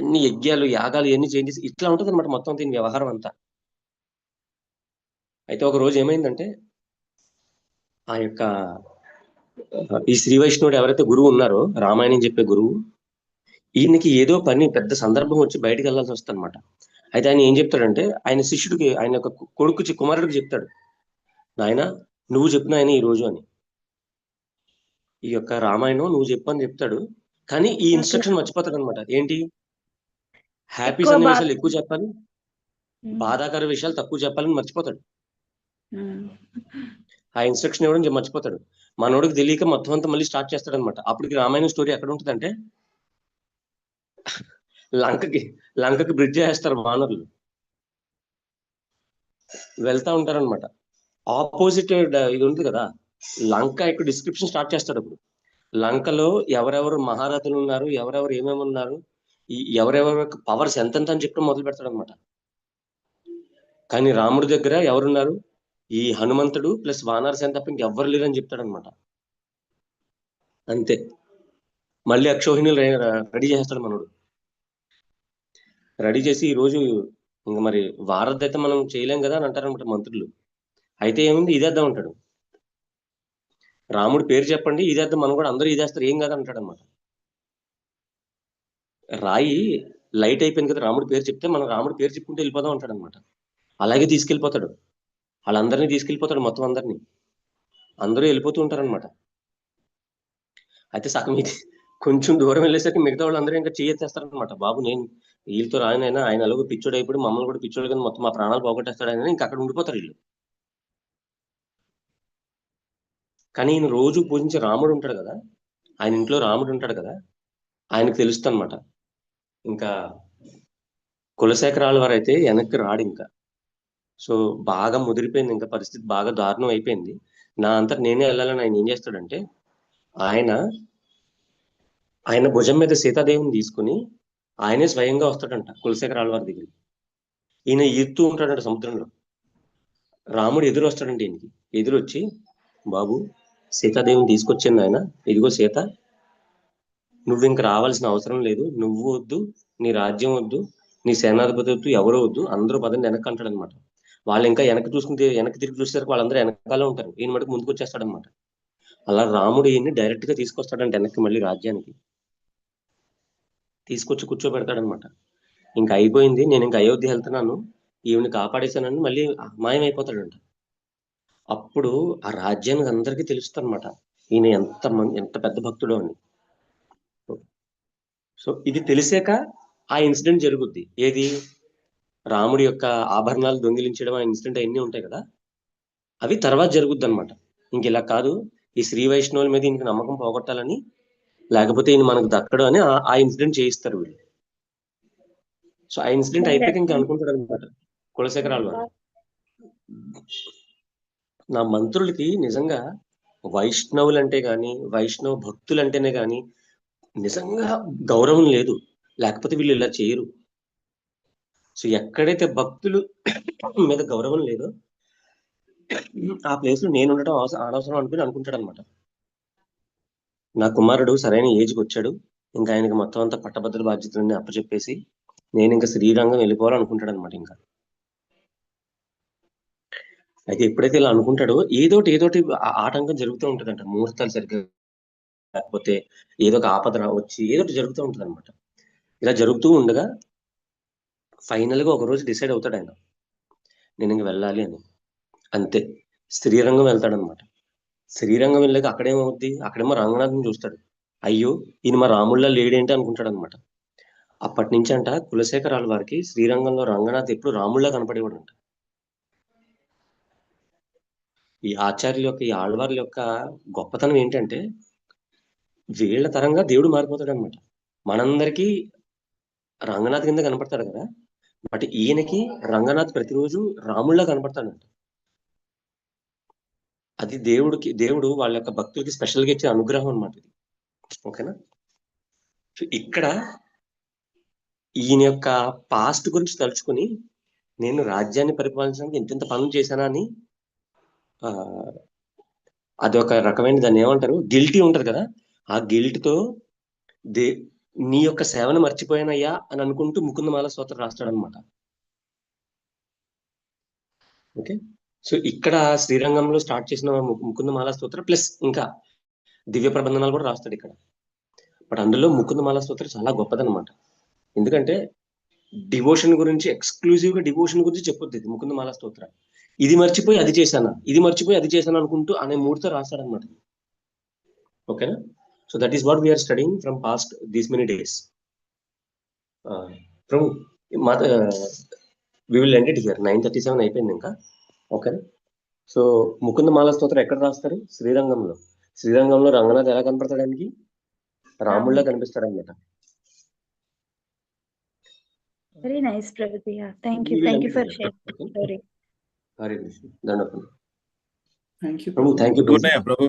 ఎన్ని యజ్ఞాలు యాగాలు ఎన్ని చేయించేసి, ఇట్లా ఉంటుంది అనమాట మొత్తం దీని వ్యవహారం అంతా. అయితే ఒక రోజు ఏమైందంటే, ఆ యొక్క ఈ శ్రీ వైష్ణవుడు ఎవరైతే గురువు ఉన్నారో, రామాయణం చెప్పే గురువు, ఈయనకి ఏదో పని పెద్ద సందర్భం వచ్చి బయటకు వెళ్ళాల్సి వస్తుంది అనమాట. అయితే ఆయన ఏం చెప్తాడంటే, ఆయన శిష్యుడికి, ఆయన యొక్క కుమారుడికి చెప్తాడు, నాయన నువ్వు చెప్పిన ఆయన ఈ రోజు అని, ఈ యొక్క రామాయణం నువ్వు చెప్పు అని చెప్తాడు. కానీ ఈ ఇన్స్ట్రక్షన్ మర్చిపోతాడు అనమాట. ఏంటి, హ్యాపీ సన్నివేశాలు ఎక్కువ చెప్పాలి, బాధాకర విషయాలు తక్కువ చెప్పాలని మర్చిపోతాడు. ఆ ఇన్స్ట్రక్షన్ ఇవ్వడం మర్చిపోతాడు. మనోడికి తెలియక మొత్తం అంతా మళ్ళీ స్టార్ట్ చేస్తాడు అనమాట. అప్పటికి రామాయణం స్టోరీ ఎక్కడ ఉంటుందంటే, లంకకి బ్రిడ్జ్ చేస్తారు వానరులు, వెళ్తా ఉంటారనమాట. ఆపోజిట్ ఇది ఉంటుంది కదా లంక, ఇక్కడ డిస్క్రిప్షన్ స్టార్ట్ చేస్తాడు. అప్పుడు లంకలో ఎవరెవరు మహారథులు ఉన్నారు, ఎవరెవరు ఏమేమి ఉన్నారు, ఎవరెవరు పవర్స్ ఎంతెంత అని చెప్పడం మొదలు పెడతాడు అనమాట. కానీ రాముడి దగ్గర ఎవరున్నారు, ఈ హనుమంతుడు ప్లస్ వానరసేన తప్ప ఇంకెవ్వరు లేరని చెప్తాడనమాట. అంతే. మళ్ళీ అక్షోహిణులు రెడీ చేస్తాడు మనోడు. రెడీ చేసి, ఈ రోజు ఇంక మరి వారధి అయితే మనం చేయలేం కదా అని అంటారనమాట మంత్రులు. అయితే ఏముంది, ఇదేద్దాం అంటాడు. రాముడి పేరు చెప్పండి, ఇదేద్దాం, మనం కూడా అందరూ ఇదేస్తారు, ఏం కదా అంటాడు అనమాట. రాయి లైట్ అయిపోయింది కదా, రాముడి పేరు చెప్తే మనం రాముడి పేరు చెప్పుకుంటూ వెళ్ళిపోదాం అంటాడు అనమాట. అలాగే తీసుకెళ్ళిపోతాడు. వాళ్ళందరినీ తీసుకెళ్ళిపోతాడు, మొత్తం అందరూ వెళ్ళిపోతూ ఉంటారనమాట. అయితే సగం ఇది కొంచెం దూరం వెళ్ళేసరికి మిగతా వాళ్ళందరూ ఇంకా చేయెత్తేస్తారనమాట. బాబు నేను వీళ్ళతో రాయనైనా, ఆయన అలాగో పిచ్చోడు అయిపోయి మమ్మల్ని కూడా పిచ్చోడు కానీ మొత్తం మా ప్రాణాలు పోగొట్టేస్తాడు ఆయన, ఇంకా అక్కడ ఉండిపోతారు వీళ్ళు. కానీ ఈయన రోజు పూజించే రాముడు ఉంటాడు కదా, ఆయన ఇంట్లో రాముడు ఉంటాడు కదా, ఆయనకు తెలుస్తుంది అనమాట. ఇంకా కులశేఖరాల వారు అయితే వెనక్కి రాడు ఇంకా. సో బాగా ముదిరిపోయింది, ఇంకా పరిస్థితి బాగా దారుణం అయిపోయింది. నా అంతట నేనే వెళ్ళాలని ఆయన ఏం చేస్తాడంటే, ఆయన ఆయన భుజం మీద సీతాదేవిని తీసుకుని ఆయనే స్వయంగా వస్తాడంట కులశేఖరాల వారి దగ్గరికి. ఈయన ఈదుతూ ఉంటాడంట సముద్రంలో. రాముడు ఎదురు వస్తాడంటే ఈయనకి, ఎదురొచ్చి బాబు సీతాదేవిని తీసుకొచ్చింది ఆయన, ఇదిగో సీత, నువ్వు ఇంక రావాల్సిన అవసరం లేదు, నువ్వు వద్దు, నీ రాజ్యం వద్దు, నీ సేనాధిపతి వద్దు, ఎవరో వద్దు, అందరూ పదండి వెనక్కి అంటాడనమాట. వాళ్ళు ఇంకా వెనక్కి తిరిగి చూసేసరికి వాళ్ళందరూ వెనకాలే ఉంటారు, ఈయన మటుకు ముందుకు వచ్చేస్తాడనమాట. అలా రాముడు ఈయన్ని డైరెక్ట్ గా తీసుకొస్తాడంటే వెనక్కి మళ్ళీ రాజ్యానికి తీసుకొచ్చి కూర్చోబెడతాడనమాట. ఇంకా అయిపోయింది, నేను ఇంకా అయోధ్య వెళ్తున్నాను, ఈవిని కాపాడేశానని మళ్ళీ మాయమైపోతాడంట. అప్పుడు ఆ రాజ్యానికి అందరికీ తెలుస్తుందన్నమాట ఈయన ఎంత పెద్ద భక్తుడో అని. సో ఇది తెలిసాక ఆ ఇన్సిడెంట్ జరుగుద్ది. ఏది, రాముడి యొక్క ఆభరణాలు దొంగిలించడం, ఆ ఇన్సిడెంట్ అవన్నీ ఉంటాయి కదా, అవి తర్వాత జరుగుద్ది అనమాట. ఇంక ఇలా కాదు, ఈ శ్రీ వైష్ణవుల మీద ఇంక నమ్మకం పోగొట్టాలని, లేకపోతే ఈయన మనకు దక్కడు అని ఆ ఇన్సిడెంట్ చేయిస్తారు వీళ్ళు. సో ఆ ఇన్సిడెంట్ అయిపోయాక ఇంకా అనుకుంటాడు అనమాట కులశేఖరాల వారు, నా మంత్రులకి నిజంగా వైష్ణవులు అంటే గాని, వైష్ణవ భక్తులు అంటేనే గాని నిజంగా గౌరవం లేదు, లేకపోతే వీళ్ళు ఇలా చేయరు. సో ఎక్కడైతే భక్తులు మీద గౌరవం లేదో ఆ ప్లేస్ లో నేను ఉండటం అనవసరం అనుకుంటాడు అనమాట. నా కుమారుడు సరైన ఏజ్కి వచ్చాడు, ఇంకా ఆయనకి మొత్తం అంతా పట్టభద్ర బాధ్యతలన్నీ అప్పచెప్పేసి నేను ఇంకా శ్రీరంగం వెళ్ళిపోవాలనుకుంటాడు అనమాట. ఇంకా అయితే ఎప్పుడైతే ఇలా అనుకుంటాడో ఏదోటి ఆటంకం జరుగుతూ ఉంటుందంట, ముహూర్తాలు సరిగ్గా లేకపోతే ఏదో ఒక ఆపద వచ్చి ఏదోటి జరుగుతూ ఉంటుంది అనమాట. ఇలా జరుగుతూ ఉండగా ఫైనల్ గా ఒక రోజు డిసైడ్ అవుతాడు ఆయన, నేను ఇంక వెళ్ళాలి అని. అంతే, శ్రీరంగం వెళ్తాడనమాట. శ్రీరంగం వెళ్ళాక అక్కడేమవుద్ది, అక్కడేమో రంగనాథ్ని చూస్తాడు. అయ్యో ఈయన మా రాముళ్ళ లేడేంటి అనుకుంటాడు అనమాట. అప్పటి నుంచి అంట కులశేఖరాల వారికి శ్రీరంగంలో రంగనాథ్ ఎప్పుడు రాముళ్ళ కనపడేవాడు అంట. ఈ ఆచార్యుల యొక్క, ఈ ఆళ్వార్ల యొక్క గొప్పతనం ఏంటంటే వీళ్ళ తరంగా దేవుడు మారిపోతాడు అనమాట. మనందరికీ రంగనాథ్ కింద కనపడతాడు కదా, బట్ ఈయనకి రంగనాథ్ ప్రతిరోజు రాముళ్ళ కనపడతాడంట. అది దేవుడు వాళ్ళ యొక్క భక్తులకి స్పెషల్ గా ఇచ్చే అనుగ్రహం అనమాట ఇది. ఓకేనా. సో ఇక్కడ ఈయన యొక్క పాస్ట్ గురించి తలుచుకుని నేను రాజ్యాన్ని పరిపాలించడానికి ఇంత పనులు చేశానా అని అది ఒక రకమైన, దాన్ని ఏమంటారు, గిల్టీ ఉంటది కదా, ఆ గిల్ట్ తో నీ యొక్క సేవను మర్చిపోయానయ్యా అని అనుకుంటూ ముకుందమాల స్తోత్రం రాస్తాడనమాట. ఓకే. సో ఇక్కడ శ్రీరంగంలో స్టార్ట్ చేసిన ముకుందమాల స్తోత్రం ప్లస్ ఇంకా దివ్య ప్రబంధనాలు కూడా రాస్తాడు ఇక్కడ. బట్ అందులో ముకుందమాల స్తోత్రం చాలా గొప్పదనమాట. ఎందుకంటే డివోషన్ గురించి, ఎక్స్క్లూజివ్ గా డివోషన్ గురించి చెప్పొద్దు ఇది ముకుందమాల స్తోత్రం. ఇది మర్చిపోయి అది చేశాను, ఇది మర్చిపోయి అది చేశాను అనుకుంటూ అనే మూడుతో రాస్తాడనమాట. ఓకేనా. So that is what we are studying from past these many days. From we will end it here. 9:37 అయిపోయింది ఇంకా. ఓకేనా. సో ముకుందమాల స్తోత్రం ఎక్కడ రాస్తారు? శ్రీరంగంలో. శ్రీరంగంలో రంగనాథ్ ఎలా కనపడతాడు ఆయనకి? రాముళ్ళ కనిపిస్తాడు అనమాట. Very nice, Prabhuji. Yeah, thank you for sharing the story. Hare Krishna. దండపం. Thank you, Prabhu. Thank you Prabhu.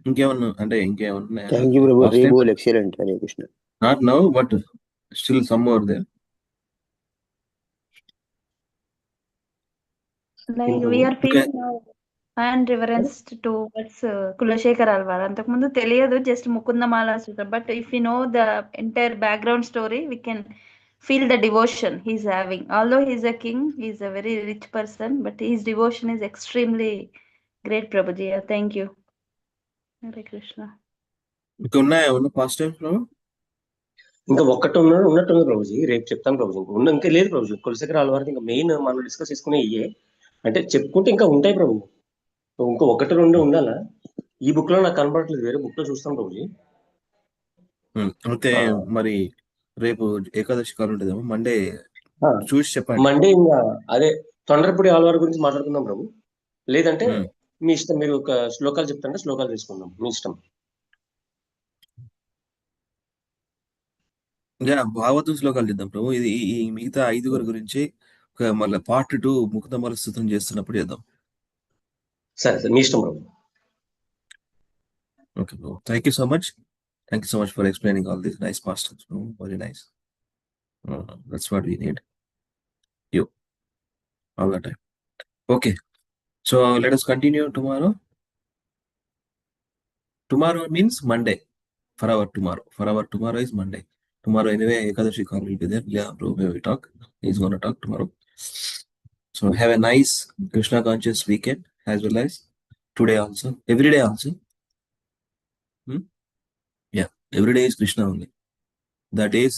ఇంకేమన్నా అంటే ఇంకేమన్నా? Thank you, Prabhu. Very excellent. Hare Krishna. Not now, but still some more there. Like we are feeling and reverence towards Kulashekar Alvar. అంతకుముందు తెలియదు, just Mukundamala Sutra. But if we know the entire background story, we can feel the devotion he's having. Although he's a king, he's a very rich person, but his devotion is extremely great, Prabhuji. Thank you. Hare Krishna. ఇంకా ఉన్నాయా past time ప్రభు? ఇంకా ఉన్నట్టుంది ప్రభుజీ. రేపు చెప్తాను ప్రభుజీ. ఇంకా లేదు ప్రభుజీ. కులశేఖరాల వారికి ఇంకా మెయిన్ మనం డిస్కస్ చేసుకునే ఇయ్యే. అంటే చెప్పుకుంటే ఇంకా ఉంటాయి ప్రభు, ఇంకో 1-2 ఉండాలా. ఈ బుక్ లో నాకు కనబడట్లేదు, వేరే బుక్ లో చూస్తాను ప్రభుజీ. అయితే మరి రేపు ఏకాదశి కాలం ఉంటుందేమో, మండే చూసి చెప్పండి. మండే ఇంకా అదే తొండరపూడి ఆళ్వార్ గురించి మాట్లాడుకుందాం ప్రభు. లేదంటే మీ ఇష్టం, మీరు ఒక శ్లోకాలు చెప్తాంటే శ్లోకాలు తీసుకుందాం, మీ ఇష్టం. భాగవతం శ్లోకాలు చేద్దాం ప్రభు. ఇది ఈ మిగతా 5 గురించి మళ్ళీ పార్ట్ 2 ముక్తమల స్థుతం చేస్తున్నప్పుడు చేద్దాం. సరే మీ ఇష్టం Prabhu. Okay Prabhu, thank you so much. Thank you so much for explaining all these nice pastors. Very nice. That's what we need. You all the time. Okay. So let us continue tomorrow. Tomorrow means Monday. For our tomorrow. For our tomorrow is Monday. Tomorrow anyway, Ekadashi Khan will be there. Yeah, bro, we talk. He's going to talk tomorrow. So have a nice Krishna conscious weekend as well as today also. Every day also. Yeah, every day is Krishna only. Today is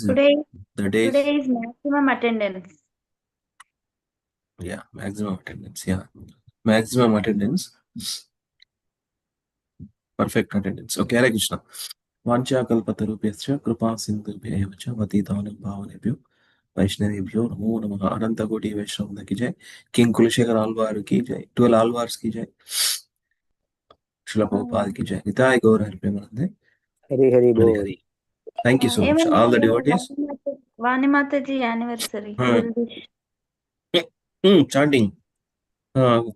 maximum attendance. Yeah, maximum attendance. Yeah, maximum attendance. Perfect attendance. Okay, Hare Krishna. Vancha kalpatarubhyascha kripa sindhubhyayo cha patitanam bhavanebhyo Vaishnavibhyo namo namaha. Ananta Koti Vaishnava ki jai. King Kulashekar Alvar ki jai. 12 Alvars ki jai. Srila Prabhupada ki jai. Nitai Gaur Hari Premanande. Hari Hari Bol. Hari. Thank you so much. All the devotees. Vani Mataji anniversary. Chanting.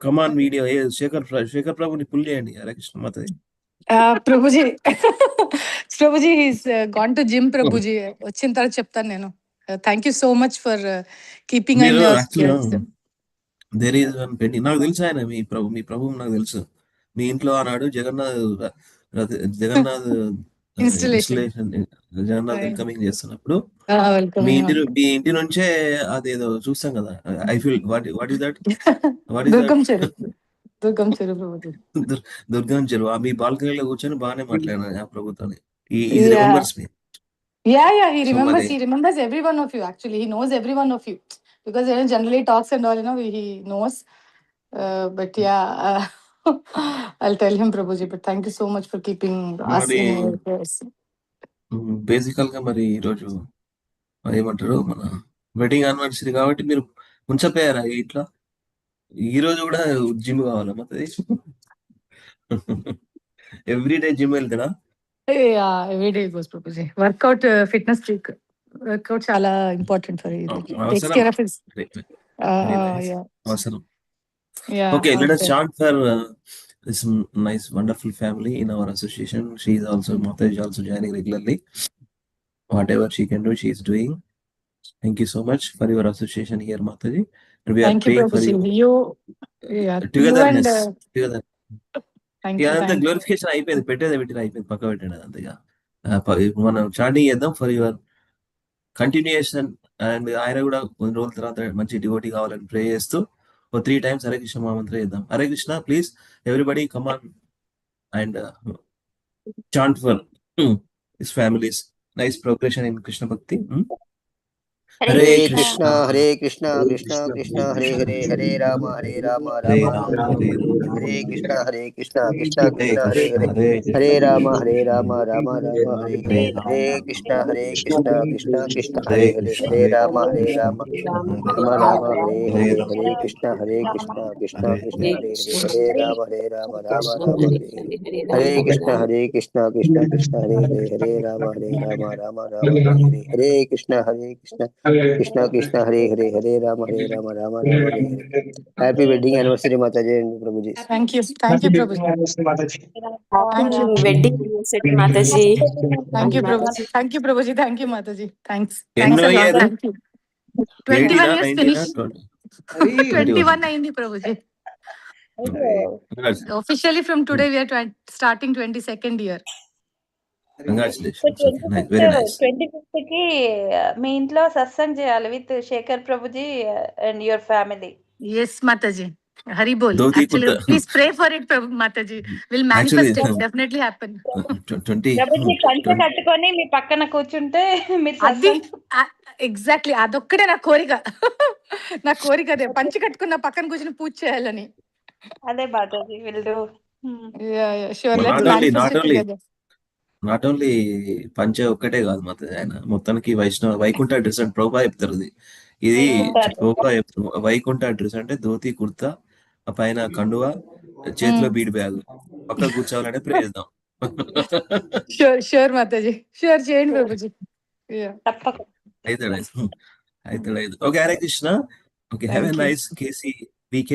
Come on video. Shekhar Prabhu ni pull cheyandi. Hare Krishna Mataji. Prabhuji, Prabhuji, he's gone to gym. Prabhuji, వచ్చిన తర్వాత చెప్తాను నేను. Thank you so much for keeping on your there is one penny. నాకు తెలుసు ఆయన మీ ప్రభు నాకు తెలుసు. మీ ఇంట్లో ఆనాడు జగన్నాథ్ ఇన్స్టలేషన్ జగన్నాథ్ వెల్కమింగ్ చేస్తున్నప్పుడు మీ ఇంటి నుంచే అదేదో చూస్తాం కదా. I feel what is that Durgam Cheruvu. మీ బాల్కనీలో కూర్చొని బాగానే మాట్లాడాను ఆ ప్రభుత్వం. He remembers me. Yeah, he remembers. He remembers every one of you. Actually, he knows every one of you because generally talks and all. He knows. But yeah, I'll tell him, Prabhuji. But thank you so much for keeping us in your prayers. బేసికల్ గా మరి ఈరోజు ఏమంటారు, మన wedding anniversary కాబట్టి మీరు ఉంచపోయారా ఇట్లా? ఈ రోజు కూడా జిమ్ కావాలా మరి? ఎవ్రీడే జిమ్ వెళ్తాడా? Yeah, every day goes, Prabhuji. Workout, fitness freak. Workout chala important for you. Takes care of his. Yeah. Awesome. Yeah. Okay, let us chant for this nice, wonderful family in our association. She is also, Mataji also joining regularly. Whatever she can do, she is doing. Thank you so much for your association here, Mataji. And we are praying for you. Togetherness. Together. Thank you. అదంతా glorification అయిపోయింది, పెట్టేది అయిపోయింది, పక్క పెట్టండి అదంతగా. మనం chatting చేద్దాం for your continuation. And ఆయన కూడా కొన్ని రోజుల తర్వాత మంచి డివోటీ కావాలని ప్రే చేస్తూ 3 times హరే కృష్ణ మహామంత్రం చేద్దాం. Hare Krishna, please everybody come on and chant for his families nice progression in Krishna భక్తి. Hare Krishna, Hare Krishna, Krishna Krishna, Hare Hare, Hare Rama, Rama Rama, Hare Krishna, Krishna Krishna, Hare Hare, Hare Rama, Rama Rama, Hare Hare, Hare Krishna, Krishna Krishna, Hare Hare, Hare Rama, Rama Rama, Hare Hare, Hare Krishna, Krishna Krishna, Hare Hare, Hare Rama, Rama Rama, Hare Hare, Hare Krishna, Krishna Krishna, Hare Hare, Hare Rama, Rama Rama, Hare Hare, Hare Krishna, Krishna Krishna, Hare Hare, Hare Rama, Rama Rama, Hare Hare. Happy wedding anniversary, Mataji and Prabhuji. Thank you, Prabhuji. Thank you. Wedding anniversary, Mataji. Thank you, Prabhuji. Thank you, Prabhuji. Thank you, Mataji. Thanks a lot. Thank you. 21 years finished. 21 అయింది, Prabhuji. Officially from today we are starting 22nd year. Congratulations. Very nice. 25th కి మీ ఇంట్లో సత్సంగ్ చేయాలి with Shekhar Prabhuji and your family. Yes, Mataji. Haribol. Dhoti Actually, kurta. please pray for it, Mataji. Will manifest it. Definitely happen. 20. Prabhuji పంచ కట్టుకొని మీ పక్కన కూర్చుంటే మీరు అది satsang exactly అదొక్కడే నా కోరిక. నా కోరిక అదే పంచి కట్టుకున్న పక్కన కూర్చుని పూజ చేయాలని. అదే Babaji will do. Sure But let's manifest it together. Not only పంచ ఒక్కటే కాదు ఆయన మొత్తానికి వైకుంఠ డ్రెస్ అంటే ప్రభువా చెప్తారు ఇది ప్రభువా చెప్తారు. వైకుంఠ డ్రెస్ అంటే ధోతి కుర్తా, ఆ పైన కండువా, చేతిలో బీడ్ బ్యాగ్, పక్క కూర్చోవాలంటే ప్రే చేద్దాం. షూర్ మాతాజీ, షూర్ చేయండి ప్రభుజీ. తప్పకుండా. అయితే okay, Hare Krishna. Okay, have a nice KC